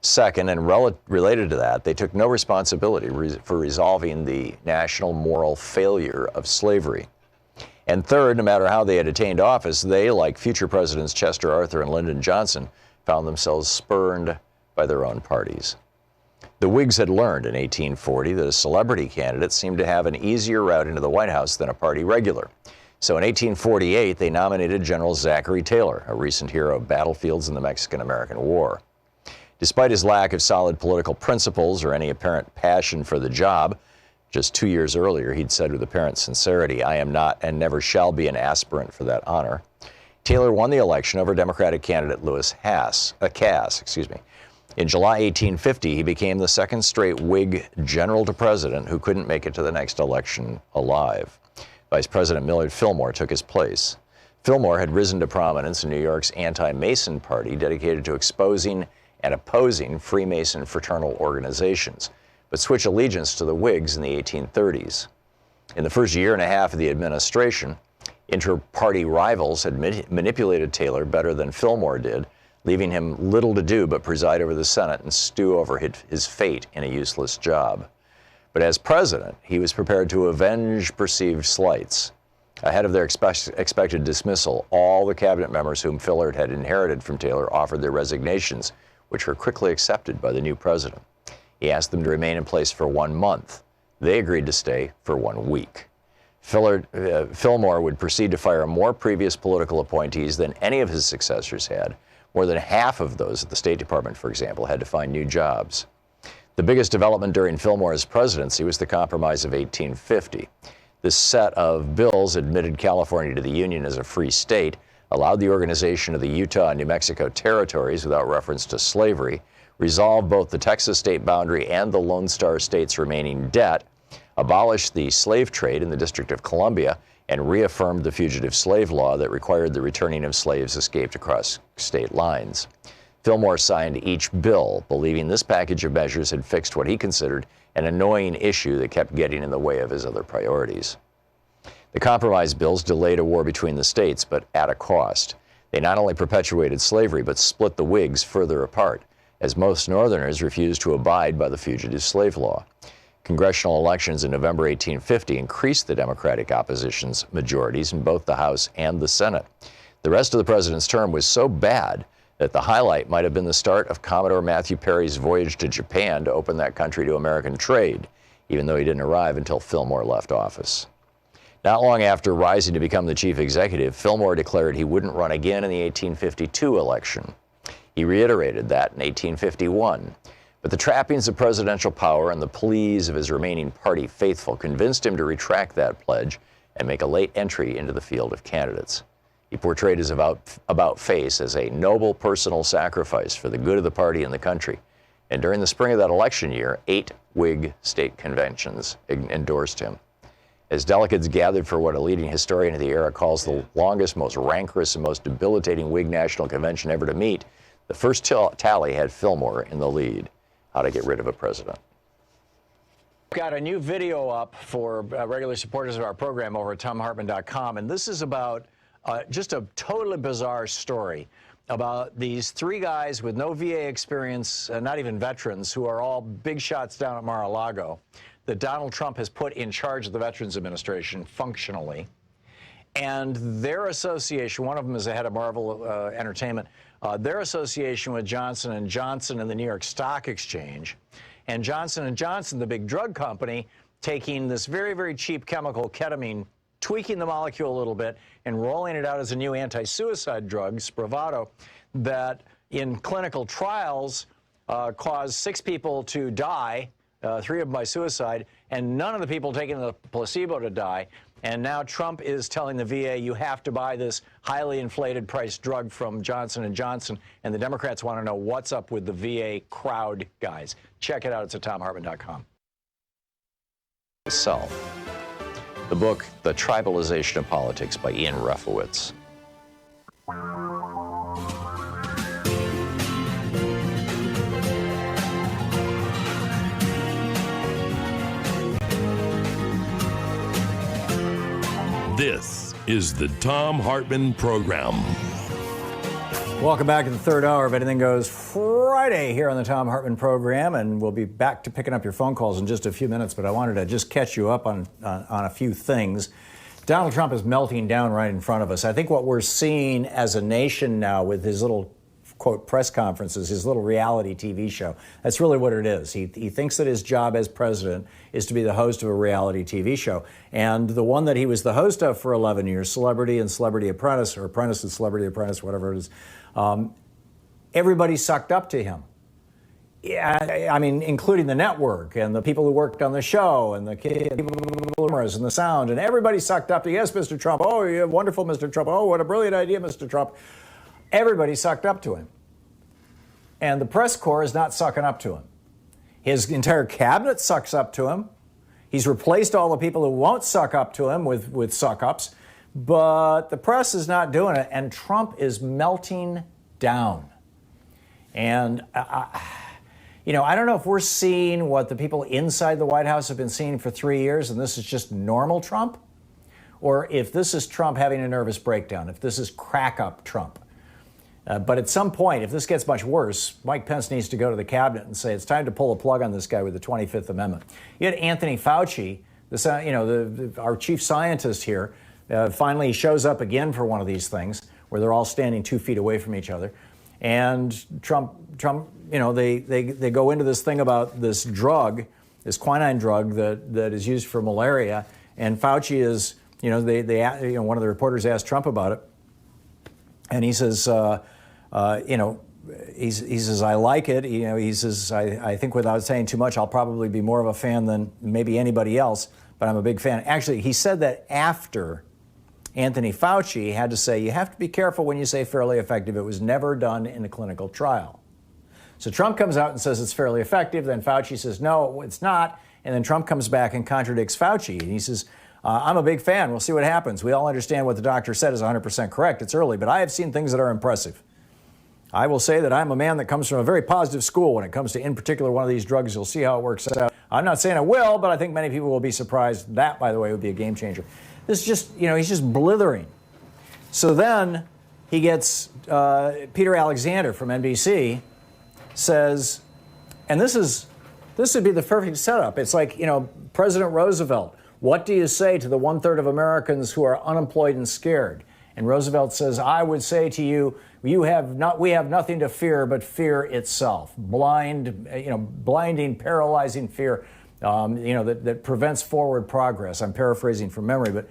Second, and related to that, they took no responsibility for resolving the national moral failure of slavery. And third, no matter how they had attained office, they, like future presidents Chester Arthur and Lyndon Johnson, found themselves spurned by their own parties. The Whigs had learned in 1840 that a celebrity candidate seemed to have an easier route into the White House than a party regular. So in 1848, they nominated General Zachary Taylor, a recent hero of battlefields in the Mexican-American War. Despite his lack of solid political principles or any apparent passion for the job, just 2 years earlier he'd said with apparent sincerity, "I am not and never shall be an aspirant for that honor," Taylor won the election over Democratic candidate Lewis Cass. In July 1850, he became the second straight Whig general to president who couldn't make it to the next election alive. Vice President Millard Fillmore took his place. Fillmore had risen to prominence in New York's anti-Mason party dedicated to exposing and opposing Freemason fraternal organizations, but switched allegiance to the Whigs in the 1830s. In the first year and a half of the administration, inter-party rivals had manipulated Taylor better than Fillmore did, leaving him little to do but preside over the Senate and stew over his fate in a useless job. But as president, he was prepared to avenge perceived slights. Ahead of their expected dismissal, all the cabinet members whom Fillard had inherited from Taylor offered their resignations, which were quickly accepted by the new president. He asked them to remain in place for 1 month. They agreed to stay for 1 week. Fillmore would proceed to fire more previous political appointees than any of his successors had. More than half of those at the State Department, for example, had to find new jobs. The biggest development during Fillmore's presidency was the Compromise of 1850. This set of bills admitted California to the Union as a free state, allowed the organization of the Utah and New Mexico territories without reference to slavery, resolved both the Texas state boundary and the Lone Star State's remaining debt, abolished the slave trade in the District of Columbia, and reaffirmed the fugitive slave law that required the returning of slaves escaped across state lines. Fillmore signed each bill, believing this package of measures had fixed what he considered an annoying issue that kept getting in the way of his other priorities. The compromise bills delayed a war between the states, but at a cost. They not only perpetuated slavery, but split the Whigs further apart, as most Northerners refused to abide by the fugitive slave law. congressional elections in November 1850 increased the Democratic opposition's majorities in both the House and the Senate. The rest of the president's term was so bad that the highlight might have been the start of Commodore Matthew Perry's voyage to Japan to open that country to American trade, even though he didn't arrive until Fillmore left office. Not long after rising to become the chief executive, Fillmore declared he wouldn't run again in the 1852 election. He reiterated that in 1851, but the trappings of presidential power and the pleas of his remaining party faithful convinced him to retract that pledge and make a late entry into the field of candidates. He portrayed his about-face as a noble personal sacrifice for the good of the party and the country. And during the spring of that election year, 8 Whig state conventions endorsed him. As delegates gathered for what a leading historian of the era calls the longest, most rancorous, and most debilitating Whig National Convention ever to meet, the first tally had Fillmore in the lead. How to get rid of a president. We've got a new video up for regular supporters of our program over at ThomHartmann.com, and this is about just a totally bizarre story about these 3 guys with no VA experience, not even veterans, who are all big shots down at Mar-a-Lago, that Donald Trump has put in charge of the Veterans Administration functionally. And their association, one of them is the head of Marvel Entertainment, their association with Johnson & Johnson and the New York Stock Exchange, and Johnson & Johnson, the big drug company, taking this very, very cheap chemical, ketamine, tweaking the molecule a little bit and rolling it out as a new anti-suicide drug, Spravato, that in clinical trials caused 6 people to die, 3 of them by suicide, and none of the people taking the placebo to die. And now Trump is telling the VA, you have to buy this highly inflated price drug from Johnson & Johnson, and the Democrats want to know what's up with the VA crowd guys. Check it out. It's at ThomHartmann.com. The book, The Tribalization of Politics by Ian Refowitz. This is the Thom Hartmann Program. Welcome back to the third hour of Anything Goes Friday here on the Thom Hartmann Program, and we'll be back to picking up your phone calls in just a few minutes, but I wanted to just catch you up on a few things. Donald Trump is melting down right in front of us. I think what we're seeing as a nation now with his little, quote, press conferences, his little reality TV show, that's really what it is. He thinks that his job as president is to be the host of a reality TV show. And the one that he was the host of for 11 years, Celebrity and Celebrity Apprentice, or Apprentice and Celebrity Apprentice, whatever it is, everybody sucked up to him. Yeah, I mean, including the network and the people who worked on the show and the cameras and the sound, and everybody sucked up to, yes, Mr. Trump. Oh, you're wonderful, Mr. Trump. Oh, what a brilliant idea, Mr. Trump. Everybody sucked up to him. And the press corps is not sucking up to him. His entire cabinet sucks up to him. He's replaced all the people who won't suck up to him with suck-ups. But the press is not doing it, and Trump is melting down. And, I don't know if we're seeing what the people inside the White House have been seeing for 3 years, and this is just normal Trump, or if this is Trump having a nervous breakdown, if this is crack-up Trump. But at some point, if this gets much worse, Mike Pence needs to go to the cabinet and say it's time to pull a plug on this guy with the 25th Amendment. You had Anthony Fauci, our chief scientist here, finally shows up again for one of these things where they're all standing 2 feet away from each other. And Trump, they go into this thing about this drug, this quinine drug that is used for malaria. And Fauci is, one of the reporters asked Trump about it. And he says, he says, I like it. He says, I think without saying too much, I'll probably be more of a fan than maybe anybody else, but I'm a big fan. Actually, he said that after Anthony Fauci had to say, you have to be careful when you say fairly effective. It was never done in a clinical trial. So Trump comes out and says it's fairly effective. Then Fauci says, no, it's not. And then Trump comes back and contradicts Fauci. And he says, I'm a big fan. We'll see what happens. We all understand what the doctor said is 100% correct. It's early, but I have seen things that are impressive. I will say that I'm a man that comes from a very positive school when it comes to, in particular, one of these drugs. You'll see how it works out. I'm not saying it will, but I think many people will be surprised. That, by the way, would be a game changer. This is just, he's just blithering. So then he gets Peter Alexander from NBC says, and this is This would be the perfect setup. It's like, President Roosevelt, what do you say to the 1/3 of Americans who are unemployed and scared? And Roosevelt says, I would say to you, we have nothing to fear but fear itself. Blinding, paralyzing fear, that prevents forward progress. I'm paraphrasing from memory, but,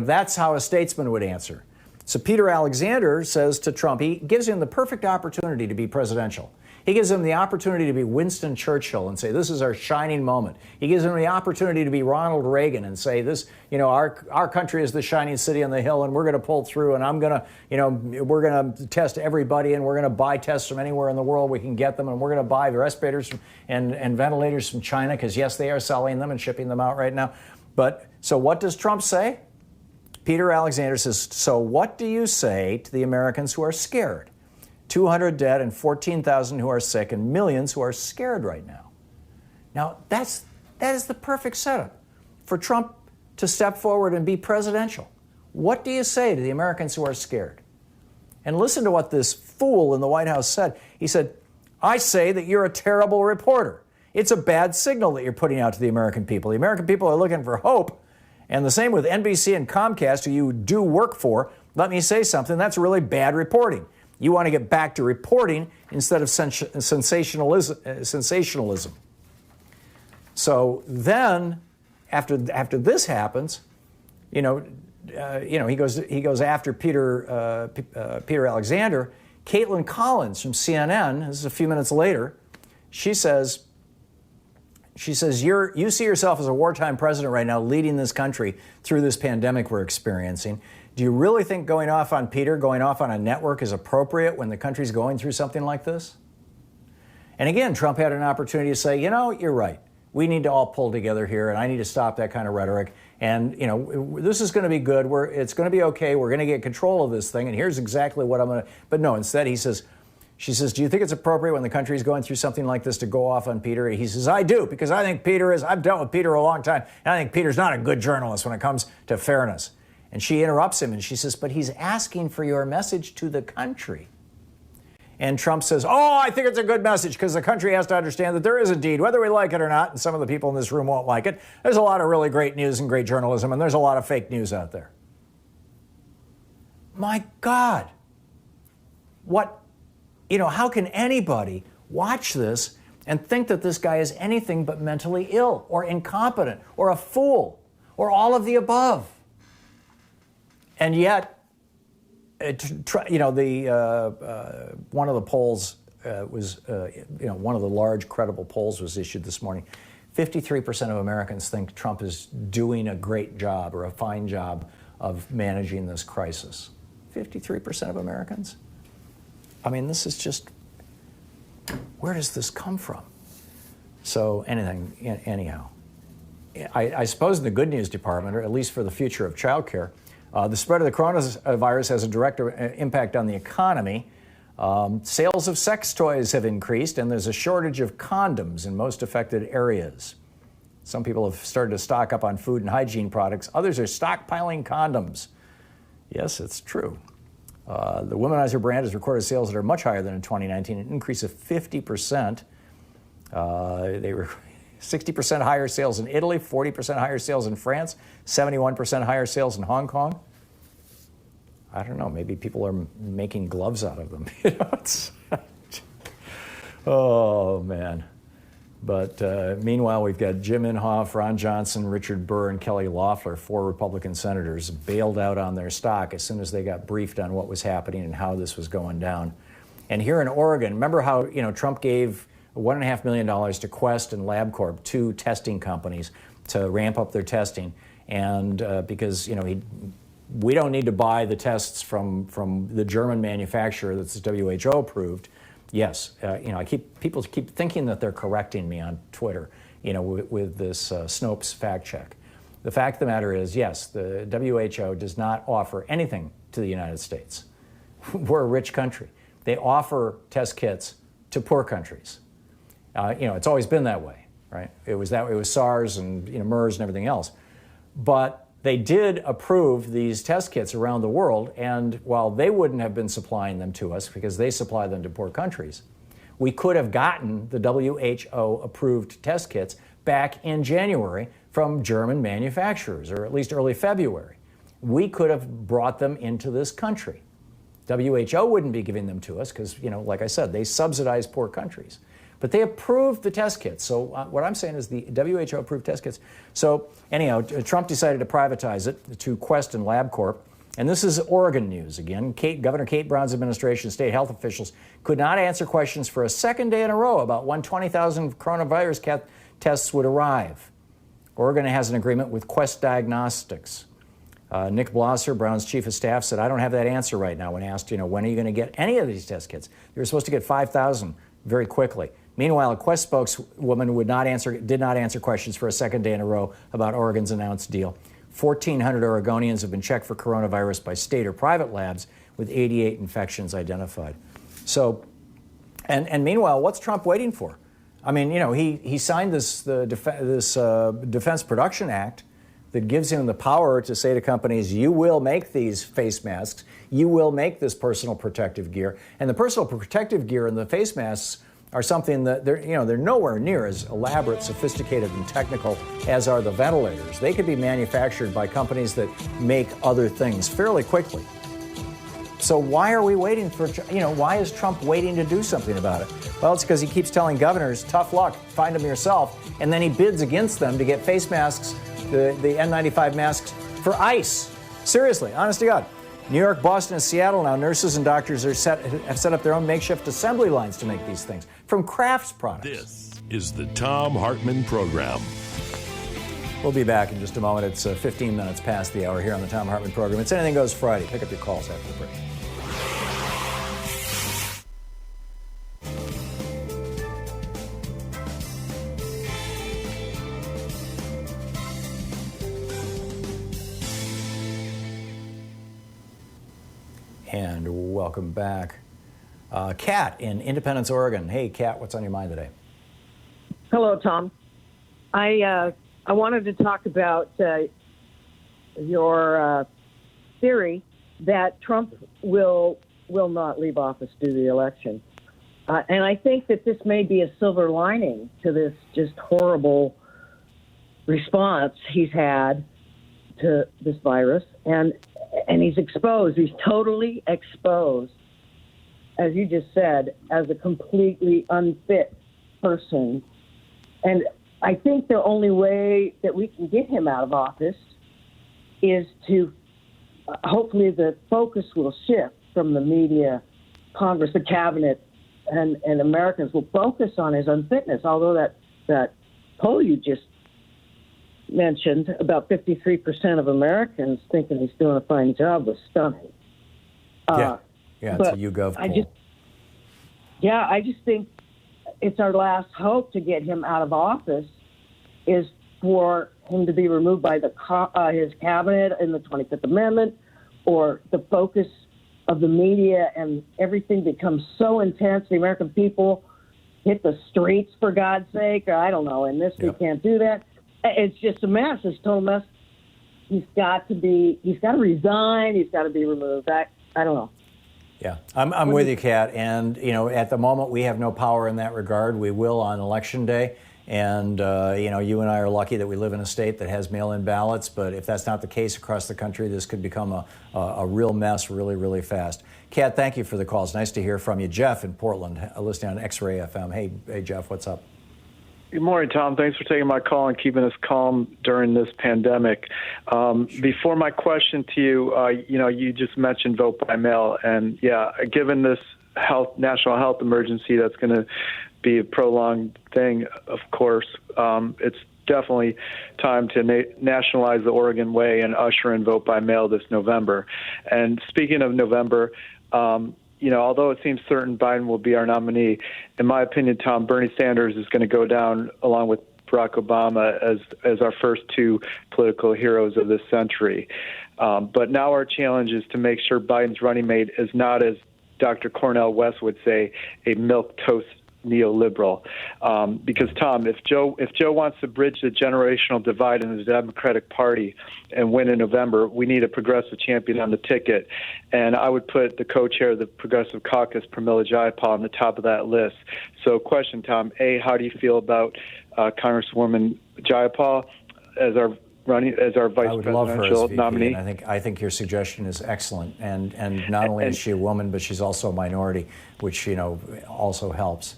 that's how a statesman would answer. So Peter Alexander says to Trump, he gives him the perfect opportunity to be presidential. He gives him the opportunity to be Winston Churchill and say, this is our shining moment. He gives him the opportunity to be Ronald Reagan and say, this, our country is the shining city on the hill, and we're going to pull through, and we're going to test everybody, and we're going to buy tests from anywhere in the world we can get them, and we're going to buy respirators and ventilators from China, because yes, they are selling them and shipping them out right now. But so what does Trump say? Peter Alexander says, so what do you say to the Americans who are scared? 200 dead and 14,000 who are sick and millions who are scared right now. Now, that is the perfect setup for Trump to step forward and be presidential. What do you say to the Americans who are scared? And listen to what this fool in the White House said. He said, I say that you're a terrible reporter. It's a bad signal that you're putting out to the American people. The American people are looking for hope. And the same with NBC and Comcast, who you do work for. Let me say something, that's really bad reporting. You want to get back to reporting instead of sensationalism. So then, after this happens, he goes after Peter Alexander. Caitlin Collins from CNN, this is a few minutes later, she says, you see yourself as a wartime president right now, leading this country through this pandemic we're experiencing. Do you really think going off on Peter, going off on a network is appropriate when the country's going through something like this? And again, Trump had an opportunity to say, you're right. We need to all pull together here, and I need to stop that kind of rhetoric. And, this is going to be good. It's going to be okay. We're going to get control of this thing, and here's exactly what I'm going to... But no, instead she says, do you think it's appropriate when the country's going through something like this to go off on Peter? And he says, I do, because I think I've dealt with Peter a long time, and I think Peter's not a good journalist when it comes to fairness. And she interrupts him and she says, but he's asking for your message to the country. And Trump says, I think it's a good message because the country has to understand that there is indeed, whether we like it or not, and some of the people in this room won't like it, there's a lot of really great news and great journalism, and there's a lot of fake news out there. My God. How can anybody watch this and think that this guy is anything but mentally ill or incompetent or a fool or all of the above? And yet, one of the polls was, one of the large credible polls was issued this morning. 53% of Americans think Trump is doing a great job or a fine job of managing this crisis. 53% of Americans? I mean, this is just, where does this come from? So anyhow, I suppose in the good news department, or at least for the future of childcare, the spread of the coronavirus has a direct impact on the economy. Sales of sex toys have increased, and there's a shortage of condoms in most affected areas. Some people have started to stock up on food and hygiene products. Others are stockpiling condoms. Yes, it's true. The Womanizer brand has recorded sales that are much higher than in 2019, an increase of 50%. They were 60% higher sales in Italy, 40% higher sales in France, 71% higher sales in Hong Kong. I don't know, maybe people are making gloves out of them. Oh, man. But meanwhile, we've got Jim Inhofe, Ron Johnson, Richard Burr, and Kelly Loeffler, 4 Republican senators, bailed out on their stock as soon as they got briefed on what was happening and how this was going down. And here in Oregon, remember how Trump gave $1.5 million to Quest and LabCorp, 2 testing companies, to ramp up their testing, and because we don't need to buy the tests from the German manufacturer that's WHO approved. Yes, people keep thinking that they're correcting me on Twitter, with this Snopes fact check. The fact of the matter is, yes, the WHO does not offer anything to the United States. We're a rich country. They offer test kits to poor countries. It's always been that way, right? It was SARS and MERS and everything else. But they did approve these test kits around the world, and while they wouldn't have been supplying them to us because they supply them to poor countries, We could have gotten the WHO-approved test kits back in January from German manufacturers, or at least early February. We could have brought them into this country. WHO wouldn't be giving them to us because, like I said, they subsidize poor countries. But they approved the test kits. So what I'm saying is the WHO approved test kits. So anyhow, Trump decided to privatize it to Quest and LabCorp. And this is Oregon news again. Governor Kate Brown's administration, state health officials could not answer questions for a second day in a row about when 20,000 coronavirus tests would arrive. Oregon has an agreement with Quest Diagnostics. Nick Blosser, Brown's chief of staff, said, I don't have that answer right now when asked, when are you going to get any of these test kits? You were supposed to get 5,000 very quickly. Meanwhile, a Quest spokeswoman did not answer questions for a second day in a row about Oregon's announced deal. 1,400 Oregonians have been checked for coronavirus by state or private labs with 88 infections identified. So, and meanwhile, what's Trump waiting for? I mean, he signed this Defense Production Act that gives him the power to say to companies, you will make these face masks, you will make this personal protective gear. And the personal protective gear and the face masks are something that they're nowhere near as elaborate, sophisticated, and technical as are the ventilators. They could be manufactured by companies that make other things fairly quickly. So why are we waiting for, why is Trump waiting to do something about it? Well, it's because he keeps telling governors, tough luck, find them yourself. And then he bids against them to get face masks, the N95 masks, for ICE. Seriously, honest to God. New York, Boston, and Seattle now, nurses and doctors have set up their own makeshift assembly lines to make these things from Kraft's products. This is the Thom Hartmann Program. We'll be back in just a moment. It's 15 minutes past the hour here on the Thom Hartmann Program. It's Anything Goes Friday. Pick up your calls after the break. And welcome back. Kat in Independence, Oregon. Hey, Kat, what's on your mind today? Hello, Tom. I wanted to talk about your theory that Trump will not leave office due to the election. And I think that this may be a silver lining to this just horrible response he's had to this virus. And he's exposed. He's totally exposed, as you just said, as a completely unfit person. And I think the only way that we can get him out of office is to, hopefully the focus will shift from the media, Congress, the cabinet, and Americans will focus on his unfitness, although that poll you just mentioned, about 53% of Americans thinking he's doing a fine job, was stunning. Yeah, it's a YouGov poll. I just think it's our last hope to get him out of office is for him to be removed by his cabinet in the 25th Amendment, or the focus of the media and everything becomes so intense. The American people hit the streets, for God's sake, or I don't know, and we can't do that. It's just a mess. It's a total mess. He's got to resign. He's got to be removed. I don't know. Yeah, I'm with you, Kat. And, at the moment, we have no power in that regard. We will on Election Day. And, you and I are lucky that we live in a state that has mail-in ballots. But if that's not the case across the country, this could become a real mess really, really fast. Kat, thank you for the calls. Nice to hear from you. Jeff in Portland, listening on X-Ray FM. Hey, Jeff, what's up? Good morning, Tom. Thanks for taking my call and keeping us calm during this pandemic. Before my question to you, you just mentioned vote by mail. And, given this national health emergency that's going to be a prolonged thing, of course, it's definitely time to nationalize the Oregon way and usher in vote by mail this November. And speaking of November, although it seems certain Biden will be our nominee, in my opinion, Tom, Bernie Sanders is going to go down along with Barack Obama as our first two political heroes of this century. But now our challenge is to make sure Biden's running mate is not, as Dr. Cornel West would say, a milquetoast neoliberal. Because Tom, if Joe wants to bridge the generational divide in the Democratic Party and win in November, we need a progressive champion on the ticket. And I would put the co-chair of the Progressive Caucus, Pramila Jayapal, on the top of that list. So, question, Tom: A, how do you feel about Congresswoman Jayapal as our vice presidential nominee? And I think your suggestion is excellent. And not only is she a woman, but she's also a minority, which also helps.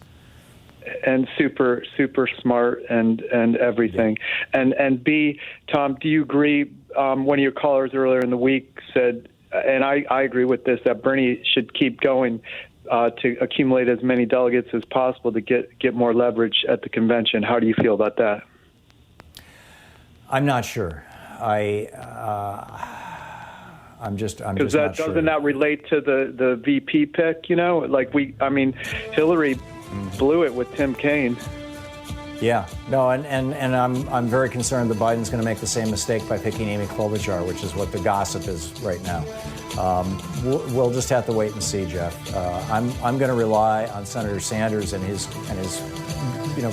And super smart and everything. And B, Tom, do you agree? One of your callers earlier in the week said, and I agree with this, that Bernie should keep going to accumulate as many delegates as possible to get more leverage at the convention. How do you feel about that? I'm not sure. I'm just not sure. Because doesn't that relate to the VP pick? Hillary blew it with Tim Kaine. Yeah, no, and I'm very concerned that Biden's going to make the same mistake by picking Amy Klobuchar, which is what the gossip is right now. We'll just have to wait and see, Jeff. I'm going to rely on Senator Sanders and his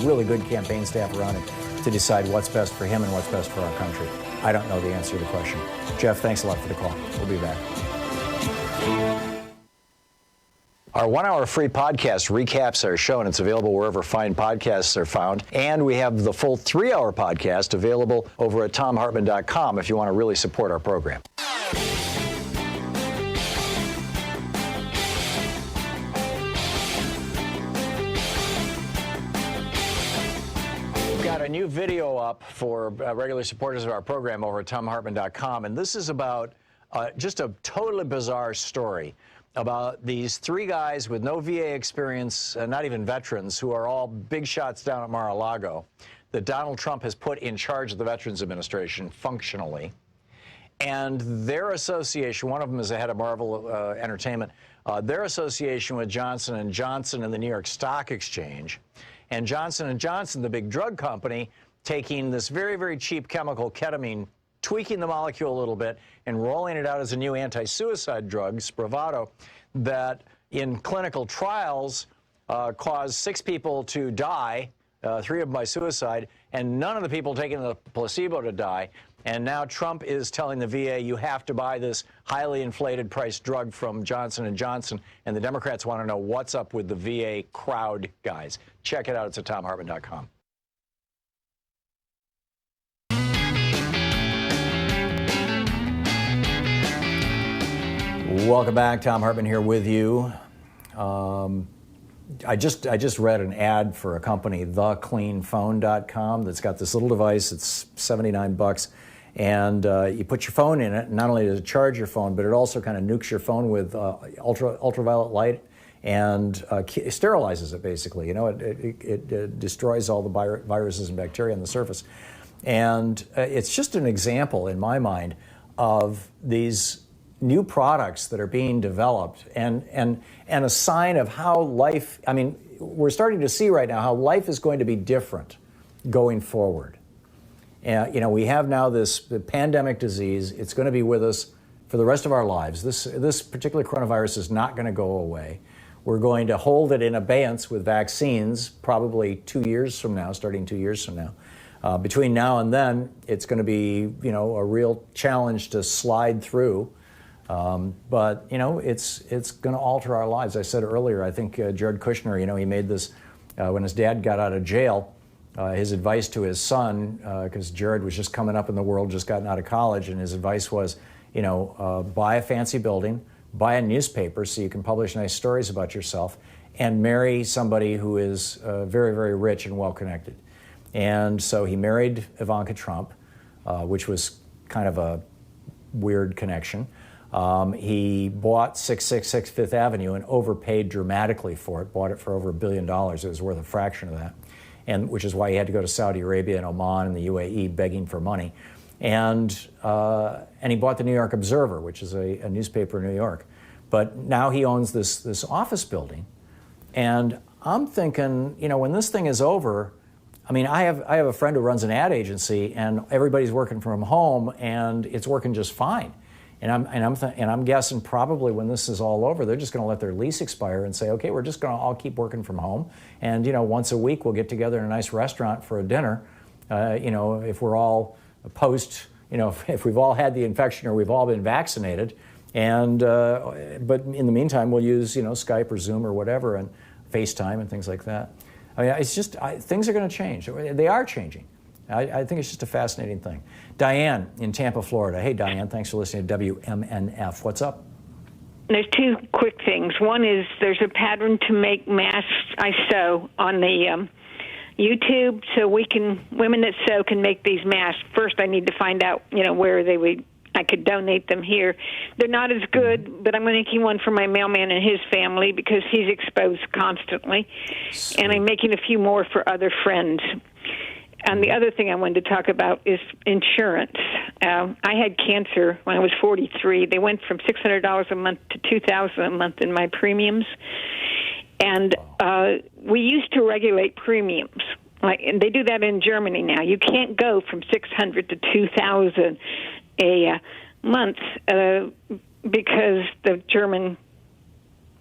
really good campaign staff around him to decide what's best for him and what's best for our country. I don't know the answer to the question. Jeff, thanks a lot for the call. We'll be back. Our 1-hour free podcast recaps our show, and it's available wherever fine podcasts are found. And we have the full 3-hour podcast available over at thomhartmann.com if you want to really support our program. Got a new video up for regular supporters of our program over at thomhartmann.com, and this is about just a totally bizarre story about these 3 guys with no VA experience, not even veterans, who are all big shots down at Mar-a-Lago, that Donald Trump has put in charge of the Veterans Administration functionally. And their association, one of them is the head of Marvel Entertainment, their association with Johnson & Johnson and the New York Stock Exchange, and Johnson & Johnson, the big drug company, taking this very, very cheap chemical, ketamine, tweaking the molecule a little bit and rolling it out as a new anti-suicide drug, Spravato, that in clinical trials caused 6 people to die, 3 of them by suicide, and none of the people taking the placebo to die. And now Trump is telling the VA, you have to buy this highly inflated price drug from Johnson & Johnson, and the Democrats want to know what's up with the VA crowd guys. Check it out. It's at thomhartmann.com. Welcome back. Thom Hartmann here with you. I just read an ad for a company, thecleanphone.com, that's got this little device. It's $79, and you put your phone in it. And not only does it charge your phone, but it also kind of nukes your phone with ultraviolet light and sterilizes it. Basically, it destroys all the viruses and bacteria on the surface. And it's just an example, in my mind, of these new products that are being developed and a sign of how life, we're starting to see right now how life is going to be different going forward. We have now this pandemic disease. It's going to be with us for the rest of our lives. This particular coronavirus is not going to go away. We're going to hold it in abeyance with vaccines probably 2 years from now, starting 2 years from now. Between now and then, it's going to be, a real challenge to slide through. But it's going to alter our lives. I said earlier, I think Jared Kushner, he made this when his dad got out of jail. His advice to his son, because Jared was just coming up in the world, just gotten out of college, and his advice was, buy a fancy building, buy a newspaper so you can publish nice stories about yourself, and marry somebody who is very, very rich and well-connected. And so he married Ivanka Trump, which was kind of a weird connection. He bought 666 Fifth Avenue and overpaid dramatically for it, bought it for over $1 billion. It was worth a fraction of that, and which is why he had to go to Saudi Arabia and Oman and the UAE begging for money. And he bought the New York Observer, which is a newspaper in New York. But now he owns this office building. And I'm thinking, when this thing is over, I have a friend who runs an ad agency, and everybody's working from home, and it's working just fine. And I'm guessing probably when this is all over, they're just going to let their lease expire and say, okay, we're just going to all keep working from home. And, once a week we'll get together in a nice restaurant for a dinner, if we're all if we've all had the infection or we've all been vaccinated. And but in the meantime, we'll use Skype or Zoom or whatever and FaceTime and things like that. I mean, it's just things are going to change. They are changing. I think it's just a fascinating thing. Diane in Tampa, Florida. Hey, Diane, thanks for listening to WMNF. What's up? There's two quick things. One is there's a pattern to make masks I sew on the YouTube, so women that sew can make these masks. First, I need to find out, where I could donate them here. They're not as good, but I'm making one for my mailman and his family because he's exposed constantly. Sweet. And I'm making a few more for other friends. And the other thing I wanted to talk about is insurance. I had cancer when I was 43. They went from $600 a month to $2,000 a month in my premiums. And we used to regulate premiums. And they do that in Germany now. You can't go from $600 to $2,000 a month because the German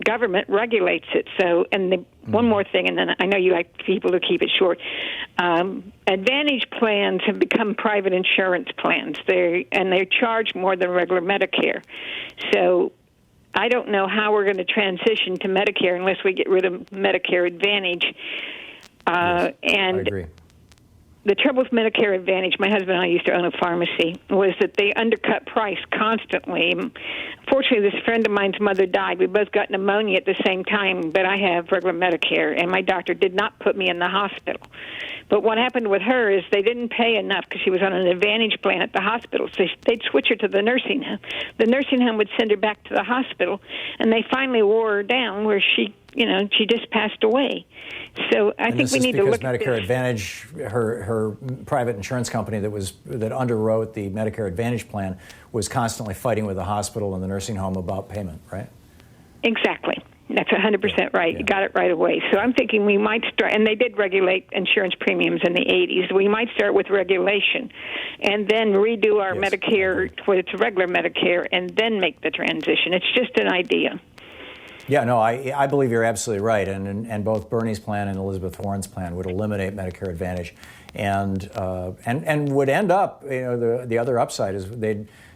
government regulates it. So, and one more thing, and then I know you like people to keep it short. Advantage plans have become private insurance plans. They charge more than regular Medicare. So I don't know how we're going to transition to Medicare unless we get rid of Medicare Advantage. Yes, and I agree. The trouble with Medicare Advantage, my husband and I used to own a pharmacy, was that they undercut price constantly. Fortunately, this friend of mine's mother died. We both got pneumonia at the same time, but I have regular Medicare, and my doctor did not put me in the hospital. But what happened with her is they didn't pay enough because she was on an Advantage plan at the hospital. So they'd switch her to the nursing home. The nursing home would send her back to the hospital, and they finally wore her down where she just passed away. So I think we need to look at Medicare Advantage, her private insurance company that underwrote the Medicare Advantage plan was constantly fighting with the hospital and the nursing home about payment, right? Exactly. That's 100% right. Yeah. You got it right away. So I'm thinking we might start, and they did regulate insurance premiums in the 80s. We might start with regulation and then redo our Medicare to its regular Medicare and then make the transition. It's just an idea. Yeah, no, I believe you're absolutely right, and both Bernie's plan and Elizabeth Warren's plan would eliminate Medicare Advantage, and would end up, the other upside is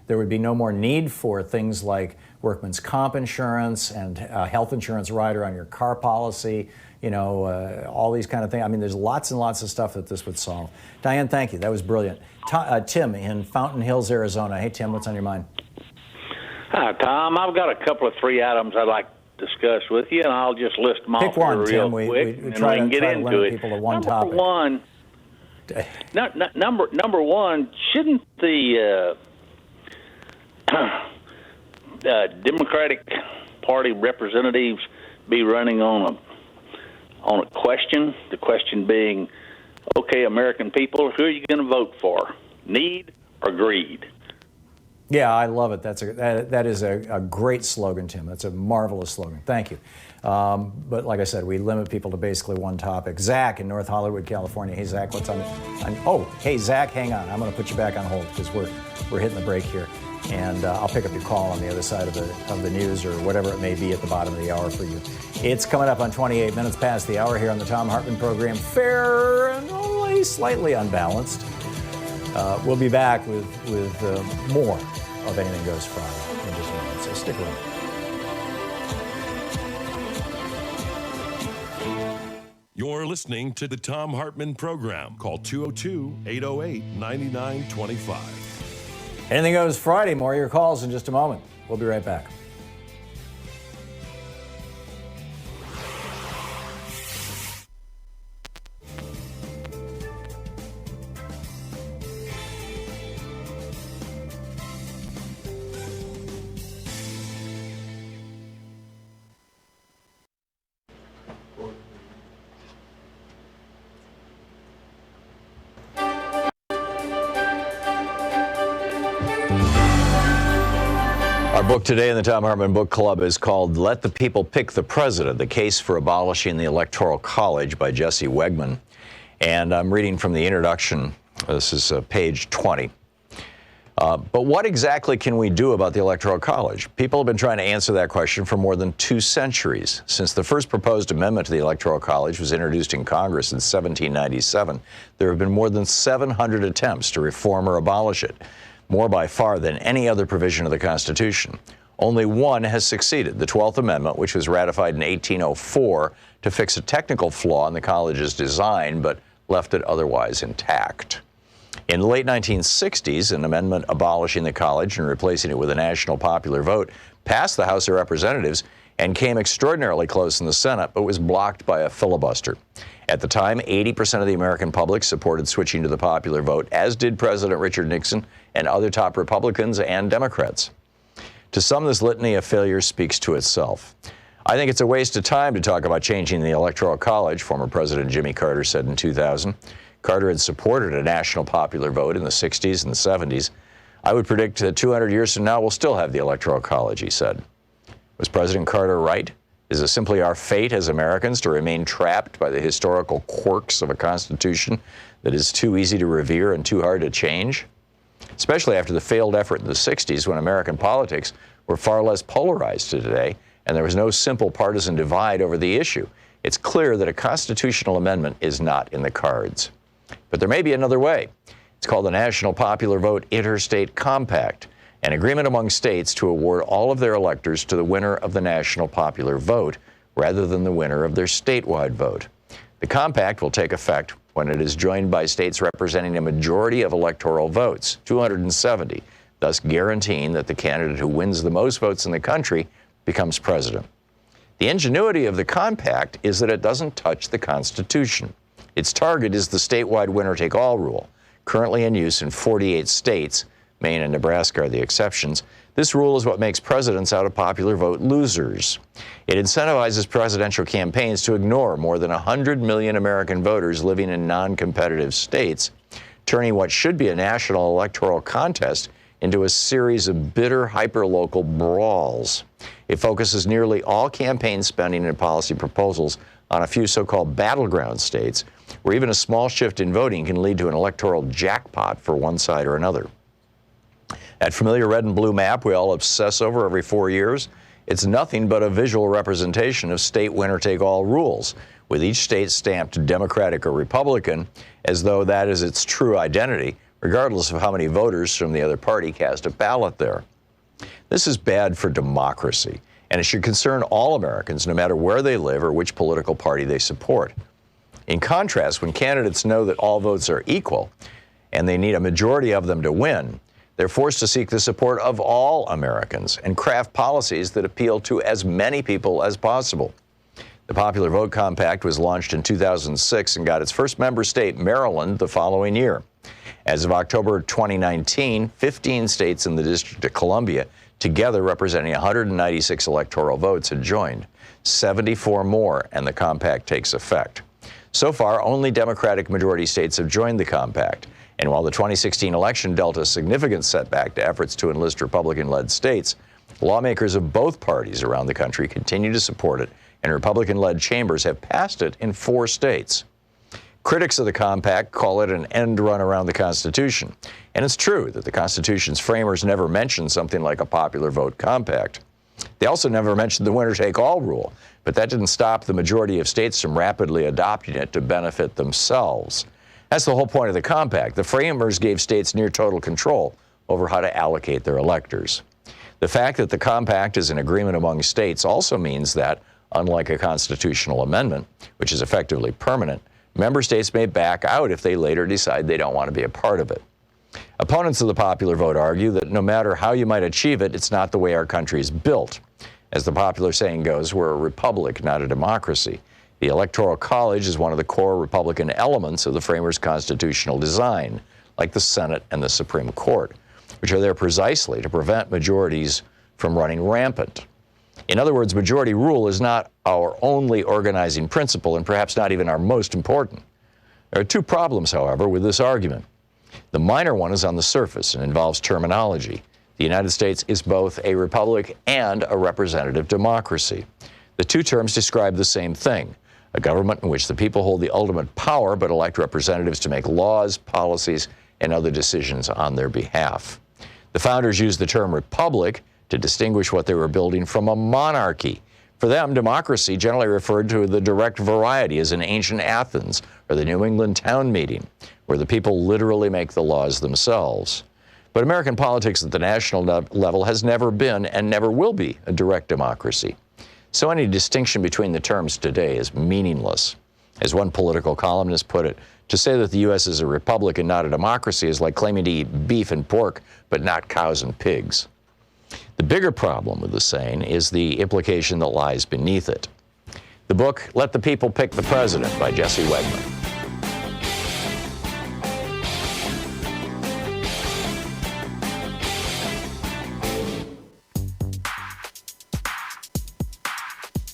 there would be no more need for things like workman's comp insurance and health insurance rider on your car policy, all these kind of things. I mean, there's lots and lots of stuff that this would solve. Diane, thank you. That was brilliant. Tim in Fountain Hills, Arizona. Hey, Tim, what's on your mind? Hi, Tom. I've got a couple of 3 items I'd like discuss with you, and I'll just list them off one, real Tim. quick, we and try we can to get into it. People to one number topic. One, number one, shouldn't the Democratic Party representatives be running on a question? The question being, okay, American people, who are you going to vote for? Need or greed? Yeah, I love it. That is a great slogan, Tim. That's a marvelous slogan. Thank you. But like I said, we limit people to basically one topic. Zach in North Hollywood, California. Hey, Zach, what's on? Hey, Zach, hang on. I'm going to put you back on hold because we're hitting the break here, and I'll pick up your call on the other side of the news or whatever it may be at the bottom of the hour for you. It's coming up on 28 minutes past the hour here on the Thom Hartmann Program. Fair and only slightly unbalanced. We'll be back with more of Anything Goes Friday in just a moment, so stick around. You're listening to the Thom Hartmann Program. Call 202-808-9925. Anything Goes Friday. More of your calls in just a moment. We'll be right back. Our book today in the Thom Hartmann Book Club is called Let the People Pick the President, The Case for Abolishing the Electoral College by Jesse Wegman. And I'm reading from the introduction. This is page 20. But what exactly can we do about the Electoral College? People have been trying to answer that question for more than 2 centuries. Since the first proposed amendment to the Electoral College was introduced in Congress in 1797, there have been more than 700 attempts to reform or abolish it, more by far than any other provision of the Constitution. Only one has succeeded, the 12th Amendment, which was ratified in 1804 to fix a technical flaw in the college's design, but left it otherwise intact. In the late 1960s, an amendment abolishing the college and replacing it with a national popular vote passed the House of Representatives and came extraordinarily close in the Senate, but was blocked by a filibuster. At the time, 80% of the American public supported switching to the popular vote, as did President Richard Nixon and other top Republicans and Democrats. To some, this litany of failures speaks to itself. I think it's a waste of time to talk about changing the Electoral College, former President Jimmy Carter said in 2000. Carter had supported a national popular vote in the 60s and the 70s. I would predict that 200 years from now, we'll still have the Electoral College, he said. Was President Carter right? Is it simply our fate as Americans to remain trapped by the historical quirks of a Constitution that is too easy to revere and too hard to change? Especially after the failed effort in the 60s, when American politics were far less polarized to today, and there was no simple partisan divide over the issue. It's clear that a constitutional amendment is not in the cards. But there may be another way. It's called the National Popular Vote Interstate Compact, an agreement among states to award all of their electors to the winner of the national popular vote rather than the winner of their statewide vote. The compact will take effect when it is joined by states representing a majority of electoral votes, 270, thus guaranteeing that the candidate who wins the most votes in the country becomes president. The ingenuity of the compact is that it doesn't touch the Constitution. Its target is the statewide winner-take-all rule, currently in use in 48 states. Maine and Nebraska are the exceptions. This rule is what makes presidents out of popular vote losers. It incentivizes presidential campaigns to ignore more than 100 million American voters living in non-competitive states, turning what should be a national electoral contest into a series of bitter, hyper-local brawls. It focuses nearly all campaign spending and policy proposals on a few so-called battleground states, where even a small shift in voting can lead to an electoral jackpot for one side or another. That familiar red and blue map we all obsess over every 4 years, it's nothing but a visual representation of state winner-take-all rules, with each state stamped Democratic or Republican, as though that is its true identity, regardless of how many voters from the other party cast a ballot there. This is bad for democracy, and it should concern all Americans, no matter where they live or which political party they support. In contrast, when candidates know that all votes are equal, and they need a majority of them to win, they're forced to seek the support of all Americans and craft policies that appeal to as many people as possible. The Popular Vote Compact was launched in 2006 and got its first member state, Maryland, the following year. As of October 2019, 15 states in the District of Columbia, together representing 196 electoral votes, had joined. 74 more, and the compact takes effect. So far, only Democratic majority states have joined the compact. And while the 2016 election dealt a significant setback to efforts to enlist Republican-led states, lawmakers of both parties around the country continue to support it, and Republican-led chambers have passed it in 4 states. Critics of the compact call it an end run around the Constitution. And it's true that the Constitution's framers never mentioned something like a popular vote compact. They also never mentioned the winner-take-all rule, but that didn't stop the majority of states from rapidly adopting it to benefit themselves. That's the whole point of the compact. The framers gave states near total control over how to allocate their electors. The fact that the compact is an agreement among states also means that, unlike a constitutional amendment, which is effectively permanent, member states may back out if they later decide they don't want to be a part of it. Opponents of the popular vote argue that no matter how you might achieve it, it's not the way our country is built. As the popular saying goes, we're a republic, not a democracy. The Electoral College is one of the core Republican elements of the framers' constitutional design, like the Senate and the Supreme Court, which are there precisely to prevent majorities from running rampant. In other words, majority rule is not our only organizing principle, and perhaps not even our most important. There are 2 problems, however, with this argument. The minor one is on the surface and involves terminology. The United States is both a republic and a representative democracy. The 2 terms describe the same thing: a government in which the people hold the ultimate power but elect representatives to make laws, policies, and other decisions on their behalf. The founders used the term republic to distinguish what they were building from a monarchy. For them, democracy generally referred to the direct variety, as in ancient Athens or the New England town meeting, where the people literally make the laws themselves. But American politics at the national level has never been and never will be a direct democracy. So any distinction between the terms today is meaningless. As one political columnist put it, to say that the U.S. is a republic and not a democracy is like claiming to eat beef and pork, but not cows and pigs. The bigger problem with the saying is the implication that lies beneath it. The book, Let the People Pick the President, by Jesse Wegman.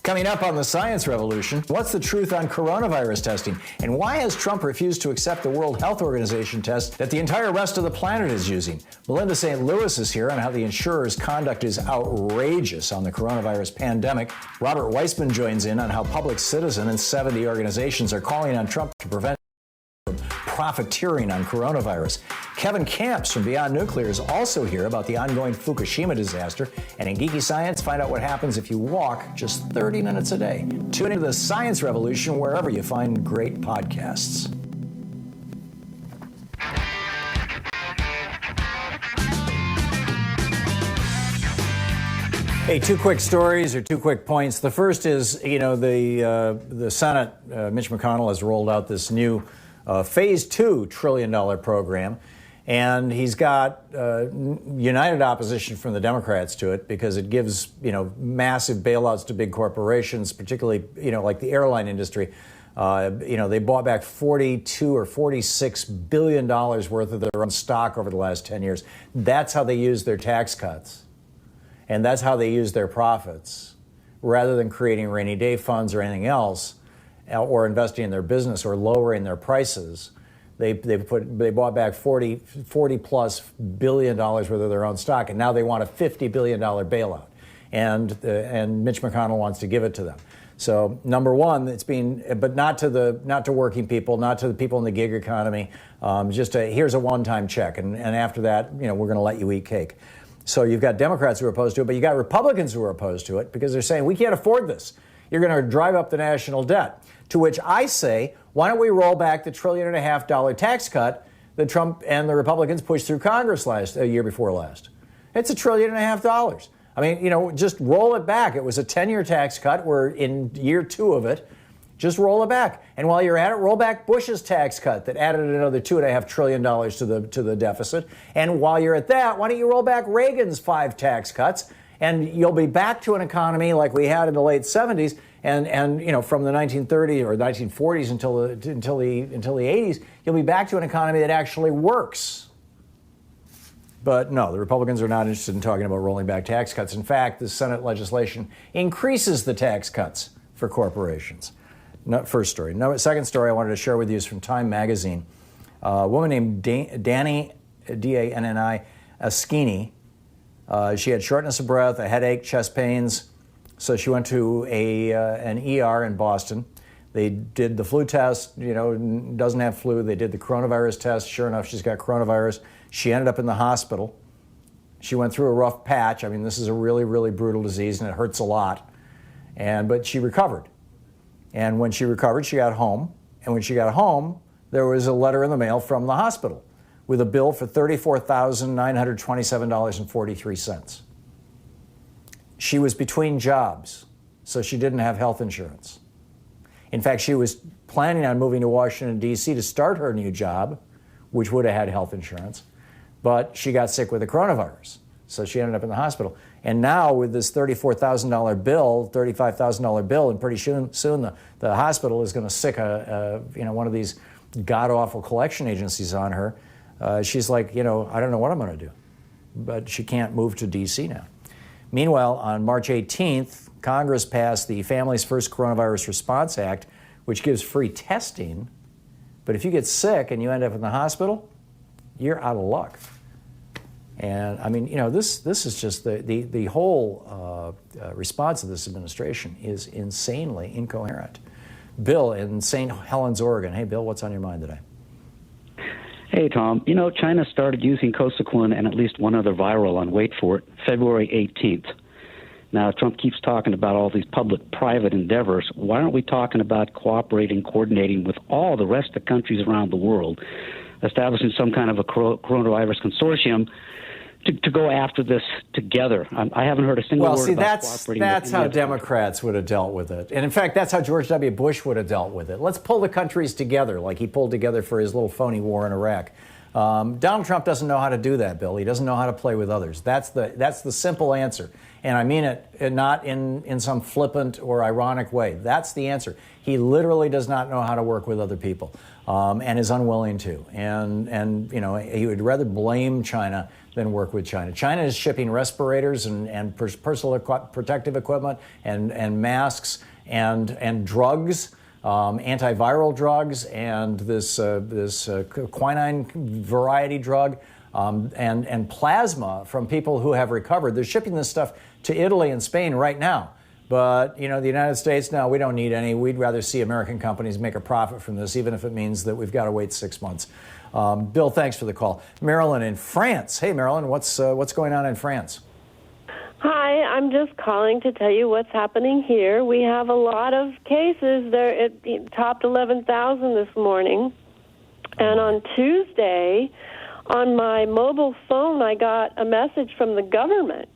Coming up on the Science Revolution, what's the truth on coronavirus testing? And why has Trump refused to accept the World Health Organization test that the entire rest of the planet is using? Melinda St. Louis is here on how the insurer's conduct is outrageous on the coronavirus pandemic. Robert Weissman joins in on how Public Citizen and 70 organizations are calling on Trump to prevent profiteering on coronavirus. Kevin Camps from Beyond Nuclear is also here about the ongoing Fukushima disaster. And in Geeky Science, find out what happens if you walk just 30 minutes a day. Tune into the Science Revolution wherever you find great podcasts. Hey, two quick stories or two quick points. The first is, the Senate, Mitch McConnell has rolled out this new Phase 2 $1 trillion program, and he's got united opposition from the Democrats to it because it gives, massive bailouts to big corporations, particularly, like the airline industry. They bought back $42 or $46 billion worth of their own stock over the last 10 years. That's how they use their tax cuts, and that's how they use their profits, rather than creating rainy day funds or anything else, or investing in their business or lowering their prices. They bought back $40 plus billion worth of their own stock, and now they want a $50 billion bailout, and Mitch McConnell wants to give it to them. So number one, but not to working people, not to the people in the gig economy. Here's a one-time check, and after that, we're going to let you eat cake. So you've got Democrats who are opposed to it, but you got Republicans who are opposed to it because they're saying we can't afford this. You're going to drive up the national debt. To which I say, why don't we roll back the $1.5 trillion tax cut that Trump and the Republicans pushed through Congress year before last? It's $1.5 trillion. I mean, just roll it back. It was a 10-year tax cut. We're in year 2 of it. Just roll it back. And while you're at it, roll back Bush's tax cut that added another $2.5 trillion to the deficit. And while you're at that, why don't you roll back Reagan's 5 tax cuts? And you'll be back to an economy like we had in the late 70s. And from the 1930s or 1940s until the 80s, you'll be back to an economy that actually works. But no, the Republicans are not interested in talking about rolling back tax cuts. In fact, the Senate legislation increases the tax cuts for corporations. First story. Second story I wanted to share with you is from Time Magazine. A woman named Danny, Danni Askini. She had shortness of breath, a headache, chest pains. So she went to an ER in Boston. They did the flu test, doesn't have flu. They did the coronavirus test. Sure enough, she's got coronavirus. She ended up in the hospital. She went through a rough patch. I mean, this is a really, really brutal disease, and it hurts a lot. But she recovered. And when she recovered, she got home. And when she got home, there was a letter in the mail from the hospital with a bill for $34,927.43. She was between jobs, so she didn't have health insurance. In fact, she was planning on moving to Washington, D.C. to start her new job, which would have had health insurance, but she got sick with the coronavirus, so she ended up in the hospital. And now with this $34,000 bill, $35,000 bill, and pretty soon the hospital is going to sick one of these god-awful collection agencies on her. She's like, I don't know what I'm going to do. But she can't move to D.C. now. Meanwhile, on March 18th, Congress passed the Families First Coronavirus Response Act, which gives free testing. But if you get sick and you end up in the hospital, you're out of luck. And I mean, this is just the whole response of this administration is insanely incoherent. Bill in St. Helens, Oregon. Hey, Bill, what's on your mind today? Hey, Tom. You know, China started using Cosequin and at least one other viral on, wait for it, February 18th. Now, Trump keeps talking about all these public-private endeavors. Why aren't we talking about cooperating, coordinating with all the rest of the countries around the world, establishing some kind of a coronavirus consortium to go after this together? I haven't heard a single word about cooperating. That's how Democrats would have dealt with it. And in fact, that's how George W. Bush would have dealt with it. Let's pull the countries together like he pulled together for his little phony war in Iraq. Donald Trump doesn't know how to do that, Bill. He doesn't know how to play with others. That's the simple answer. And I mean it not in some flippant or ironic way. That's the answer. He literally does not know how to work with other people and is unwilling to. And you know, he would rather blame China than work with China. China is shipping respirators and personal protective equipment and masks and drugs, antiviral drugs, and this quinine variety drug, and plasma from people who have recovered. They're shipping this stuff to Italy and Spain right now. But, you know, the United States, no, we don't need any. We'd rather see American companies make a profit from this, even if it means that we've got to wait 6 months. Bill, thanks for the call. Marilyn in France. Hey, Marilyn, what's going on in France? Hi, I'm just calling to tell you what's happening here. We have a lot of cases. It topped 11,000 this morning. And on Tuesday, on my mobile phone, I got a message from the government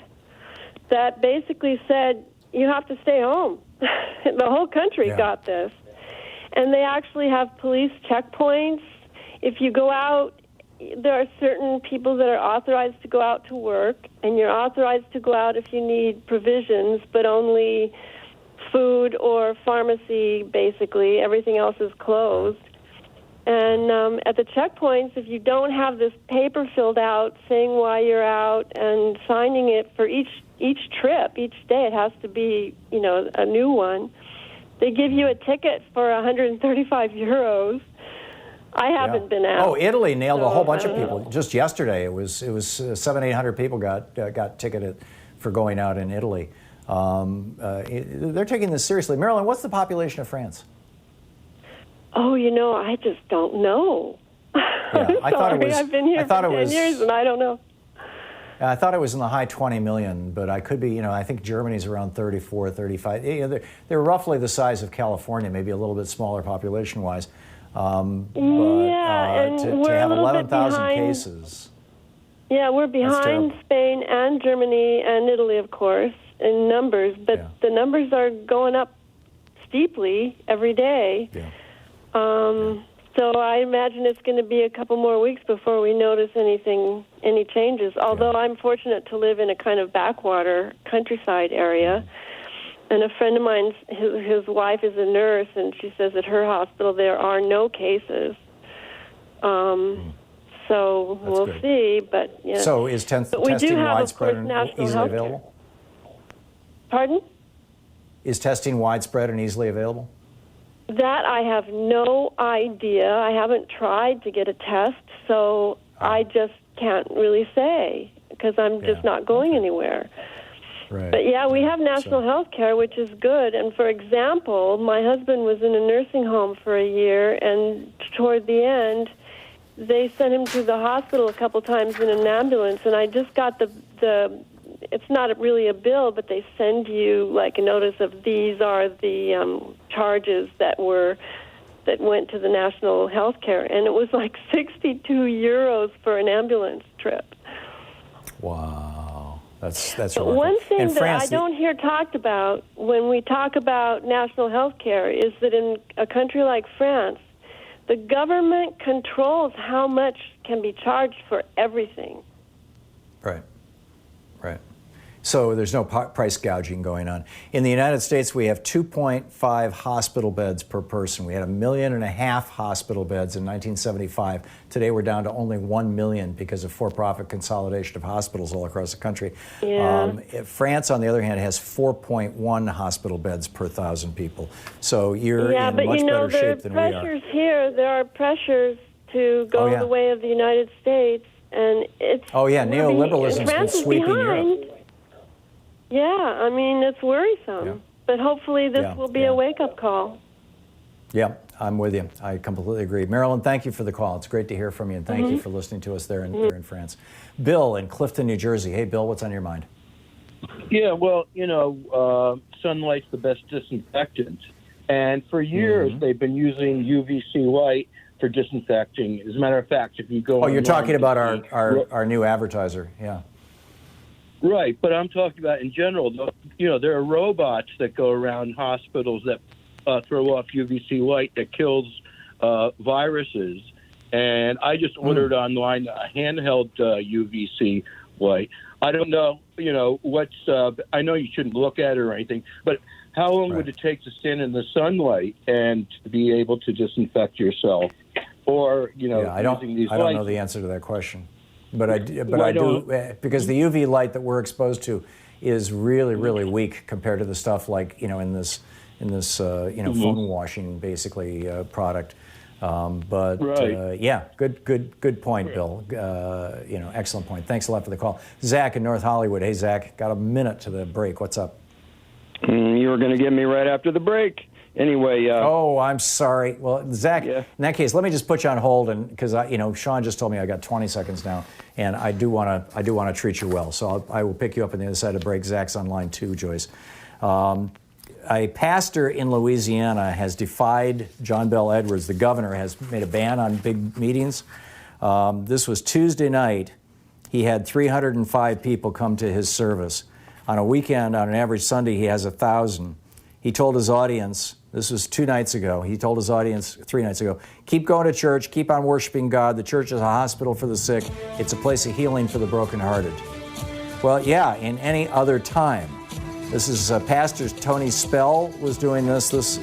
that basically said, you have to stay home. The whole country got this. And they actually have police checkpoints. If you go out, there are certain people that are authorized to go out to work, and you're authorized to go out if you need provisions, but only food or pharmacy, basically. Everything else is closed. And at the checkpoints, if you don't have this paper filled out saying why you're out and signing it for each trip, each day, it has to be, you know, a new one. They give you a ticket for 135 euros. I haven't been out. Oh, Italy nailed a whole bunch of people. Just yesterday, it was 700-800 people got ticketed for going out in Italy. They're taking this seriously. Marilyn, what's the population of France? Oh, you know, I just don't know. Yeah, I thought it was. I've been here for 10 years, and I don't know. I thought it was in the high 20 million, but I could be, you know, I think Germany's around 34, 35. You know, they're roughly the size of California, maybe a little bit smaller population-wise. And to we're have a little 11,000 bit behind, cases. Yeah, we're behind Spain and Germany and Italy, of course, in numbers, but the numbers are going up steeply every day. So I imagine it's going to be a couple more weeks before we notice any changes, although I'm fortunate to live in a kind of backwater countryside area. And a friend of mine, his wife is a nurse, and she says at her hospital there are no cases. So we'll see. But yeah. So is testing widespread and easily available? Pardon? Is testing widespread and easily available? That I have no idea. I haven't tried to get a test, so I just can't really say because I'm just not going anywhere. Right. But yeah, we have national health care, which is good. And for example, my husband was in a nursing home for a year, and toward the end, they sent him to the hospital a couple times in an ambulance. And I just got the it's not really a bill, but they send you like a notice of these are the charges that went to the national health care, and it was like 62 euros for an ambulance trip. Wow, that's But remarkable. one thing In that France, I don't hear talked about when we talk about national health care is that in a country like France, the government controls how much can be charged for everything. Right. So there's no price gouging going on. In the United States, we have 2.5 hospital beds per person. We had 1.5 million hospital beds in 1975. Today, we're down to only 1 million because of for-profit consolidation of hospitals all across the country. Yeah. France, on the other hand, has 4.1 hospital beds per 1,000 people. So you're Yeah, in but much you know, better there are shape than we are. pressures here. There are pressures to go the way of the United States, and it's neoliberalism's been France is sweeping behind. Europe. Yeah, I mean, it's worrisome. But hopefully this will be a wake-up call. Yeah, I'm with you. I completely agree. Marilyn, thank you for the call. It's great to hear from you, and thank you for listening to us there in France. Bill in Clifton, New Jersey. Hey, Bill, what's on your mind? Yeah, well, sunlight's the best disinfectant. And for years, they've been using UVC light for disinfecting. As a matter of fact, if you go you're talking about our our new advertiser, yeah. Right, but I'm talking about in general. There are robots that go around hospitals that throw off UVC light that kills viruses. And I just ordered online a handheld UVC light. I don't know, what's. I know you shouldn't look at it or anything, but how long would it take to stand in the sunlight and to be able to disinfect yourself? Or I don't know the answer to that question. But I do, because the UV light that we're exposed to is really, really weak compared to the stuff like in this phone washing basically product. Yeah, good point, Bill. Excellent point. Thanks a lot for the call, Zach in North Hollywood. Hey, Zach, got a minute to the break. What's up? You were going to get me right after the break. Anyway. Oh, I'm sorry. Well, Zach, in that case, let me just put you on hold, and because Sean just told me I got 20 seconds now, and I do want to treat you well. So I will pick you up on the other side of the break. Zach's on line 2, Joyce. A pastor in Louisiana has defied John Bel Edwards. The governor has made a ban on big meetings. This was Tuesday night. He had 305 people come to his service. On a weekend, on an average Sunday, he has 1,000. He told his audience, this was 2 nights ago, he told his audience 3 nights ago, keep going to church, keep on worshiping God. The church is a hospital for the sick. It's a place of healing for the brokenhearted. Well, yeah, in any other time. This is Pastor Tony Spell was doing this. This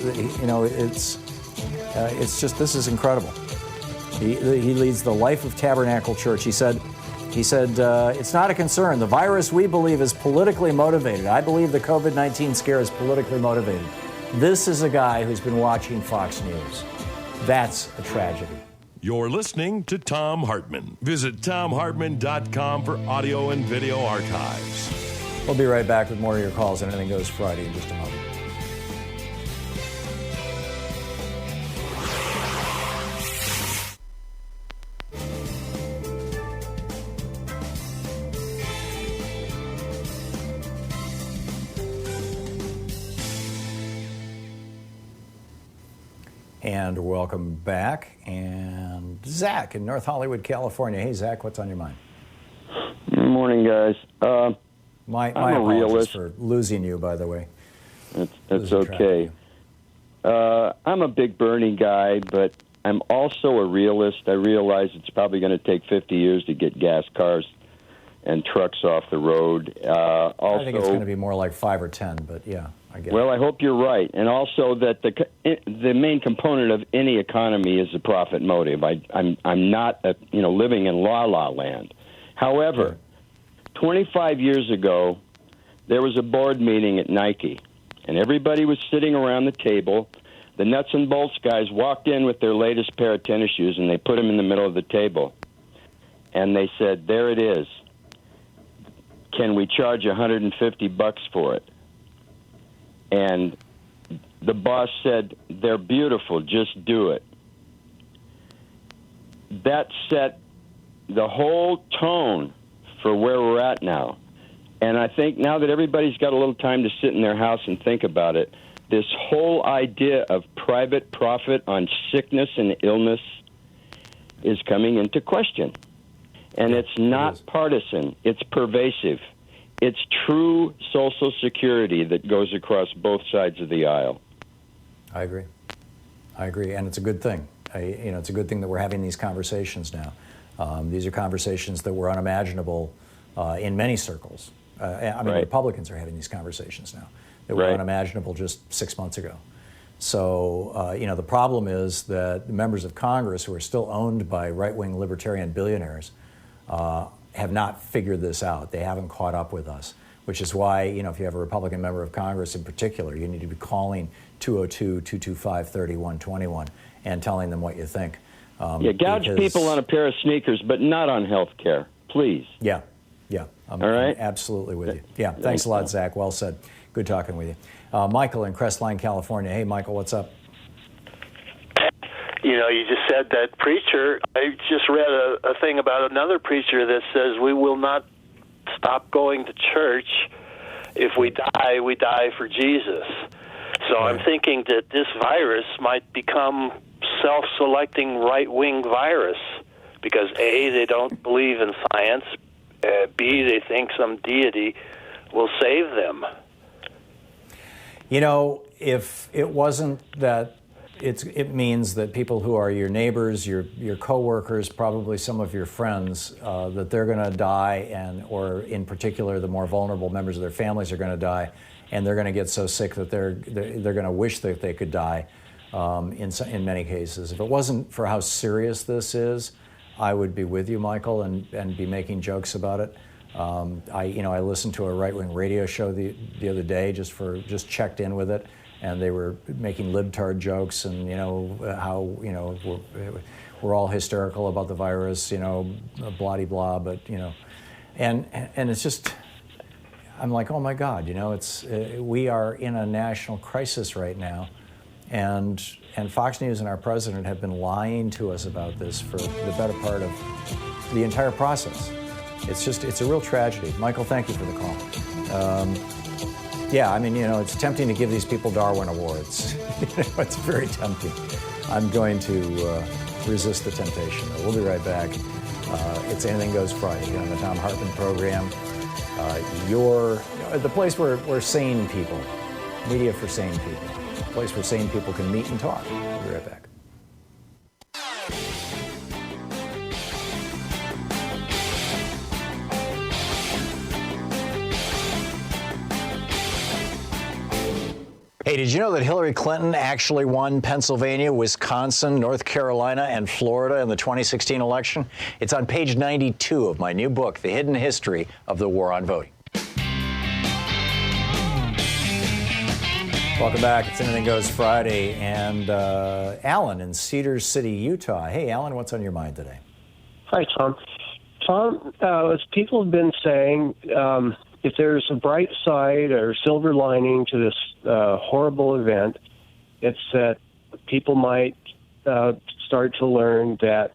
is incredible. He leads the Life of Tabernacle Church. He said, it's not a concern. The virus, we believe, is politically motivated. I believe the COVID-19 scare is politically motivated. This is a guy who's been watching Fox News. That's a tragedy. You're listening to Thom Hartmann. Visit thomhartmann.com for audio and video archives. We'll be right back with more of your calls on Anything Goes Friday in just a moment. And welcome back. And Zach in North Hollywood, California. Hey, Zach, what's on your mind? Good morning, guys. My I'm a apologies realist. for losing you, by the way. That's okay. I'm a big Bernie guy, but I'm also a realist. I realize it's probably going to take 50 years to get gas cars and trucks off the road. Also, I think it's going to be more like 5 or 10, but yeah, I get it. Well, I hope you're right. And also that the main component of any economy is the profit motive. I'm not living in la-la land. However, 25 years ago, there was a board meeting at Nike, and everybody was sitting around the table. The nuts and bolts guys walked in with their latest pair of tennis shoes, and they put them in the middle of the table. And they said, there it is. Can we charge $150 for it? And the boss said, they're beautiful, just do it. That set the whole tone for where we're at now. And I think now that everybody's got a little time to sit in their house and think about it, this whole idea of private profit on sickness and illness is coming into question. And it's not partisan. It's pervasive. It's true Social Security that goes across both sides of the aisle. I agree. And it's a good thing. It's a good thing that we're having these conversations now. These are conversations that were unimaginable in many circles. Republicans are having these conversations now that were unimaginable just 6 months ago. So, the problem is that the members of Congress who are still owned by right-wing libertarian billionaires have not figured this out. They haven't caught up with us, which is why, if you have a Republican member of Congress in particular, you need to be calling 202-225-3121 and telling them what you think. Gouge people on a pair of sneakers, but not on health care, please. Yeah. I'm absolutely with you. Yeah, thanks a lot, Zach. Well said. Good talking with you. Michael in Crestline, California. Hey, Michael, what's up? You just said that preacher. I just read a thing about another preacher that says we will not stop going to church. If we die for Jesus. So I'm thinking that this virus might become self-selecting right-wing virus because A, they don't believe in science, B, they think some deity will save them. If it wasn't that, it means that people who are your neighbors, your coworkers, probably some of your friends, that they're going to die, or in particular, the more vulnerable members of their families are going to die, and they're going to get so sick that they're going to wish that they could die. In many cases, if it wasn't for how serious this is, I would be with you, Michael, and be making jokes about it. I listened to a right-wing radio show the other day, just checked in with it. And they were making libtard jokes, and how we're all hysterical about the virus, blah de blah. But and it's just, I'm like, oh my God, we are in a national crisis right now, and Fox News and our president have been lying to us about this for the better part of the entire process. It's a real tragedy. Michael, thank you for the call. Yeah, it's tempting to give these people Darwin Awards. It's very tempting. I'm going to resist the temptation. We'll be right back. It's Anything Goes Friday here on the Thom Hartmann Program. The place where sane people, media for sane people, the place where sane people can meet and talk. We'll be right back. Hey, did you know that Hillary Clinton actually won Pennsylvania, Wisconsin, North Carolina, and Florida in the 2016 election? It's on page 92 of my new book, The Hidden History of the War on Voting. Welcome back. It's Anything Goes Friday. And Alan in Cedar City, Utah. Hey, Alan, what's on your mind today? Hi, Tom. Tom, as people have been saying, if there's a bright side or silver lining to this horrible event, it's that people might start to learn that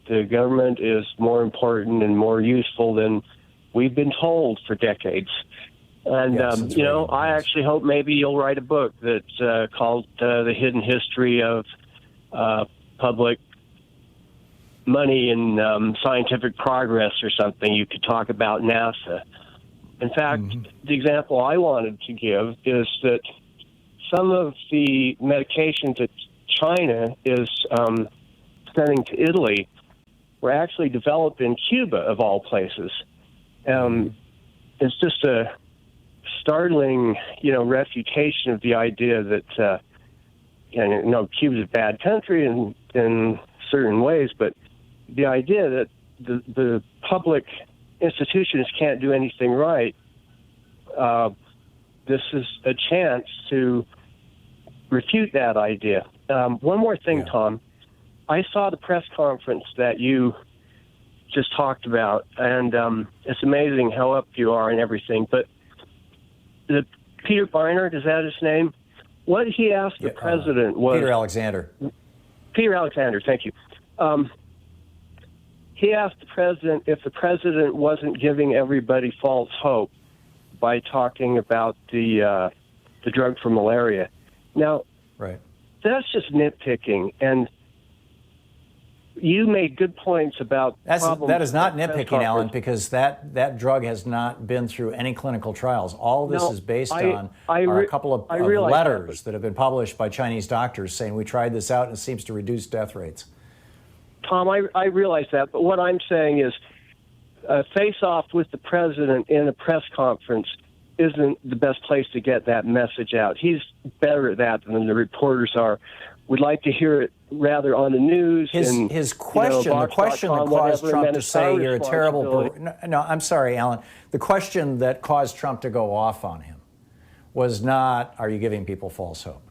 the government is more important and more useful than we've been told for decades. And, I actually hope maybe you'll write a book that's called The Hidden History of Public Money and Scientific Progress or something. You could talk about NASA. In fact, the example I wanted to give is that some of the medications that China is sending to Italy were actually developed in Cuba, of all places. It's just a startling, refutation of the idea that, Cuba's a bad country in certain ways, but the idea that the public institutions can't do anything right, this is a chance to refute that idea. One more thing, Tom. I saw the press conference that you just talked about, and it's amazing how up you are and everything, but the Peter Beinart, is that his name? What he asked the president was... Peter Alexander. Peter Alexander, thank you. He asked the president if the president wasn't giving everybody false hope by talking about the drug for malaria. Now, that's just nitpicking, and you made good points about that is not nitpicking, Alan, because that drug has not been through any clinical trials. All this is based on are a couple of letters that have been published by Chinese doctors saying we tried this out and it seems to reduce death rates. Tom, I realize that, but what I'm saying is face off with the president in a press conference isn't the best place to get that message out. He's better at that than the reporters are. We'd like to hear it rather on the news. His question, the question that caused Trump to say you're a terrible... No, I'm sorry, Alan. The question that caused Trump to go off on him was not, are you giving people false hope?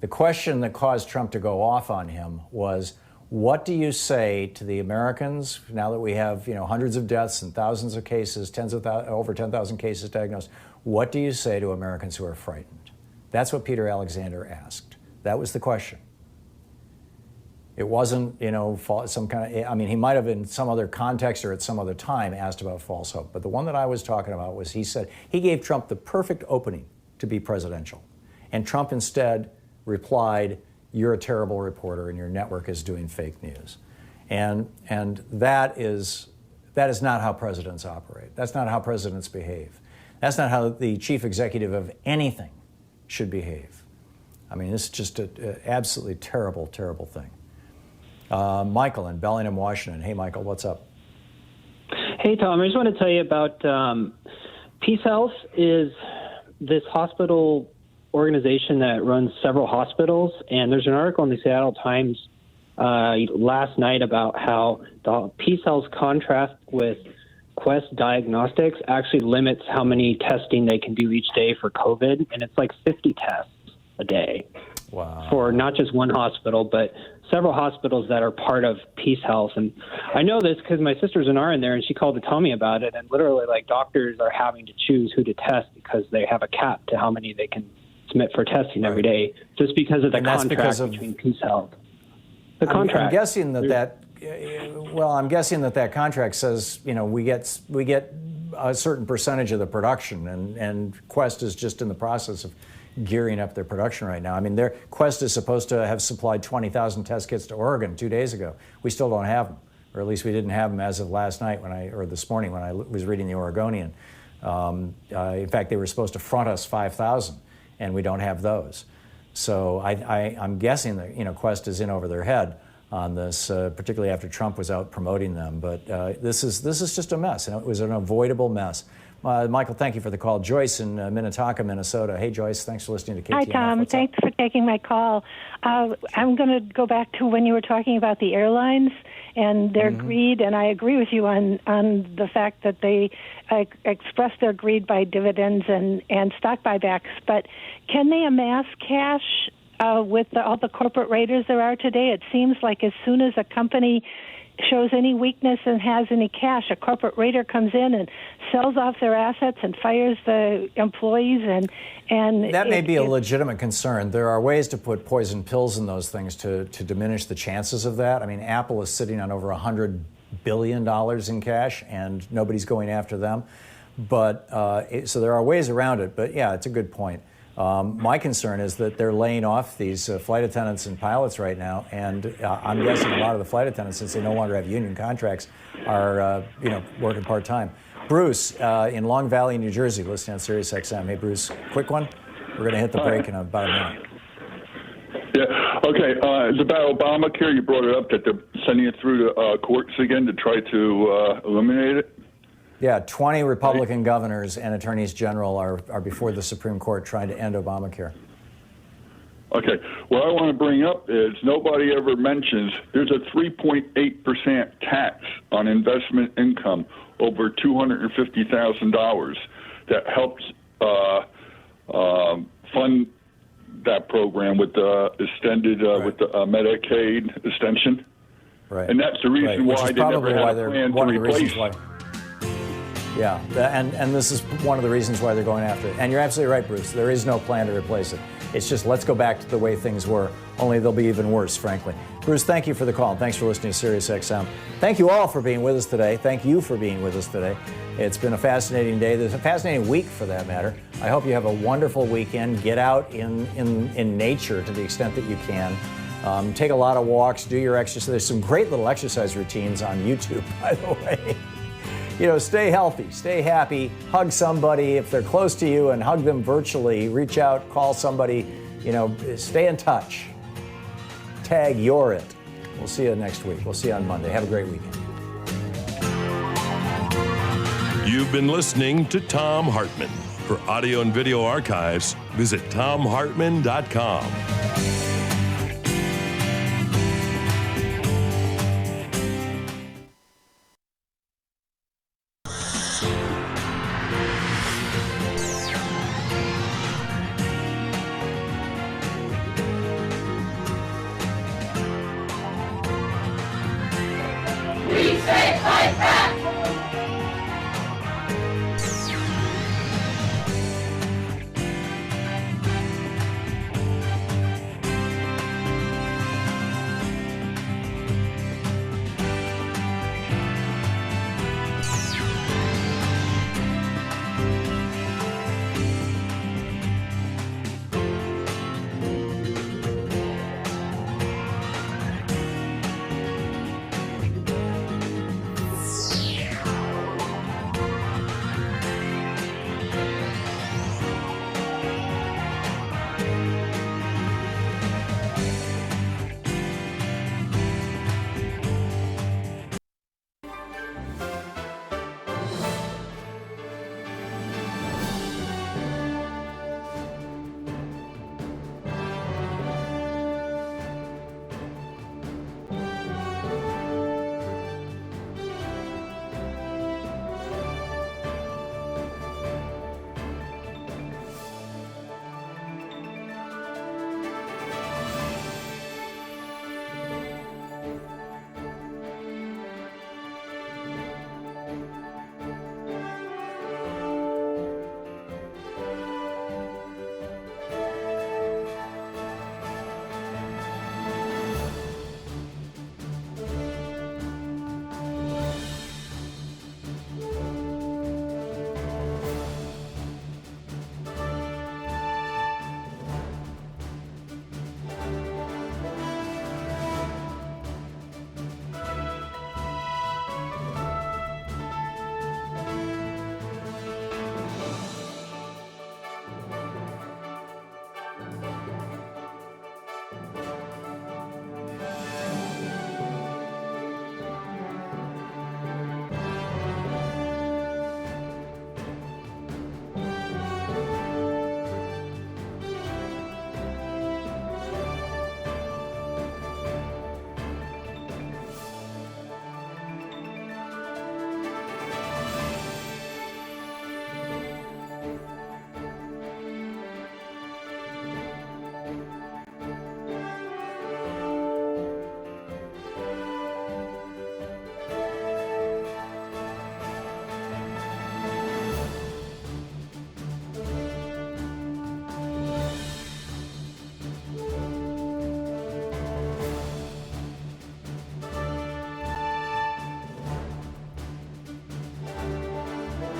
The question that caused Trump to go off on him was, what do you say to the Americans now that we have hundreds of deaths and thousands of cases, over 10,000 cases diagnosed? What do you say to Americans who are frightened? That's what Peter Alexander asked. That was the question. It wasn't, some kind of, I mean, he might have in some other context or at some other time asked about false hope. But the one that I was talking about was he said he gave Trump the perfect opening to be presidential. And Trump instead replied, "You're a terrible reporter and your network is doing fake news." And that is not how presidents operate. That's not how presidents behave. That's not how the chief executive of anything should behave. I mean, this is just an absolutely terrible, terrible thing. Michael in Bellingham, Washington. Hey, Michael, what's up? Hey, Tom, I just want to tell you about Peace Health is this hospital organization that runs several hospitals, and there's an article in the Seattle Times last night about how the Peace Health's contract with Quest Diagnostics actually limits how many testing they can do each day for COVID, and it's like 50 tests a day. Wow. For not just one hospital, but several hospitals that are part of Peace Health. And I know this because my sister's an RN there, and she called to tell me about it. And literally, like, doctors are having to choose who to test because they have a cap to how many they can submit for testing every day, just because of the contract between Peace Health. The contract. I'm guessing I'm guessing that contract says, we get a certain percentage of the production, and Quest is just in the process of gearing up their production right now. I mean, their Quest is supposed to have supplied 20,000 test kits to Oregon 2 days ago. We still don't have them, or at least we didn't have them as of last night or this morning when I was reading the Oregonian. In fact, they were supposed to front us 5,000, and we don't have those. So I'm guessing that Quest is in over their head on this, particularly after Trump was out promoting them. But this is just a mess, and it was an avoidable mess. Michael, thank you for the call. Joyce in Minnetonka, Minnesota. Hey, Joyce, thanks for listening to KTNF. Hi, Tom. What's thanks for taking my call. I'm going to go back to when you were talking about the airlines and their greed, and I agree with you on the fact that they express their greed by dividends and stock buybacks. But can they amass cash with all the corporate raiders there are today? It seems like as soon as a company shows any weakness and has any cash, a corporate raider comes in and sells off their assets and fires the employees, and that may be a legitimate concern. There are ways to put poison pills in those things to diminish the chances of that. I mean, Apple is sitting on over $100 billion in cash, and nobody's going after them. But so there are ways around it. But yeah, it's a good point. My concern is that they're laying off these flight attendants and pilots right now, and I'm guessing a lot of the flight attendants, since they no longer have union contracts, are working part-time. Bruce in Long Valley, New Jersey, listening on Sirius XM. Hey, Bruce, quick one. We're going to hit the break in about a minute. Yeah, okay. It's about Obamacare. You brought it up that they're sending it through the courts again to try to eliminate it. Yeah, 20 Republican governors and attorneys general are before the Supreme Court trying to end Obamacare. Okay. What I want to bring up is nobody ever mentions there's a 3.8% tax on investment income over $250,000 that helps fund that program with the extended with the Medicaid extension. Right. And that's the reason why they never had a plan to replace. Yeah, and this is one of the reasons why they're going after it. And you're absolutely right, Bruce. There is no plan to replace it. It's just let's go back to the way things were, only they'll be even worse, frankly. Bruce, thank you for the call. Thanks for listening to Sirius XM. Thank you all for being with us today. Thank you for being with us today. It's been a fascinating day. There's a fascinating week, for that matter. I hope you have a wonderful weekend. Get out in nature to the extent that you can. Take a lot of walks, do your exercise. There's some great little exercise routines on YouTube, by the way. Stay healthy, stay happy, hug somebody if they're close to you, and hug them virtually. Reach out, call somebody, stay in touch. Tag You're It. We'll see you next week. We'll see you on Monday. Have a great weekend. You've been listening to Thom Hartmann. For audio and video archives, visit thomhartmann.com.